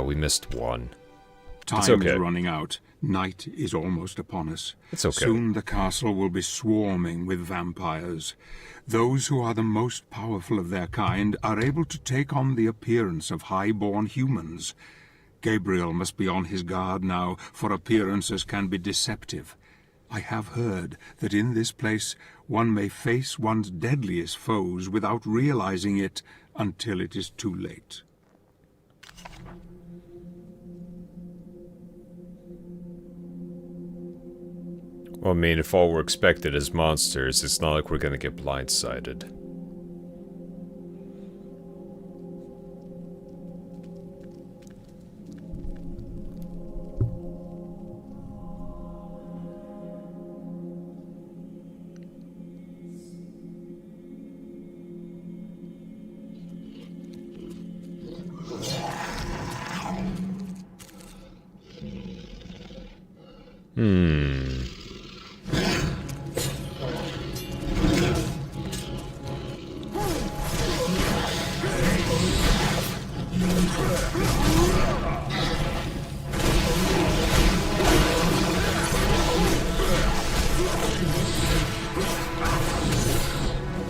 we missed one. Time is running out. Night is almost upon us. It's okay. Soon the castle will be swarming with vampires. Those who are the most powerful of their kind are able to take on the appearance of high-born humans. Gabriel must be on his guard now, for appearances can be deceptive. I have heard that in this place one may face one's deadliest foes without realizing it until it is too late. Well, I mean, if all we're expected as monsters, it's not like we're gonna get blindsided.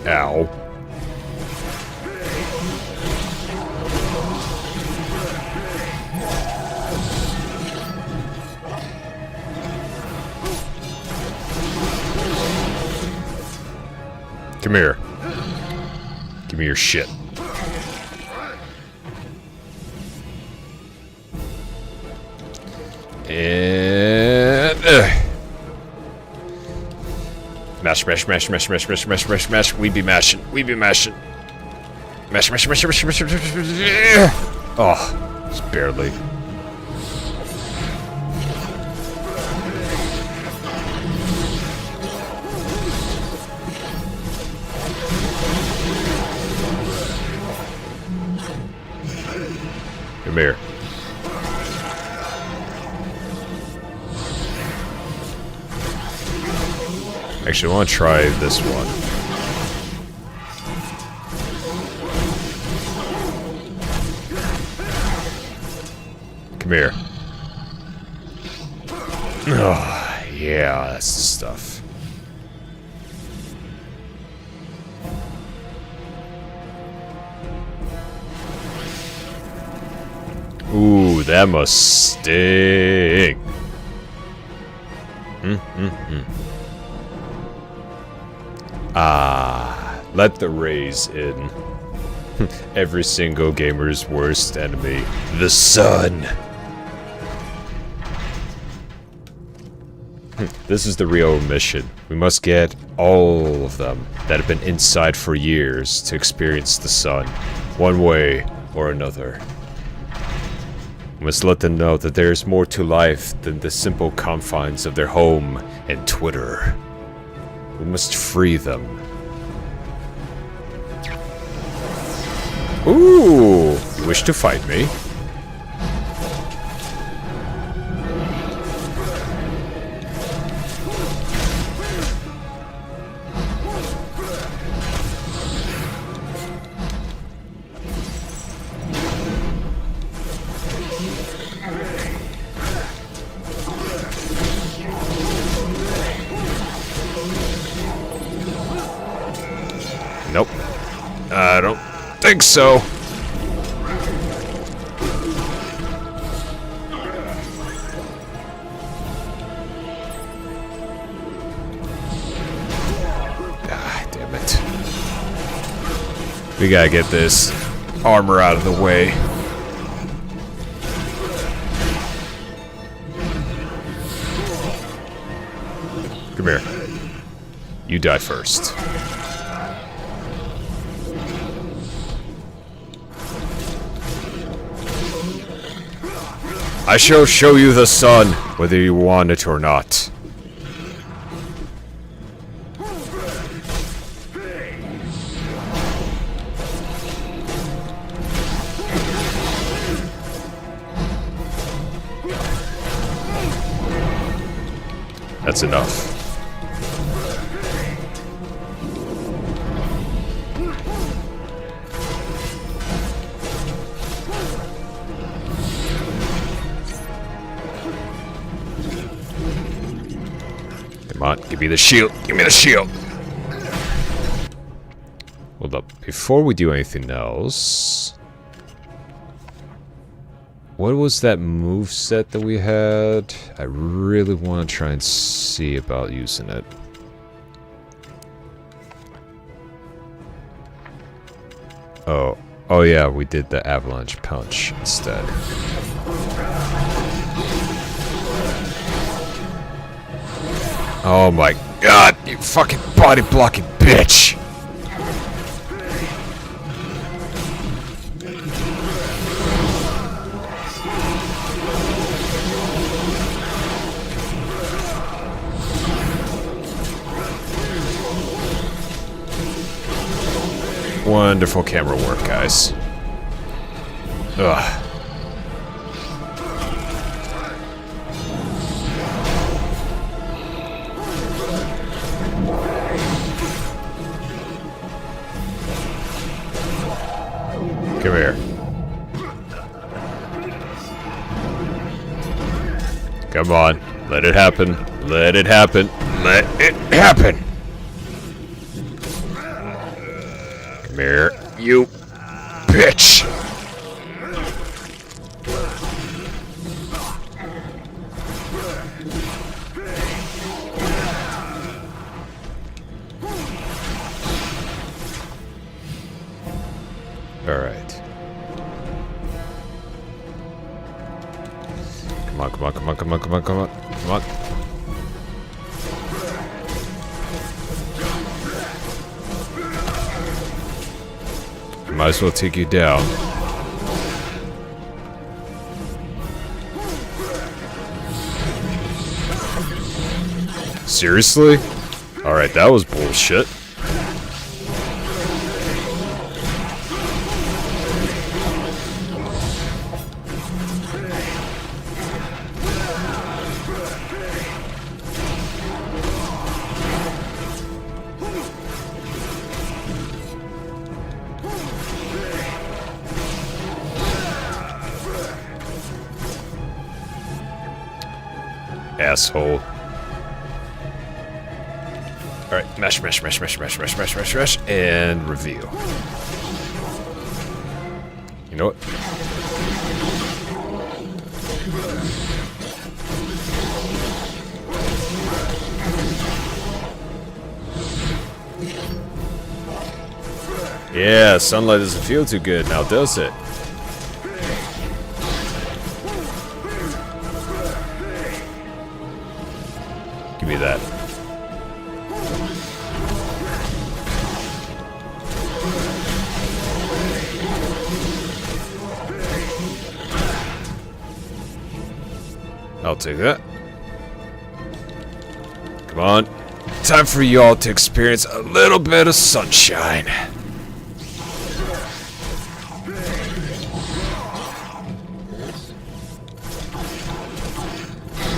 Ow. Come here. Give me your shit. And... Mash, mash, mash, mash, mash, mash, mash, mash, mash. We be mashing. We be mashing. Mash, mash, mash, mash, mash, mash, mash. Oh, just barely. Come here. Actually, I want to try this one. Come here. Oh, yeah, that's the stuff. Ooh, that must sting. Ah, let the rays in. Every single gamer's worst enemy, the sun. This is the real mission. We must get all of them that have been inside for years to experience the sun, one way or another. We must let them know that there is more to life than the simple confines of their home and Twitter. We must free them. Ooh, you wish to fight me? Nope. I don't think so. Ah, damn it. We gotta get this armor out of the way. Come here. You die first. I shall show you the sun, whether you want it or not. That's enough. Come on, give me the shield. Give me the shield. Hold up. Before we do anything else, what was that move set that we had? I really want to try and see about using it. Oh yeah, we did the avalanche punch instead. Oh my god, you fucking body blocking bitch! Wonderful camera work, guys. Ugh. Come here. Come on. Let it happen. Let it happen. Let it happen. Come here, you bitch. on, come on, come on, come on, come on, come on. Might as well take you down. Seriously? Alright, that was bullshit. Asshole. Alright, mash, mash, mash, mash, mash, mash, mash, mash, mash, and reveal. You know what? Yeah, sunlight doesn't feel too good now, does it? Give me that. I'll take that. Come on. Time for y'all to experience a little bit of sunshine.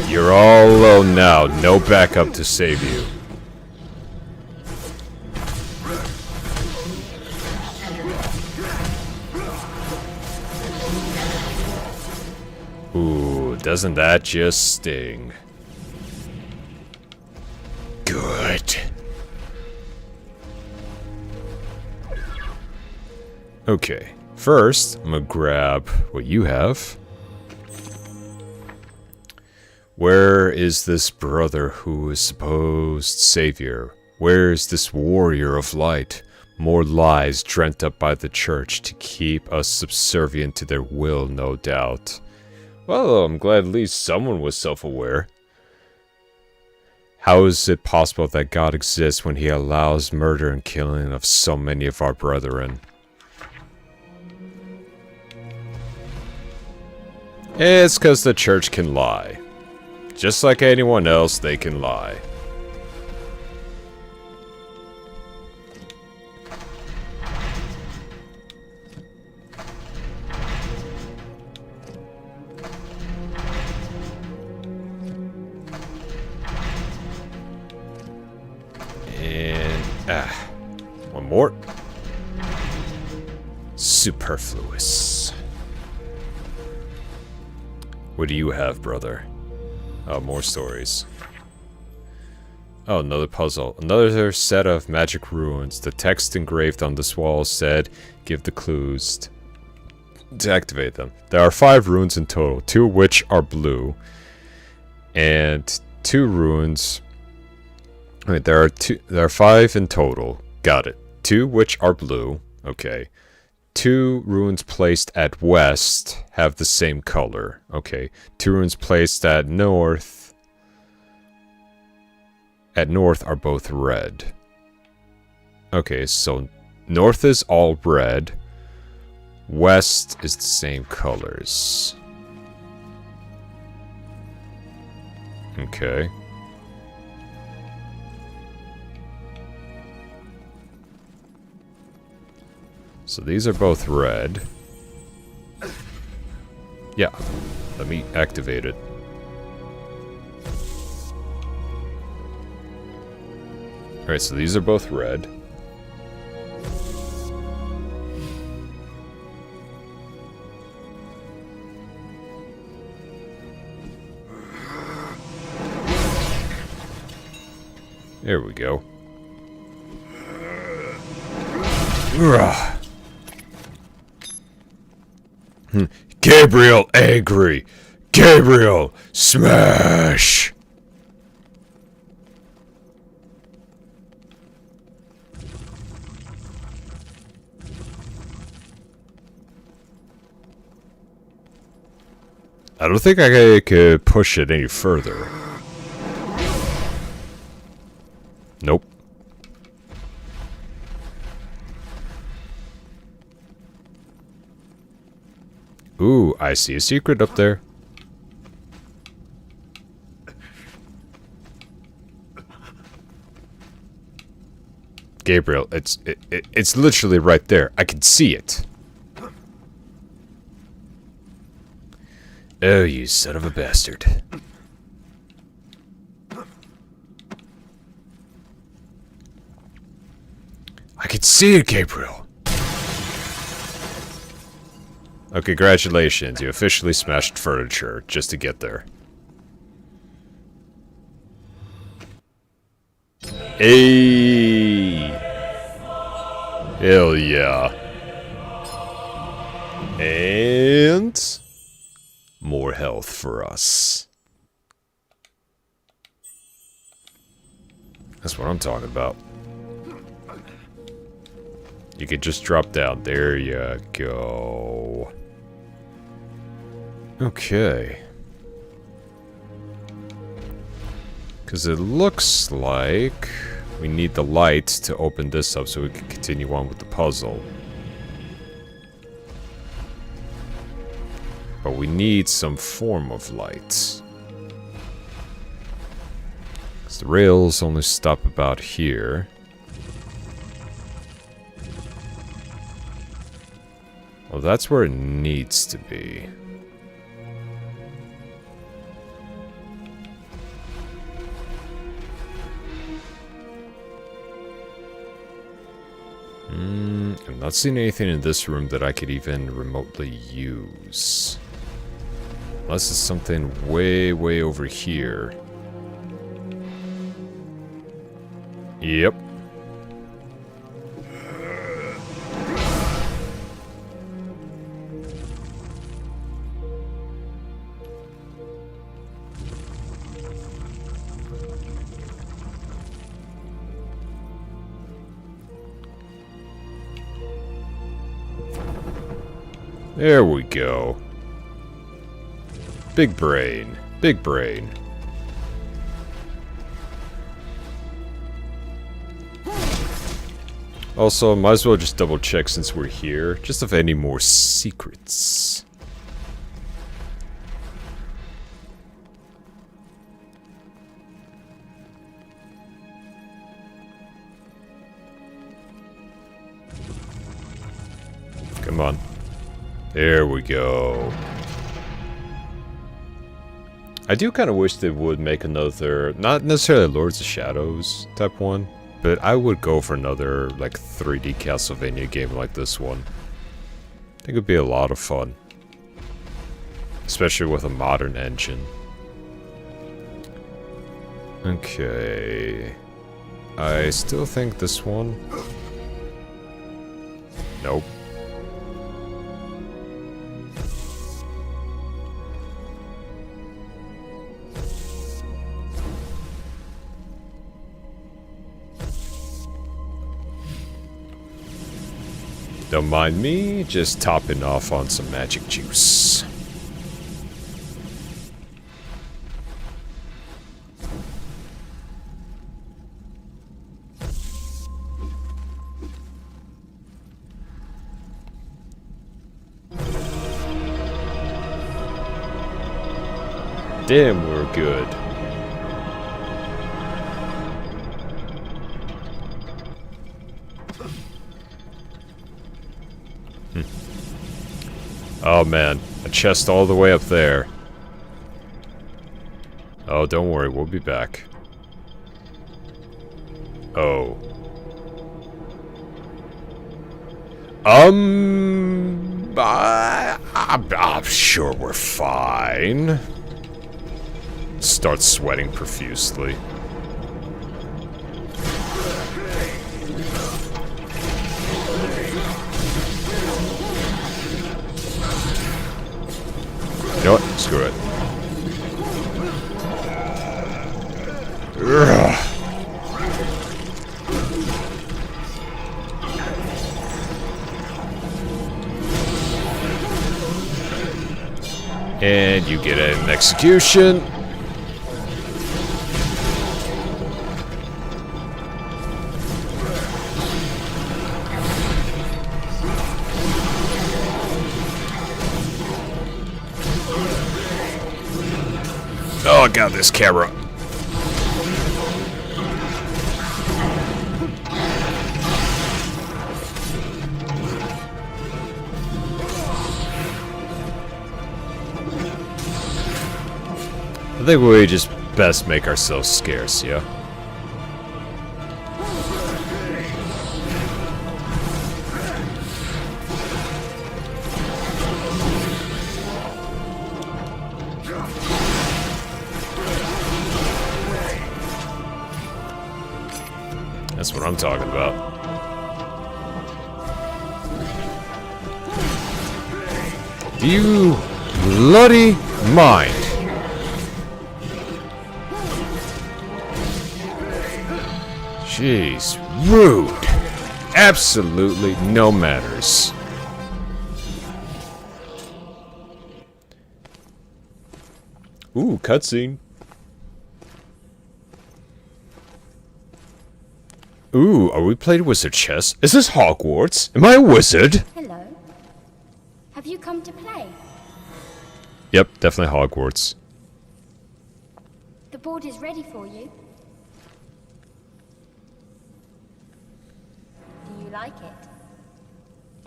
You're all alone now. No backup to save you. Ooh, doesn't that just sting? Good. Okay, first, I'm gonna grab what you have. Where is this brother who is supposed savior? Where is this warrior of light? More lies dreamt up by the church to keep us subservient to their will, no doubt. Well, I'm glad at least someone was self-aware. How is it possible that God exists when he allows murder and killing of so many of our brethren? It's because the church can lie. Just like anyone else, they can lie. And, one more. Superfluous. What do you have, brother? Oh, more stories. Oh, another puzzle. Another set of magic ruins. The text engraved on this wall said, give the clues to activate them. There are 5 runes in total, 2 of which are blue. And 2 runes... Wait, there are 5 in total. Got it. 2 which are blue. Okay. 2 runes placed at west have the same color. Okay. 2 runes placed at north are both red. Okay, so north is all red. West is the same colors. Okay. So these are both red. Yeah, let me activate it. Alright, so these are both red. There we go. Ugh. Gabriel angry. Gabriel smash. I don't think I could push it any further. Nope. Ooh, I see a secret up there. Gabriel, it's literally right there. I can see it. Oh, you son of a bastard. I can see it, Gabriel. Oh, congratulations. You officially smashed furniture just to get there. Hey! Hell yeah. And more health for us. That's what I'm talking about. You could just drop down. There you go. Okay. Because it looks like we need the light to open this up so we can continue on with the puzzle. But we need some form of light. Because the rails only stop about here. Well, that's where it needs to be. I'm not seeing anything in this room that I could even remotely use. Unless it's something way, way over here. Yep. There we go. Big brain. Big brain. Also, might as well just double check since we're here, just if any more secrets. Come on. There we go. I do kind of wish they would make another, not necessarily Lords of Shadows type one, but I would go for another like 3D Castlevania game like this one. I think it would be a lot of fun. Especially with a modern engine. Okay. I still think this one. Nope. Don't mind me, just topping off on some magic juice. Damn, we're good. Oh man, a chest all the way up there. Oh, don't worry, we'll be back. Oh. I'm sure we're fine. Start sweating profusely. You know what? Screw it. Ugh. And you get an execution. Oh, I got this camera. I think we just best make ourselves scarce, yeah? That's what I'm talking about. Do you bloody mind? Jeez, rude. Absolutely no manners. Ooh, cutscene. Ooh, are we playing wizard chess? Is this Hogwarts? Am I a wizard? Hello. Have you come to play? Yep, definitely Hogwarts. The board is ready for you. Do you like it?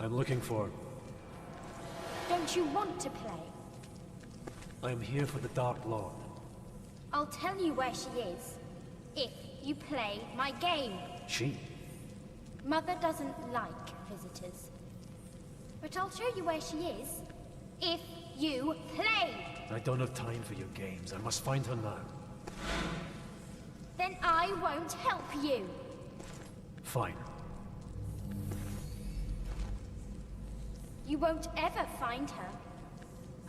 I'm looking for... Don't you want to play? I'm here for the Dark Lord. I'll tell you where she is. If you play my game. She? Mother doesn't like visitors. But I'll show you where she is. If you play. I don't have time for your games. I must find her now. Then I won't help you. Fine. You won't ever find her.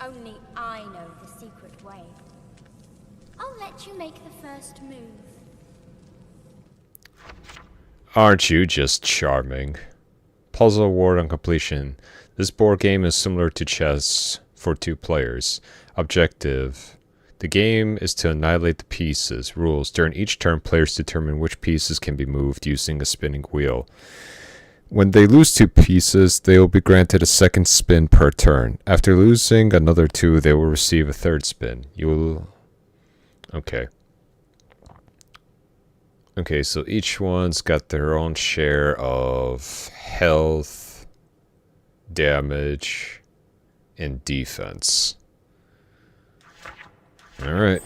Only I know the secret way. I'll let you make the first move. Aren't you just charming? Puzzle award on completion. This board game is similar to chess for 2 players. Objective. The game is to annihilate the pieces. Rules. During each turn, players determine which pieces can be moved using a spinning wheel. When they lose 2 pieces, they will be granted a second spin per turn. After losing another 2, they will receive a third spin. You will... Okay. Okay, so each one's got their own share of health, damage, and defense. Alright.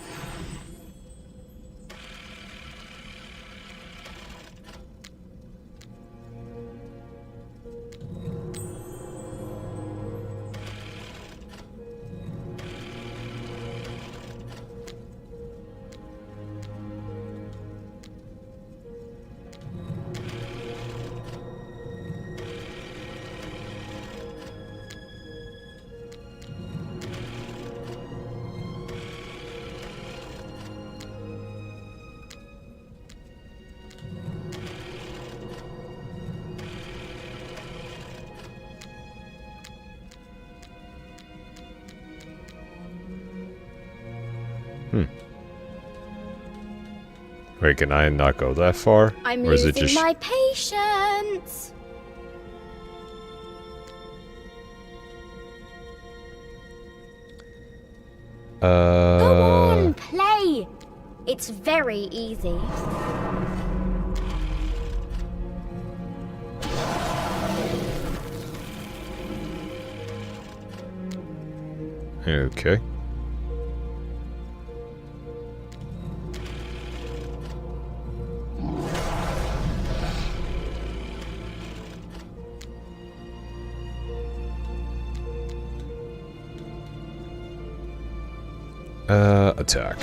Wait, can I not go that far? I'm or is it losing just my patience. Go on, play. It's very easy. Okay. Attack.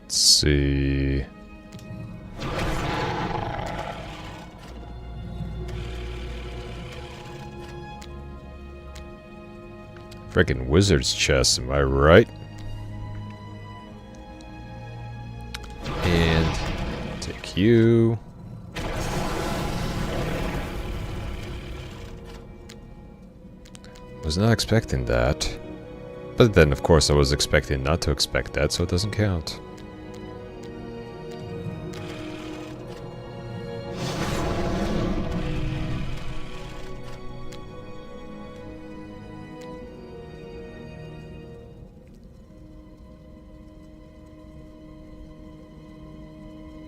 Let's see. Frickin' wizard's chest, am I right? And take you. Was not expecting that. But then, of course, I was expecting not to expect that, so it doesn't count.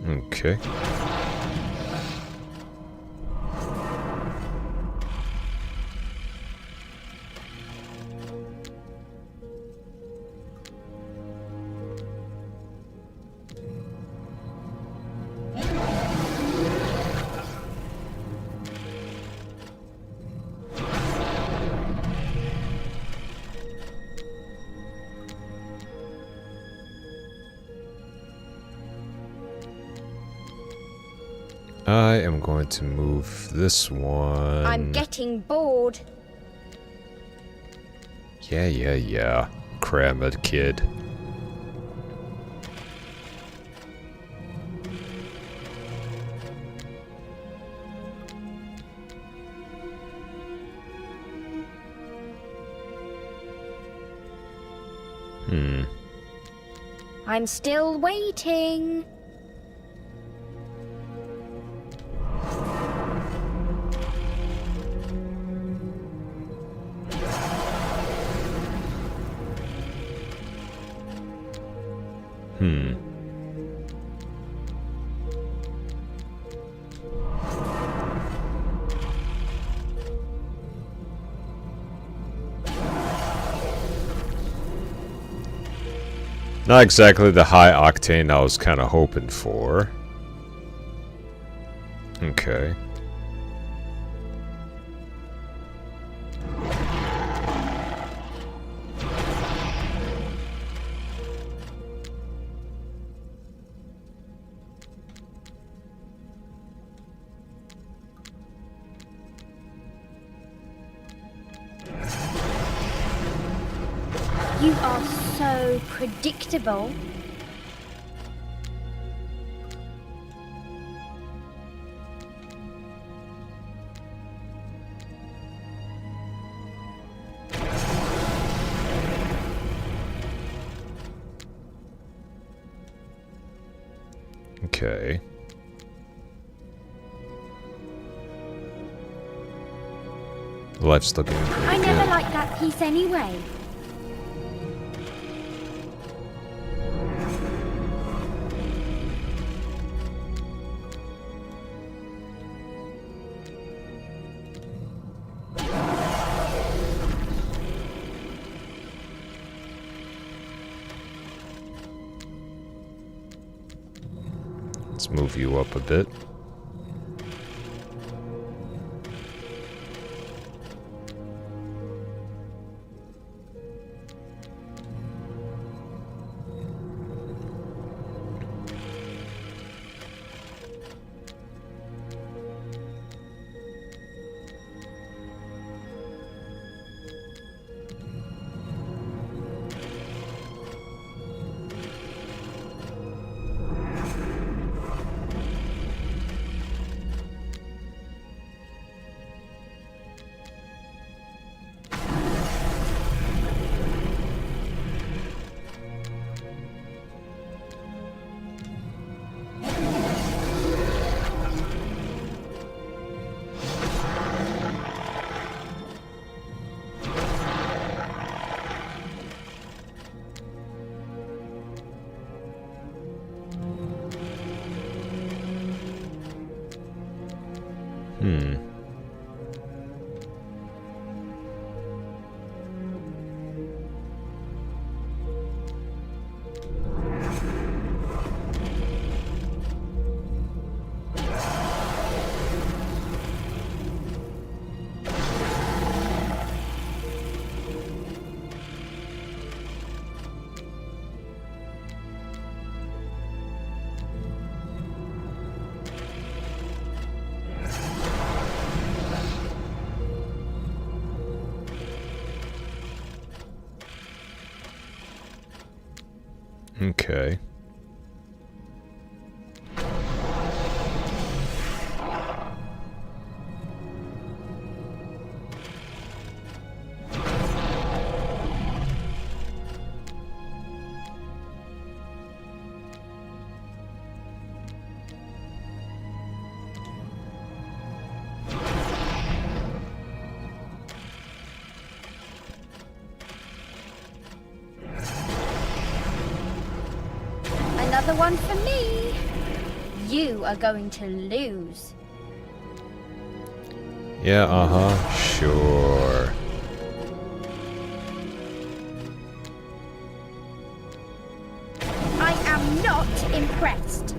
Okay. I am going to move this one. I'm getting bored. Yeah. Cram it, kid. I'm still waiting. Not exactly the high octane I was kind of hoping for. Okay. You are so predictable. Okay. Life's looking pretty I good. never liked that piece anyway. Let's move you up a bit. Okay. Another one for me. You are going to lose. Yeah, uh-huh. Sure. I am not impressed.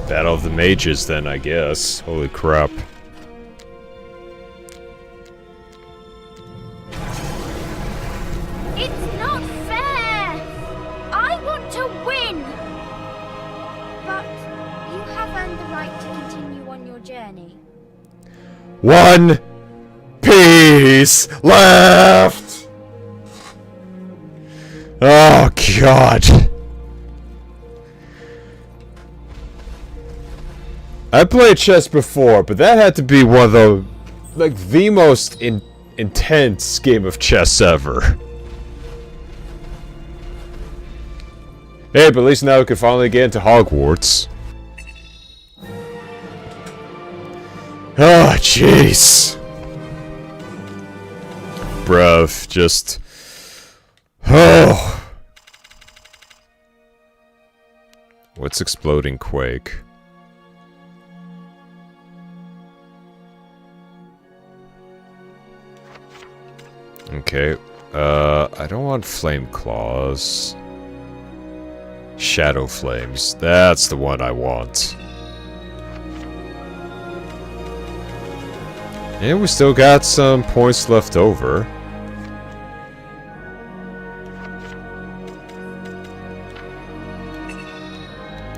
Battle of the Mages, then, I guess. Holy crap. It's not fair. I want to win. But you have earned the right to continue on your journey. One piece left! Oh, God. I played chess before, but that had to be one of the, like, the most intense game of chess ever. Hey, but at least now we can finally get into Hogwarts. Oh, jeez. Bruv, just... Oh. What's Exploding Quake? Okay, I don't want Flame Claws. Shadow Flames, that's the one I want. And we still got some points left over.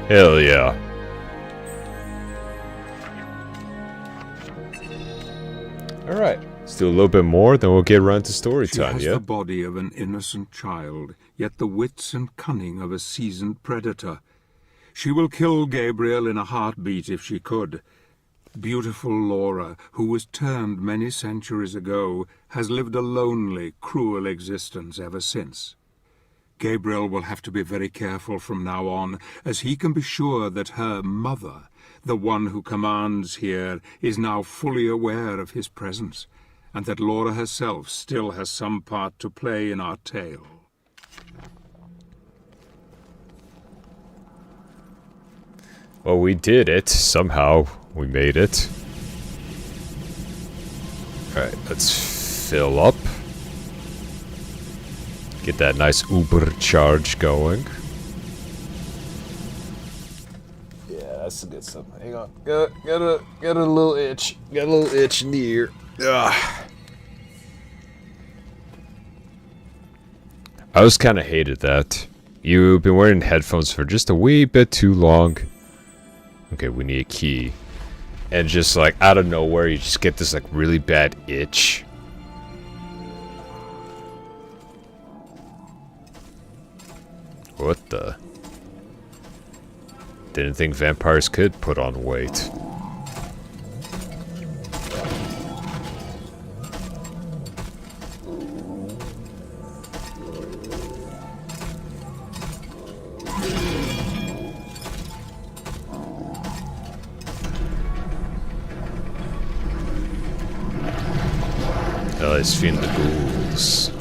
Hell yeah. Alright. Let's do a little bit more, then we'll get around to story time, She yeah? has the body of an innocent child, yet the wits and cunning of a seasoned predator. She will kill Gabriel in a heartbeat if she could. Beautiful Laura, who was turned many centuries ago, has lived a lonely, cruel existence ever since. Gabriel will have to be very careful from now on, as he can be sure that her mother, the one who commands here, is now fully aware of his presence, and that Laura herself still has some part to play in our tale. Well, we did it. Somehow, we made it. Alright, let's fill up. Get that nice Uber charge going. Yeah, that's a good stuff. Hang on. Got a little itch. Got a little itch in the ear. Ugh. I always kind of hated that. You've been wearing headphones for just a wee bit too long. Okay, we need a key. And just like out of nowhere, you just get this like really bad itch. What the? Didn't think vampires could put on weight. he's feeding the ghouls.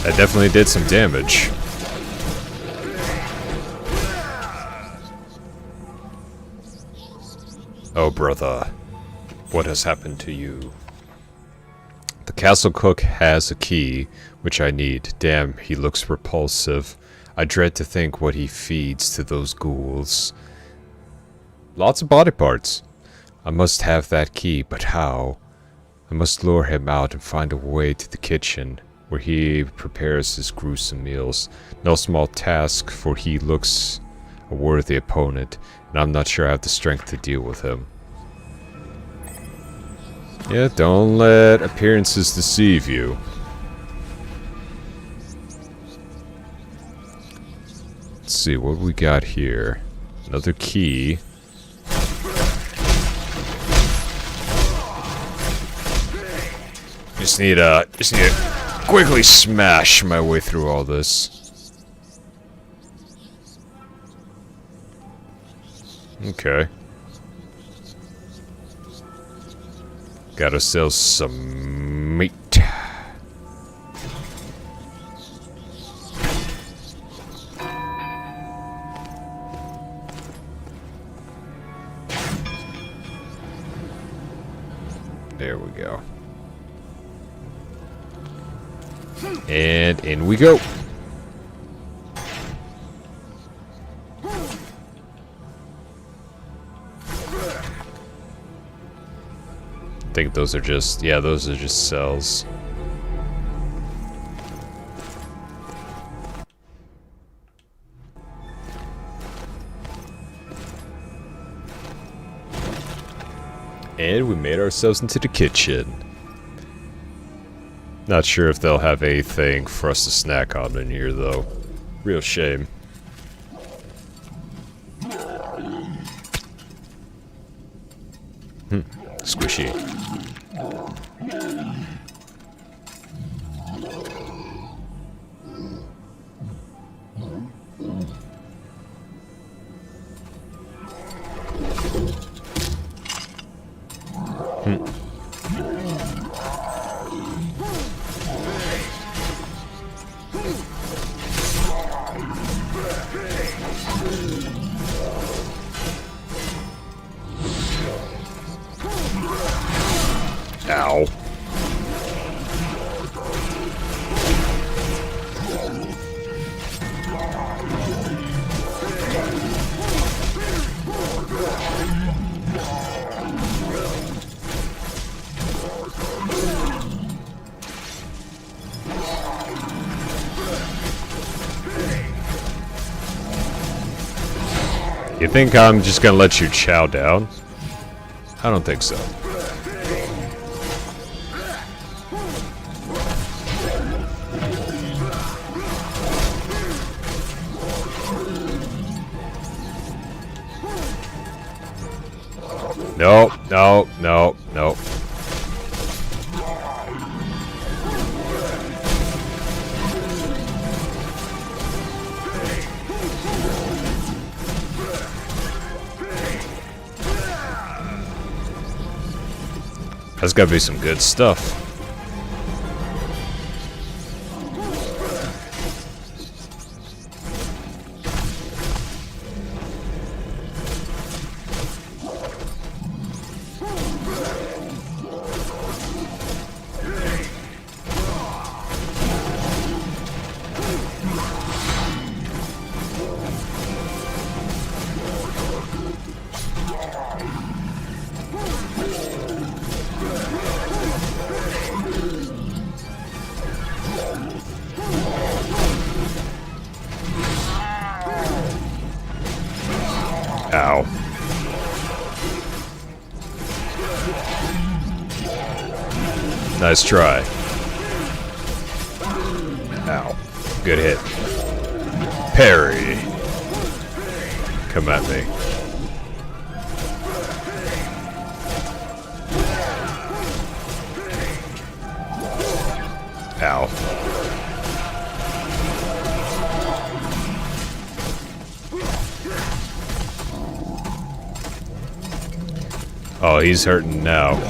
That definitely did some damage. Oh, brother. What has happened to you? The castle cook has a key, which I need. Damn, he looks repulsive. I dread to think what he feeds to those ghouls. Lots of body parts. I must have that key, but how? I must lure him out and find a way to the kitchen, where he prepares his gruesome meals. No small task, for he looks a worthy opponent, and I'm not sure I have the strength to deal with him. Yeah, don't let appearances deceive you. Let's see what we got here. Another key. Just need to quickly smash my way through all this. Okay. Got ourselves some meat. There we go. And in we go. I think those are just, yeah, those are just cells. And we made ourselves into the kitchen. Not sure if they'll have anything for us to snack on in here, though. Real shame. Squishy. Ow. You think I'm just gonna let you chow down? I don't think so. No, no, no, no. That's gotta be some good stuff. Ow. Nice try. Ow. Good hit. Parry. Come at me. Ow. Oh, he's hurting now.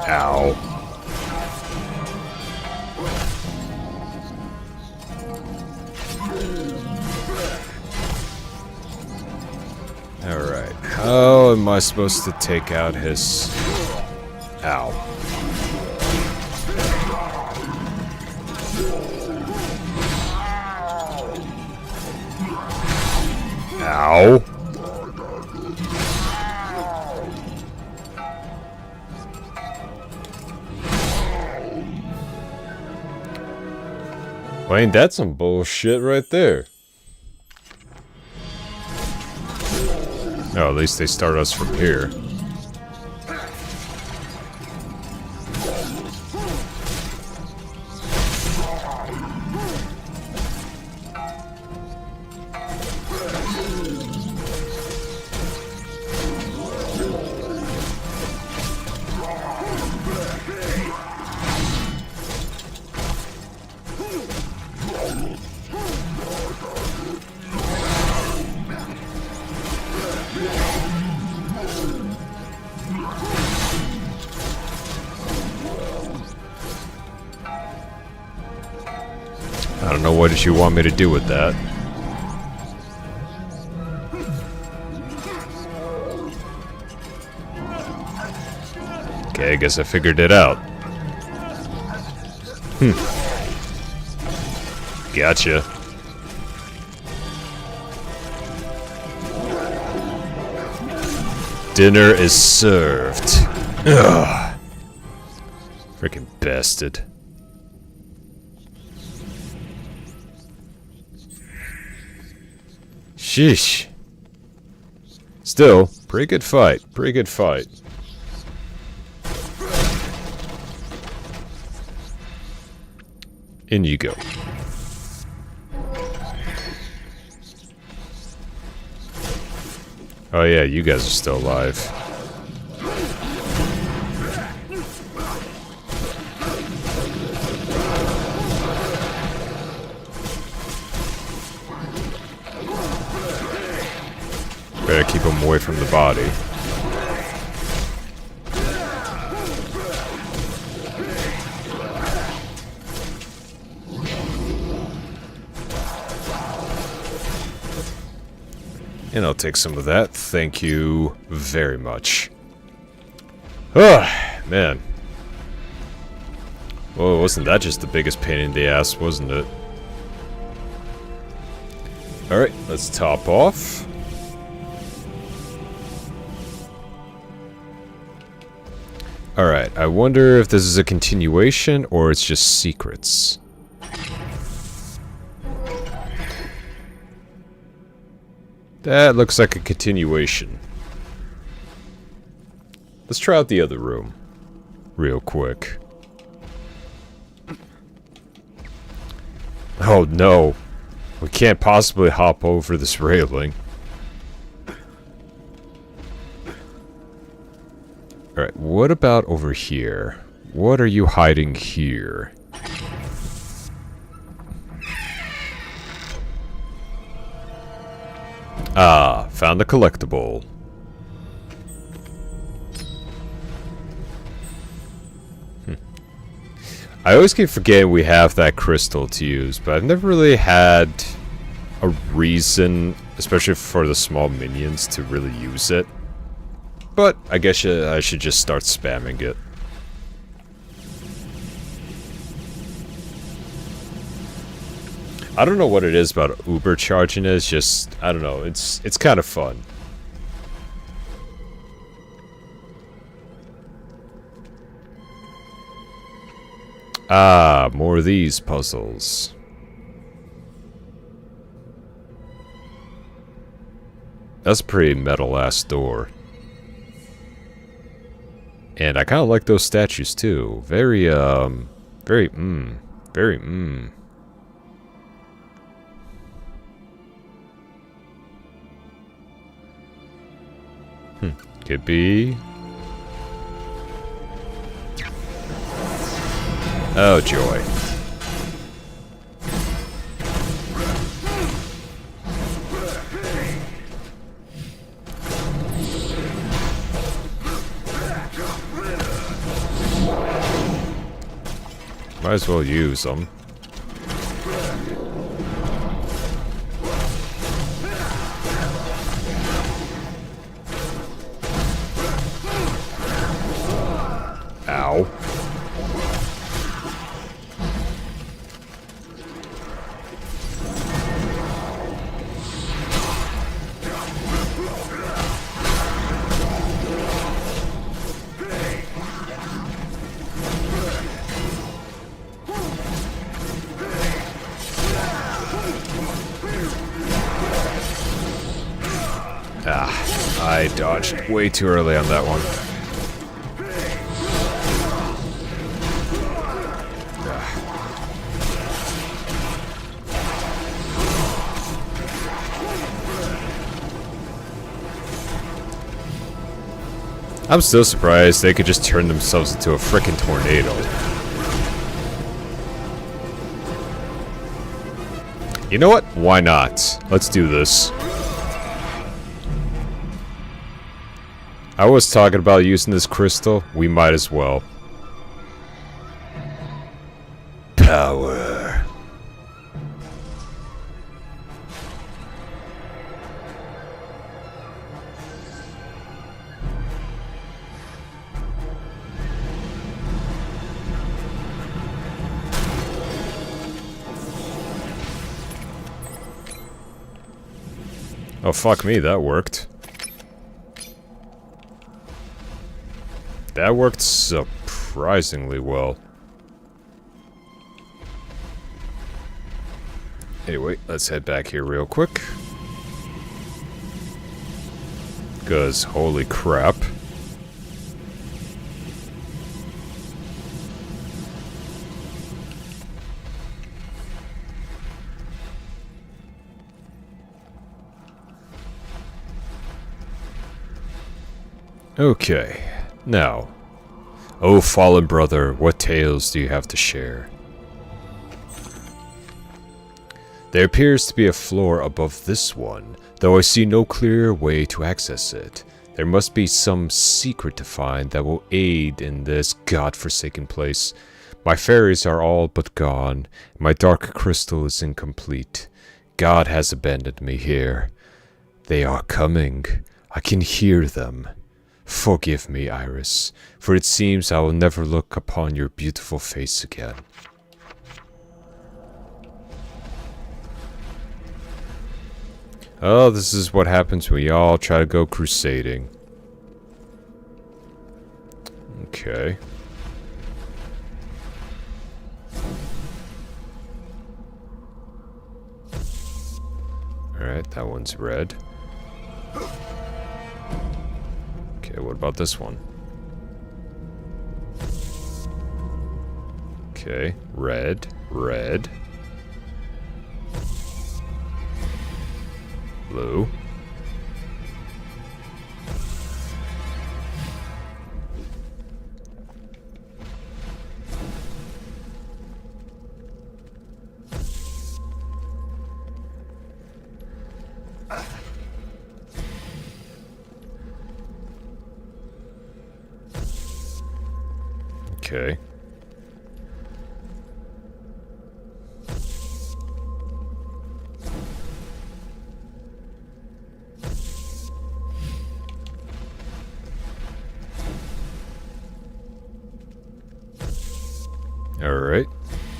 Ow. Alright, how am I supposed to take out his... Ow. Ow. Well, ain't that some bullshit right there? Oh, at least they start us from here. I don't know what did you want me to do with that. Okay, I guess I figured it out. Gotcha. Dinner is served. Ugh. Freaking bastard. Sheesh. Still, pretty good fight. Pretty good fight. In you go. Oh yeah, you guys are still alive. Better keep them away from the body. And I'll take some of that. Thank you very much. Oh, man. Well, wasn't that just the biggest pain in the ass, wasn't it? Alright, let's top off. Alright, I wonder if this is a continuation or it's just secrets. That looks like a continuation. Let's try out the other room. Real quick. Oh no. We can't possibly hop over this railing. Alright, what about over here? What are you hiding here? Ah, found the collectible. I always keep forgetting we have that crystal to use, but I've never really had a reason, especially for the small minions, to really use it. But I guess I should just start spamming it. I don't know what it is about Uber charging it. It's just, I don't know, it's kind of fun. Ah, more of these puzzles. That's a pretty metal-ass door. And I kind of like those statues too. Very, very. Could be. Oh, joy. Might as well use them. Ow. Ah, I dodged way too early on that one. I'm still surprised they could just turn themselves into a frickin' tornado. You know what? Why not? Let's do this. I was talking about using this crystal. We might as well. Power. Oh, fuck me, that worked. That worked surprisingly well. Anyway, let's head back here real quick. 'Cause holy crap. Okay, now, oh fallen brother, what tales do you have to share? There appears to be a floor above this one, though I see no clear way to access it. There must be some secret to find that will aid in this god-forsaken place. My fairies are all but gone, and my dark crystal is incomplete. God has abandoned me here. They are coming. I can hear them. Forgive me, Iris, for it seems I will never look upon your beautiful face again. Oh, this is what happens when we all try to go crusading. Okay. Alright, that one's red. Okay, what about this one? Okay, red, red. Blue. Okay.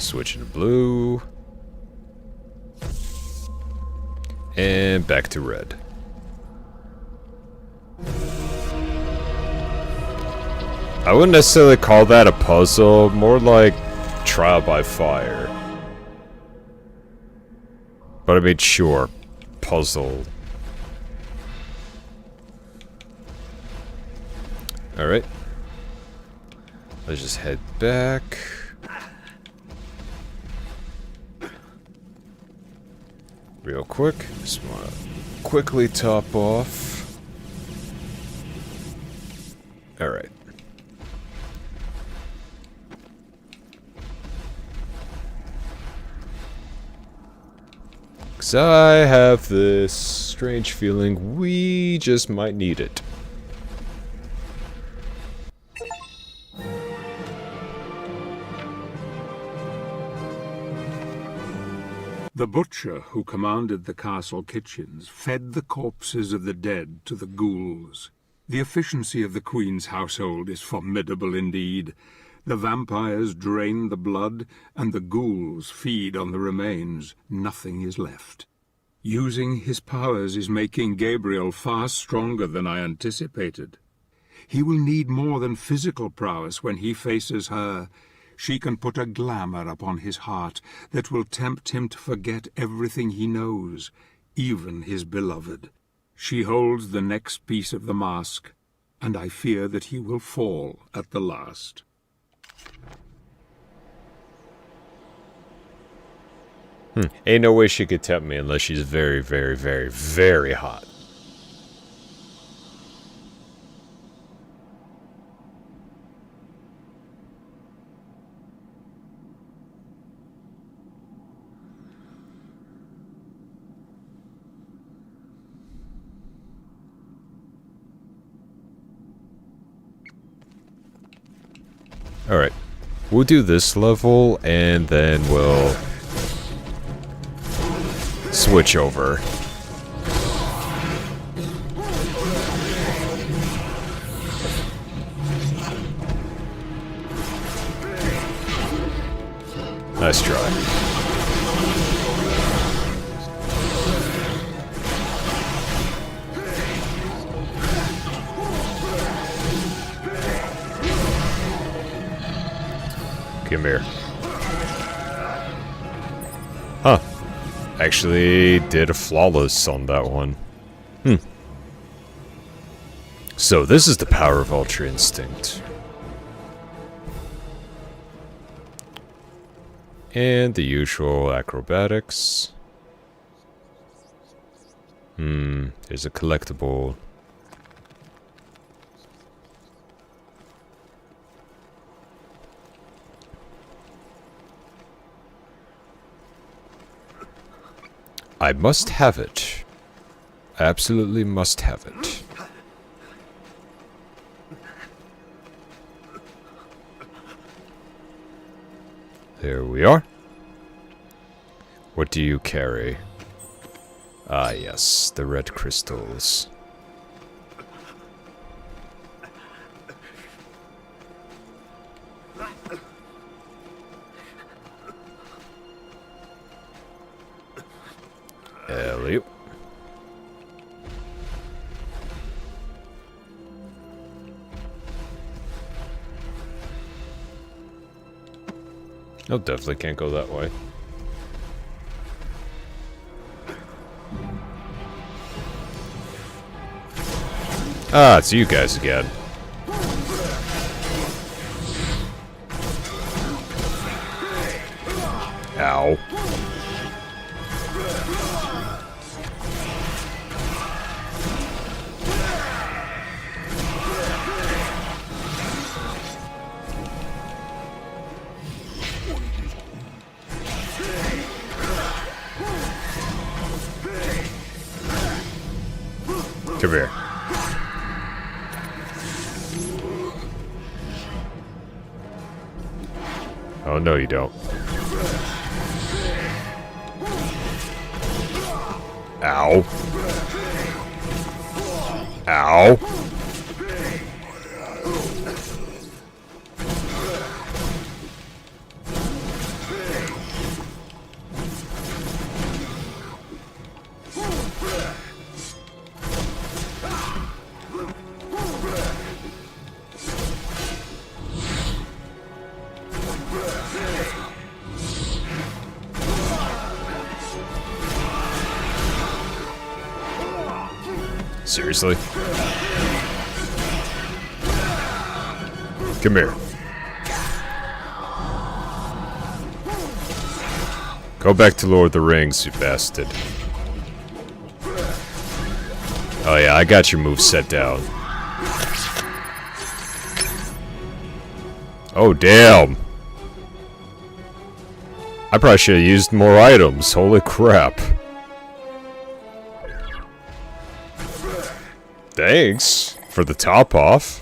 Switch to blue. And back to red. I wouldn't necessarily call that a puzzle, more like trial by fire. But I mean, sure, puzzle. Alright. Let's just head back. Real quick. Just want to quickly top off. Alright. Because I have this strange feeling we just might need it. The butcher who commanded the castle kitchens fed the corpses of the dead to the ghouls. The efficiency of the Queen's household is formidable indeed. The vampires drain the blood, and the ghouls feed on the remains. Nothing is left. Using his powers is making Gabriel far stronger than I anticipated. He will need more than physical prowess when he faces her. She can put a glamour upon his heart that will tempt him to forget everything he knows, even his beloved. She holds the next piece of the mask, and I fear that he will fall at the last. Ain't no way she could tempt me unless she's very, very, very, very hot. Alright, we'll do this level, and then we'll switch over. Nice try. Come here. Huh. Actually did a flawless on that one. So this is the power of Ultra Instinct. And the usual acrobatics. There's a collectible. I must have it. Absolutely must have it. There we are. What do you carry? Ah, yes, the red crystals. Alley-oop. No, definitely can't go that way. Ah, it's you guys again. Ow. Come here. Oh, no, you don't. Ow. Ow. Seriously? Come here. Go back to Lord of the Rings, you bastard. Oh yeah, I got your move set down. Oh damn. I probably should have used more items. Holy crap. Thanks for the top off.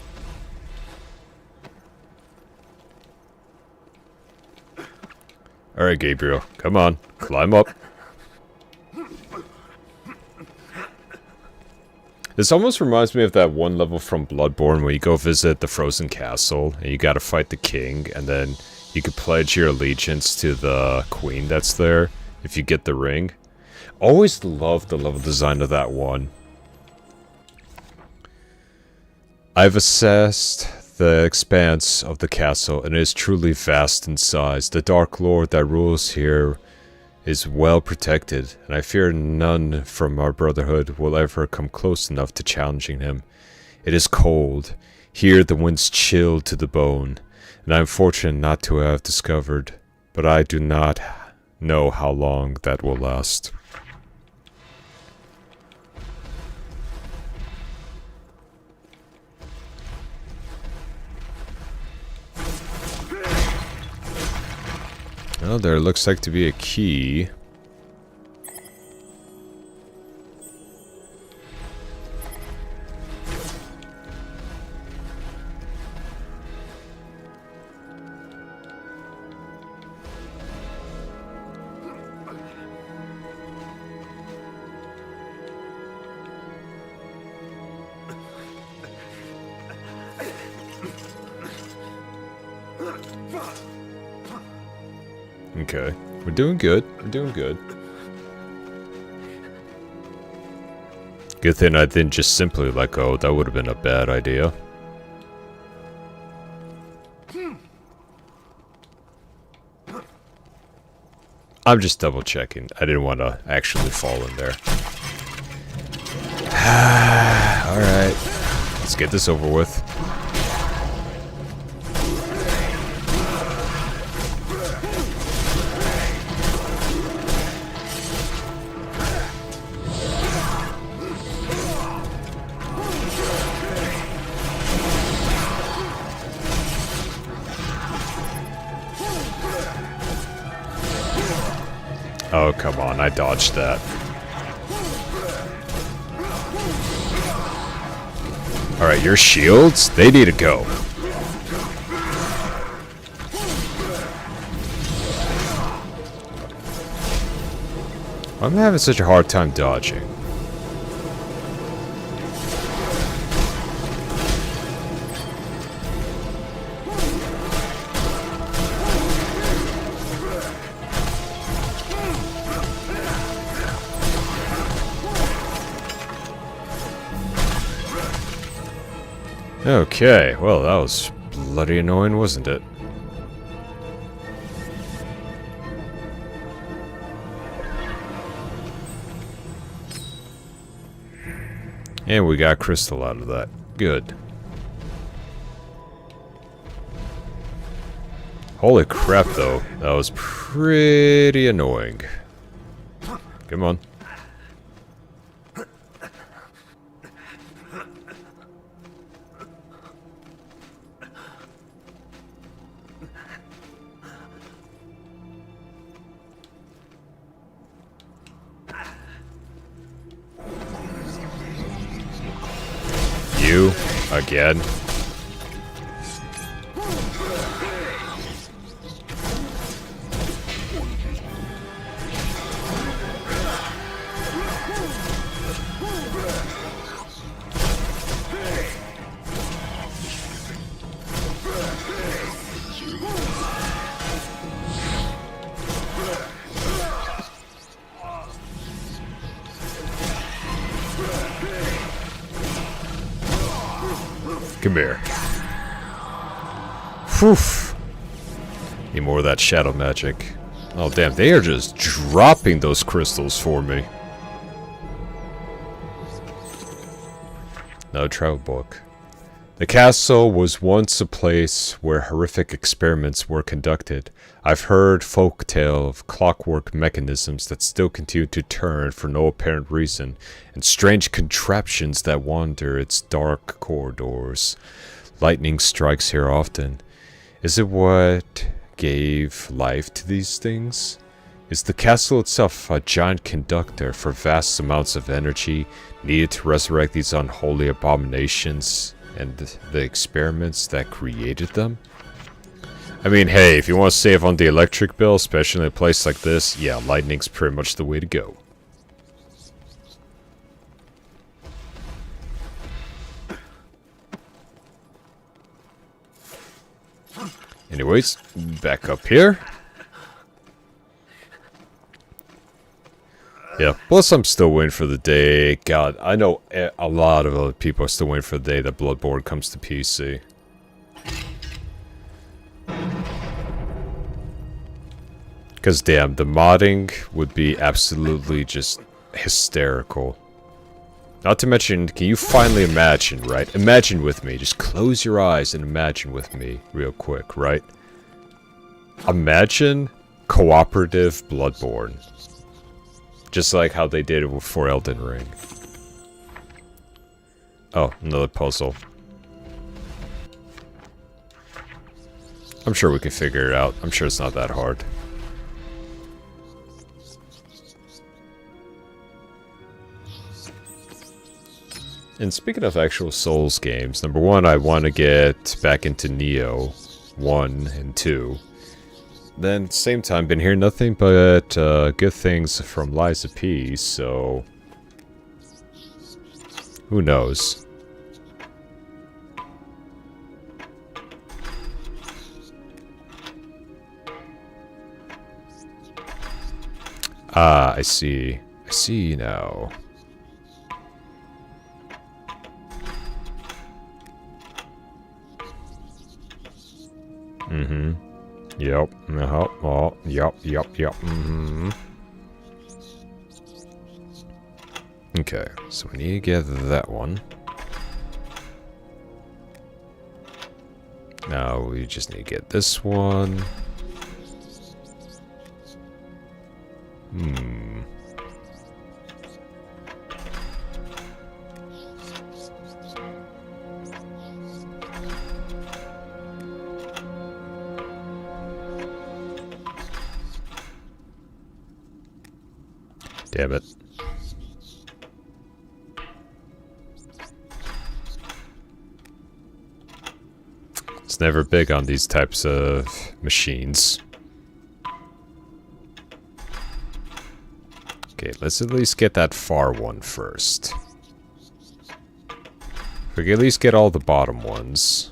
Alright, Gabriel. Come on. Climb up. This almost reminds me of that one level from Bloodborne where you go visit the Frozen Castle and you gotta fight the king, and then you could pledge your allegiance to the queen that's there if you get the ring. Always loved the level design of that one. I've assessed the expanse of the castle, and it is truly vast in size. The Dark Lord that rules here is well protected, and I fear none from our brotherhood will ever come close enough to challenging him. It is cold. Here the winds chill to the bone, and I am fortunate not to have discovered, but I do not know how long that will last. Well, there looks like to be a key. Okay, we're doing good. We're doing good. Good thing I didn't just simply let go. That would have been a bad idea. I'm just double checking. I didn't want to actually fall in there. Alright. Let's get this over with. Oh, come on, I dodged that. Alright, your shields? They need to go. I'm having such a hard time dodging. Okay, well, that was bloody annoying, wasn't it? And we got crystal out of that. Good. Holy crap, though. That was pretty annoying. Come on. You again. Come here. Whew. Need more of that shadow magic. Oh damn, they are just dropping those crystals for me. No travel book. The castle was once a place where horrific experiments were conducted. I've heard folktale of clockwork mechanisms that still continue to turn for no apparent reason, and strange contraptions that wander its dark corridors. Lightning strikes here often. Is it what gave life to these things? Is the castle itself a giant conductor for vast amounts of energy needed to resurrect these unholy abominations and the experiments that created them? I mean, hey, if you want to save on the electric bill, especially in a place like this, yeah, lightning's pretty much the way to go. Anyways, back up here. Yeah, plus I'm still waiting for the day. God, I know a lot of other people are still waiting for the day that Bloodborne comes to PC. Because damn, the modding would be absolutely just hysterical. Not to mention, can you finally imagine, right? Imagine with me. Just close your eyes and imagine with me real quick, right? Imagine cooperative Bloodborne. Just like how they did it for Elden Ring. Oh, another puzzle. I'm sure we can figure it out. I'm sure it's not that hard. And speaking of actual Souls games, number one, I want to get back into Neo 1 and 2. Then, same time, been hearing nothing but good things from Liza P, so... who knows? Ah, I see. I see now. Mm-hmm. Yep. Oh, yep. Mm-hmm. Okay, so we need to get that one. Now we just need to get this one. Damn it. It's never big on these types of machines. Okay, let's at least get that far one first. If we can at least get all the bottom ones.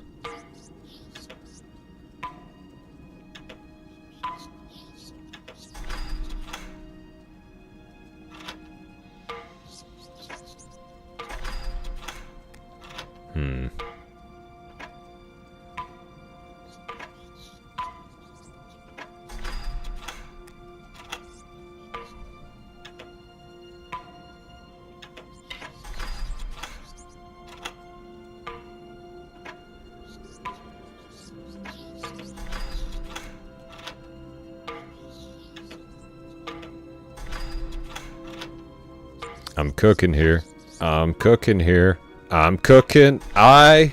I'm cooking here. I'm cooking here. I'm cooking. I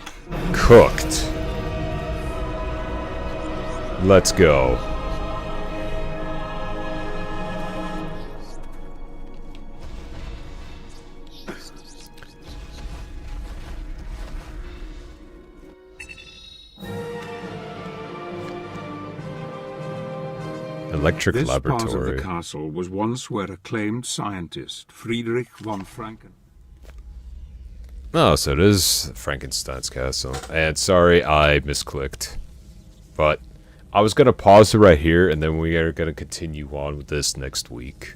cooked. Let's go. Electric This laboratory. part of the castle was once where acclaimed scientist Friedrich von Franken. Oh, so it is Frankenstein's castle. And sorry, I misclicked. But I was going to pause it right here, and then we are going to continue on with this next week.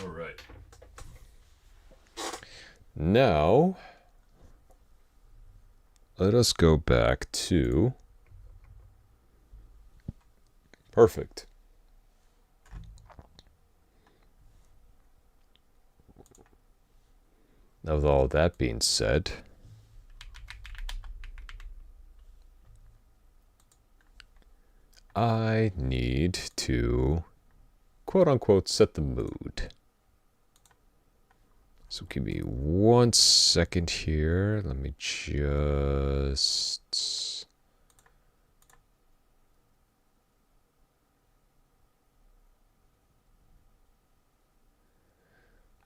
Alright. Now... let us go back to... Perfect. Now with all that being said, I need to quote-unquote set the mood. So give me 1 second here. Let me just...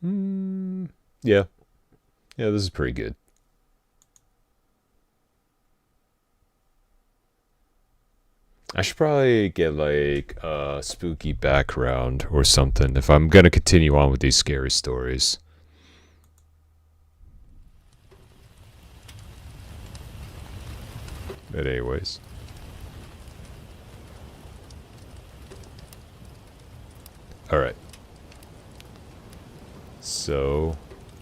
Yeah. Yeah, this is pretty good. I should probably get like a spooky background or something if I'm gonna continue on with these scary stories. But anyways. Alright. So,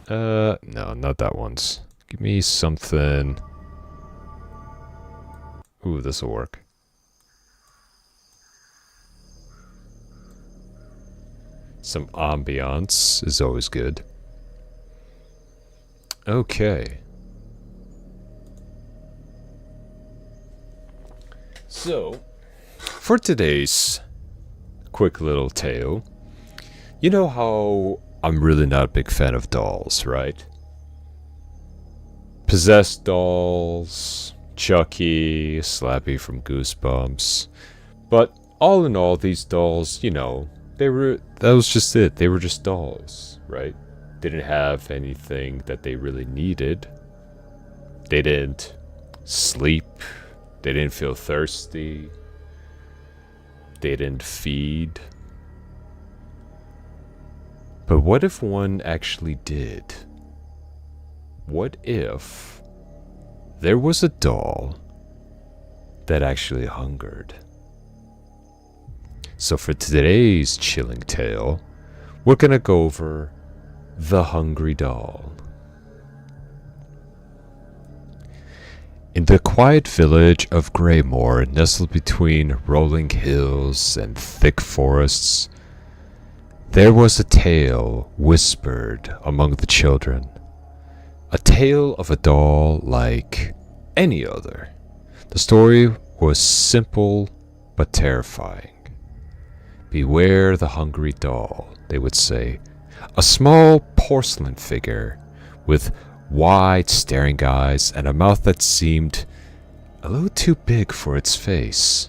no, not that one's. Give me something. Ooh, this'll work. Some ambiance is always good. Okay. So, for today's quick little tale, you know how I'm really not a big fan of dolls, right? Possessed dolls, Chucky, Slappy from Goosebumps. But all in all, these dolls, you know, that was just it. They were just dolls, right? Didn't have anything that they really needed. They didn't sleep. They didn't feel thirsty. They didn't feed. But what if one actually did? What if there was a doll that actually hungered? So for today's chilling tale, we're gonna go over The Hungry Doll. In the quiet village of Greymore, nestled between rolling hills and thick forests, there was a tale whispered among the children. A tale of a doll like any other. The story was simple but terrifying. Beware the hungry doll, they would say. A small porcelain figure with wide staring eyes and a mouth that seemed a little too big for its face.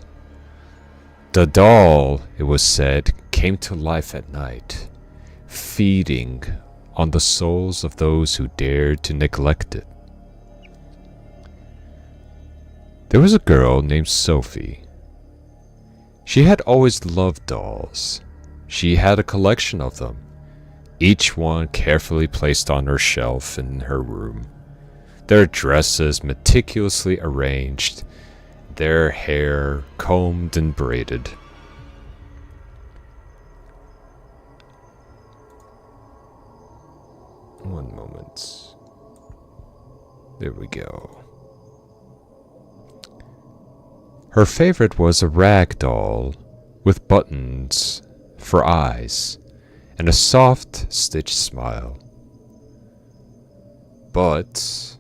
The doll, it was said, came to life at night, feeding on the souls of those who dared to neglect it. There was a girl named Sophie. She had always loved dolls. She had a collection of them, each one carefully placed on her shelf in her room, their dresses meticulously arranged, their hair combed and braided. One moment. There we go. Her favorite was a rag doll with buttons for eyes and a soft stitched smile. But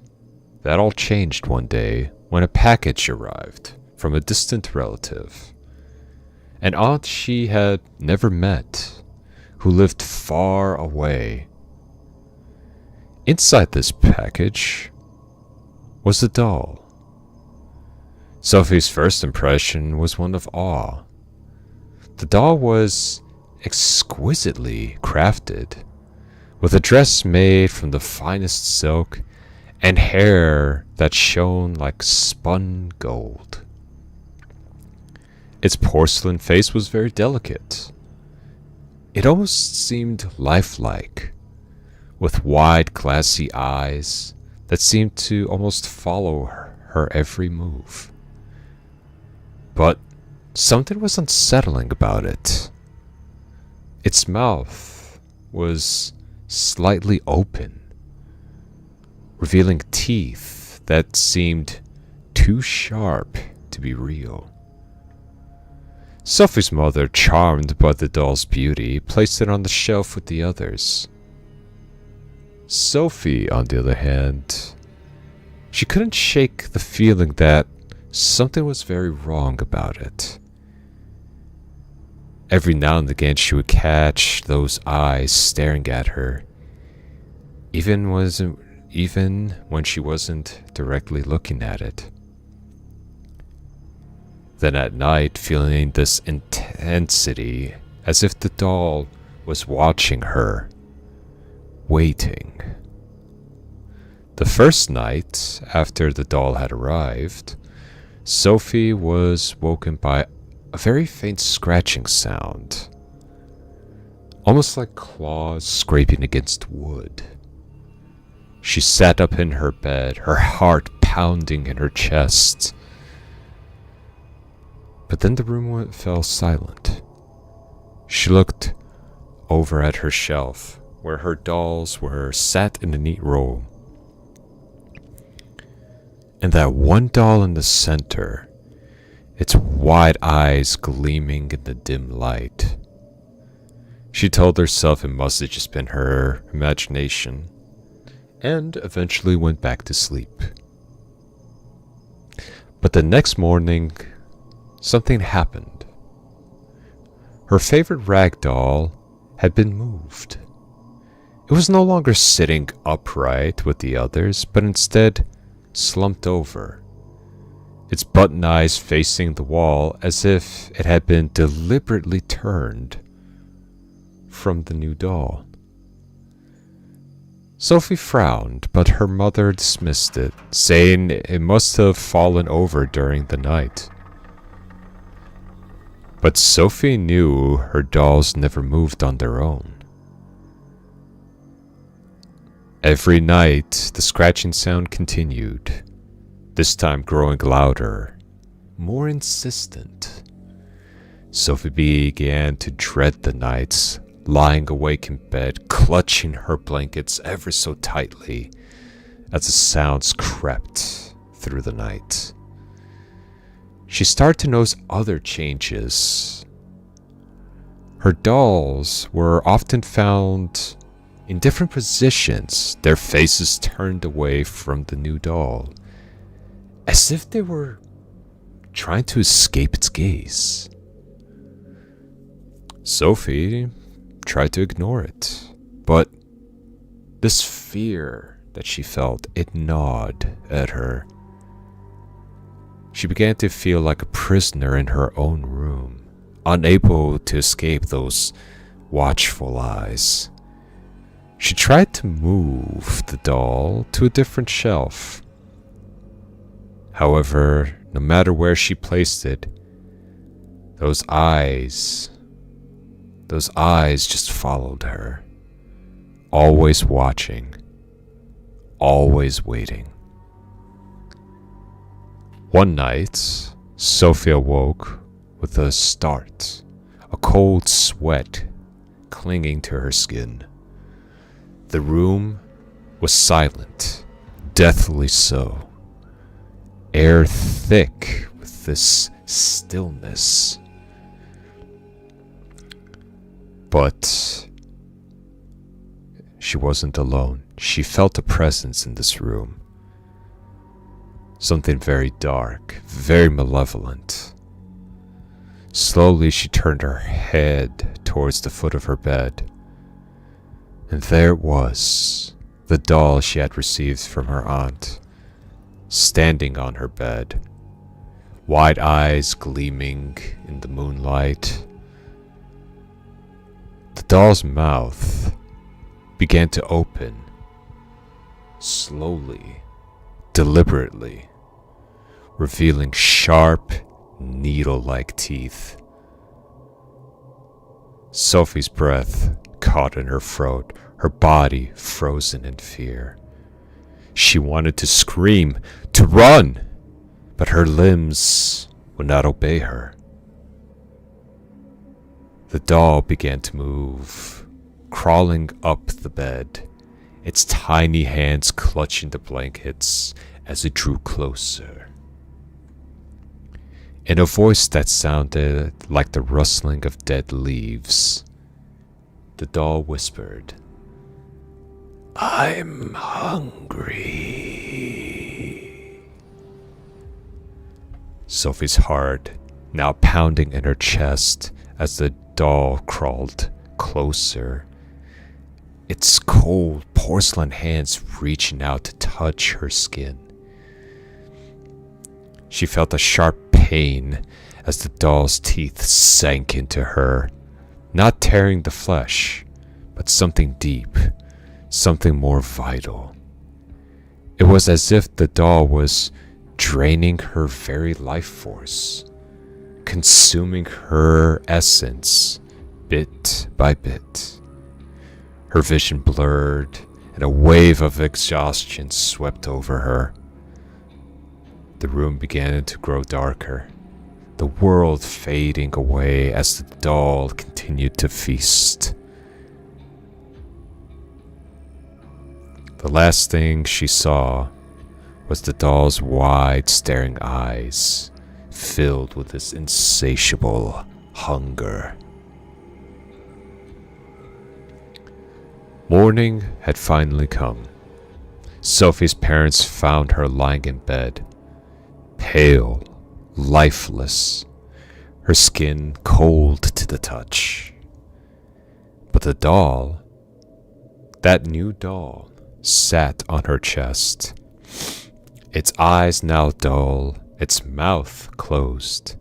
that all changed one day when a package arrived from a distant relative, an aunt she had never met, who lived far away. Inside this package was a doll. Sophie's first impression was one of awe. The doll was exquisitely crafted, with a dress made from the finest silk and hair that shone like spun gold. Its porcelain face was very delicate. It almost seemed lifelike, with wide, glassy eyes that seemed to almost follow her every move. But something was unsettling about it. Its mouth was slightly open, revealing teeth that seemed too sharp to be real. Sophie's mother, charmed by the doll's beauty, placed it on the shelf with the others. Sophie, on the other hand, she couldn't shake the feeling that something was very wrong about it. Every now and again she would catch those eyes staring at her, even when she wasn't directly looking at it. Then at night, feeling this intensity, as if the doll was watching her, waiting. The first night, after the doll had arrived, Sophie was woken by a very faint scratching sound, almost like claws scraping against wood. She sat up in her bed, her heart pounding in her chest. But then the room fell silent. She looked over at her shelf, where her dolls were sat in a neat row. And that one doll in the center, its wide eyes gleaming in the dim light. She told herself it must have just been her imagination, and eventually went back to sleep. But the next morning, something happened. Her favorite rag doll had been moved. It was no longer sitting upright with the others, but instead slumped over, its button eyes facing the wall as if it had been deliberately turned from the new doll. Sophie frowned, but her mother dismissed it, saying it must have fallen over during the night. But Sophie knew her dolls never moved on their own. Every night, the scratching sound continued, this time growing louder, more insistent. Sophie began to dread the nights, lying awake in bed, clutching her blankets ever so tightly as the sounds crept through the night. She started to notice other changes. Her dolls were often found in different positions, their faces turned away from the new doll, as if they were trying to escape its gaze. Sophie tried to ignore it, but this fear that she felt, it gnawed at her. She began to feel like a prisoner in her own room, unable to escape those watchful eyes. She tried to move the doll to a different shelf. However, no matter where she placed it, those eyes just followed her, always watching, always waiting. One night, Sophie awoke with a start, a cold sweat clinging to her skin. The room was silent, deathly so, air thick with this stillness. But she wasn't alone. She felt a presence in this room. Something very dark, very malevolent. Slowly she turned her head towards the foot of her bed. And there it was, the doll she had received from her aunt, standing on her bed, wide eyes gleaming in the moonlight. The doll's mouth began to open, slowly, deliberately, revealing sharp, needle-like teeth. Sophie's breath caught in her throat, her body frozen in fear. She wanted to scream, to run, but her limbs would not obey her. The doll began to move, crawling up the bed, its tiny hands clutching the blankets as it drew closer in a voice that sounded like the rustling of dead leaves. The doll whispered, "I'm hungry." Sophie's heart now pounding in her chest as the doll crawled closer, its cold porcelain hands reaching out to touch her skin. She felt a sharp pain as the doll's teeth sank into her, not tearing the flesh, but something deep, something more vital. It was as if the doll was draining her very life force, consuming her essence bit by bit. Her vision blurred, and a wave of exhaustion swept over her. The room began to grow darker, the world fading away as the doll continued to feast. The last thing she saw was the doll's wide, staring eyes, filled with this insatiable hunger. Morning had finally come. Sophie's parents found her lying in bed, pale, lifeless, her skin cold to the touch. But the doll, that new doll, sat on her chest, its eyes now dull, its mouth closed,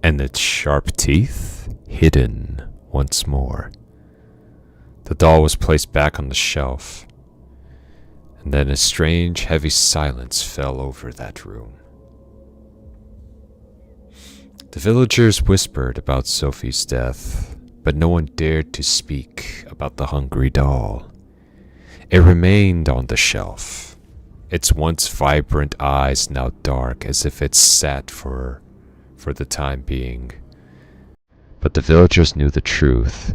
and its sharp teeth hidden once more. The doll was placed back on the shelf, and then a strange, heavy silence fell over that room. The villagers whispered about Sophie's death, but no one dared to speak about the hungry doll. It remained on the shelf, its once vibrant eyes now dark as if it sat for the time being. But the villagers knew the truth.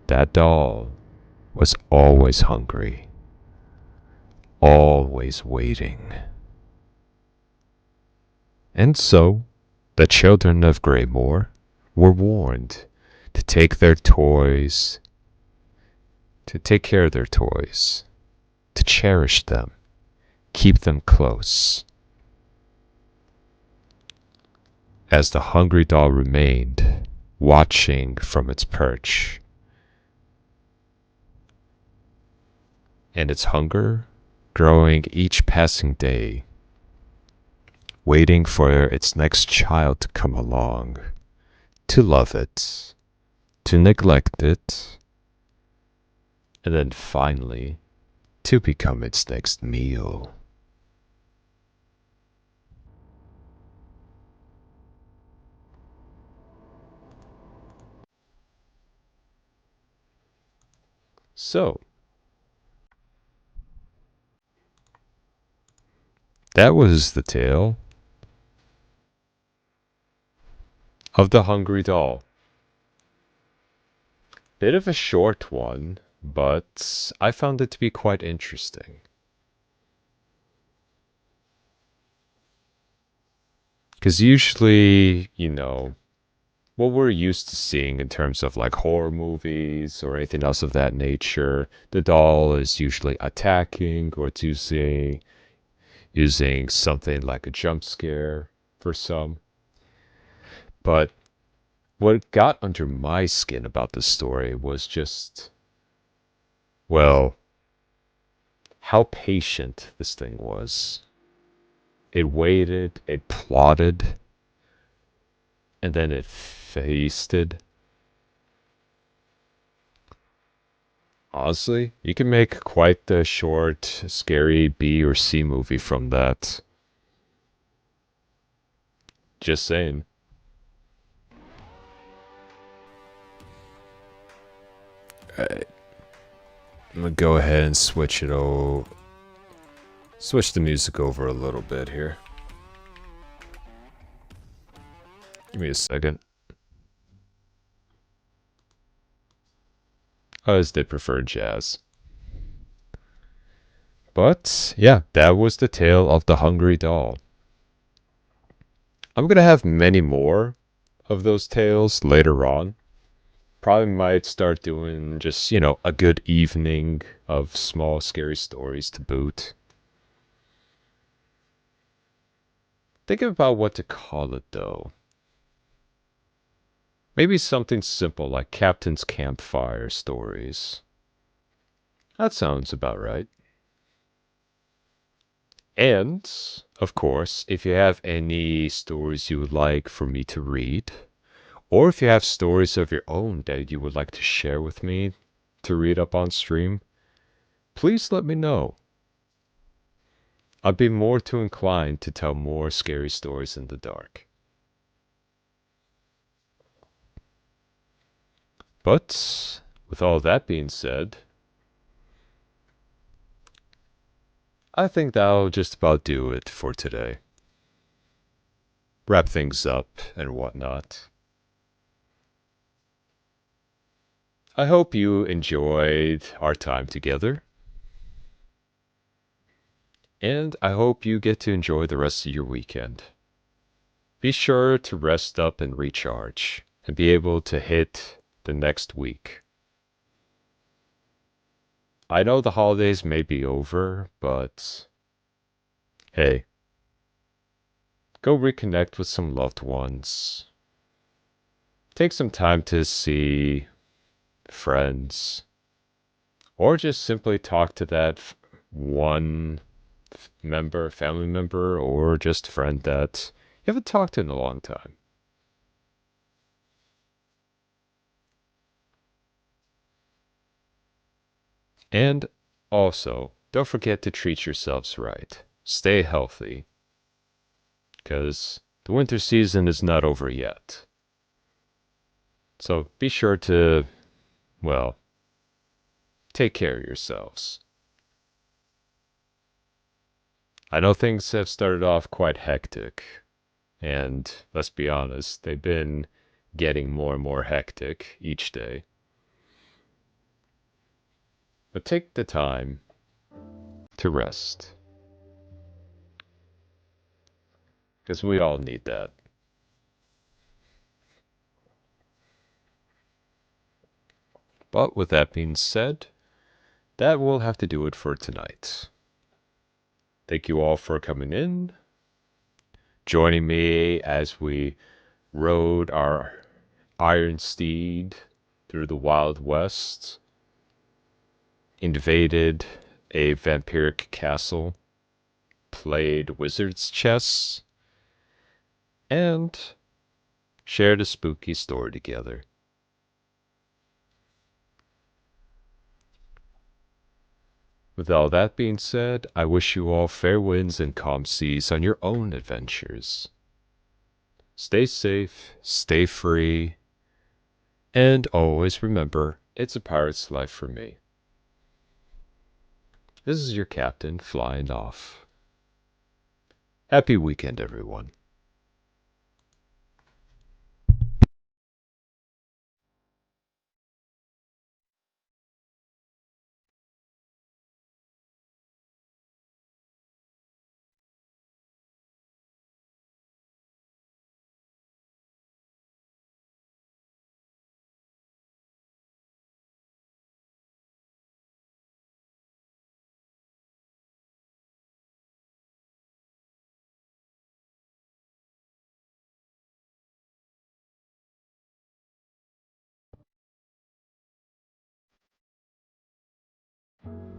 That doll was always hungry, always waiting. And so, the children of Greymore were warned to take care of their toys, to cherish them, keep them close. As the hungry doll remained, watching from its perch, and its hunger growing each passing day, waiting for its next child to come along, to love it, to neglect it, and then finally to become its next meal. So, that was the tale of the hungry doll. Bit of a short one, but I found it to be quite interesting. Because usually, what we're used to seeing in terms of like horror movies or anything else of that nature, the doll is usually attacking or it's using something like a jump scare for some. But what got under my skin about this story was just, well, how patient this thing was. It waited, it plotted, and then it feasted. Honestly, you can make quite the short, scary B or C movie from that. Just saying. Alright. I'm gonna go ahead and switch the music over a little bit here. Give me a second. I always did prefer jazz. But, yeah, that was the tale of the hungry doll. I'm gonna have many more of those tales later on. Probably might start doing just, a good evening of small scary stories to boot. Thinking about what to call it though. Maybe something simple like Captain's Campfire Stories. That sounds about right. And, of course, if you have any stories you would like for me to read, or if you have stories of your own that you would like to share with me to read up on stream, please let me know. I'd be more too inclined to tell more scary stories in the dark. But, with all that being said, I think that'll just about do it for today. Wrap things up and whatnot. I hope you enjoyed our time together. And I hope you get to enjoy the rest of your weekend. Be sure to rest up and recharge, and be able to hit the next week. I know the holidays may be over, but hey, go reconnect with some loved ones. Take some time to see friends, or just simply talk to that one family member, or just friend that you haven't talked to in a long time. And also, don't forget to treat yourselves right. Stay healthy, because the winter season is not over yet. So be sure to, well, take care of yourselves. I know things have started off quite hectic, and let's be honest, they've been getting more and more hectic each day. But take the time to rest, because we all need that. But with that being said, that will have to do it for tonight. Thank you all for coming in, joining me as we rode our iron steed through the Wild West, invaded a vampiric castle, played wizard's chess, and shared a spooky story together. With all that being said, I wish you all fair winds and calm seas on your own adventures. Stay safe, stay free, and always remember, it's a pirate's life for me. This is your captain flying off. Happy weekend, everyone.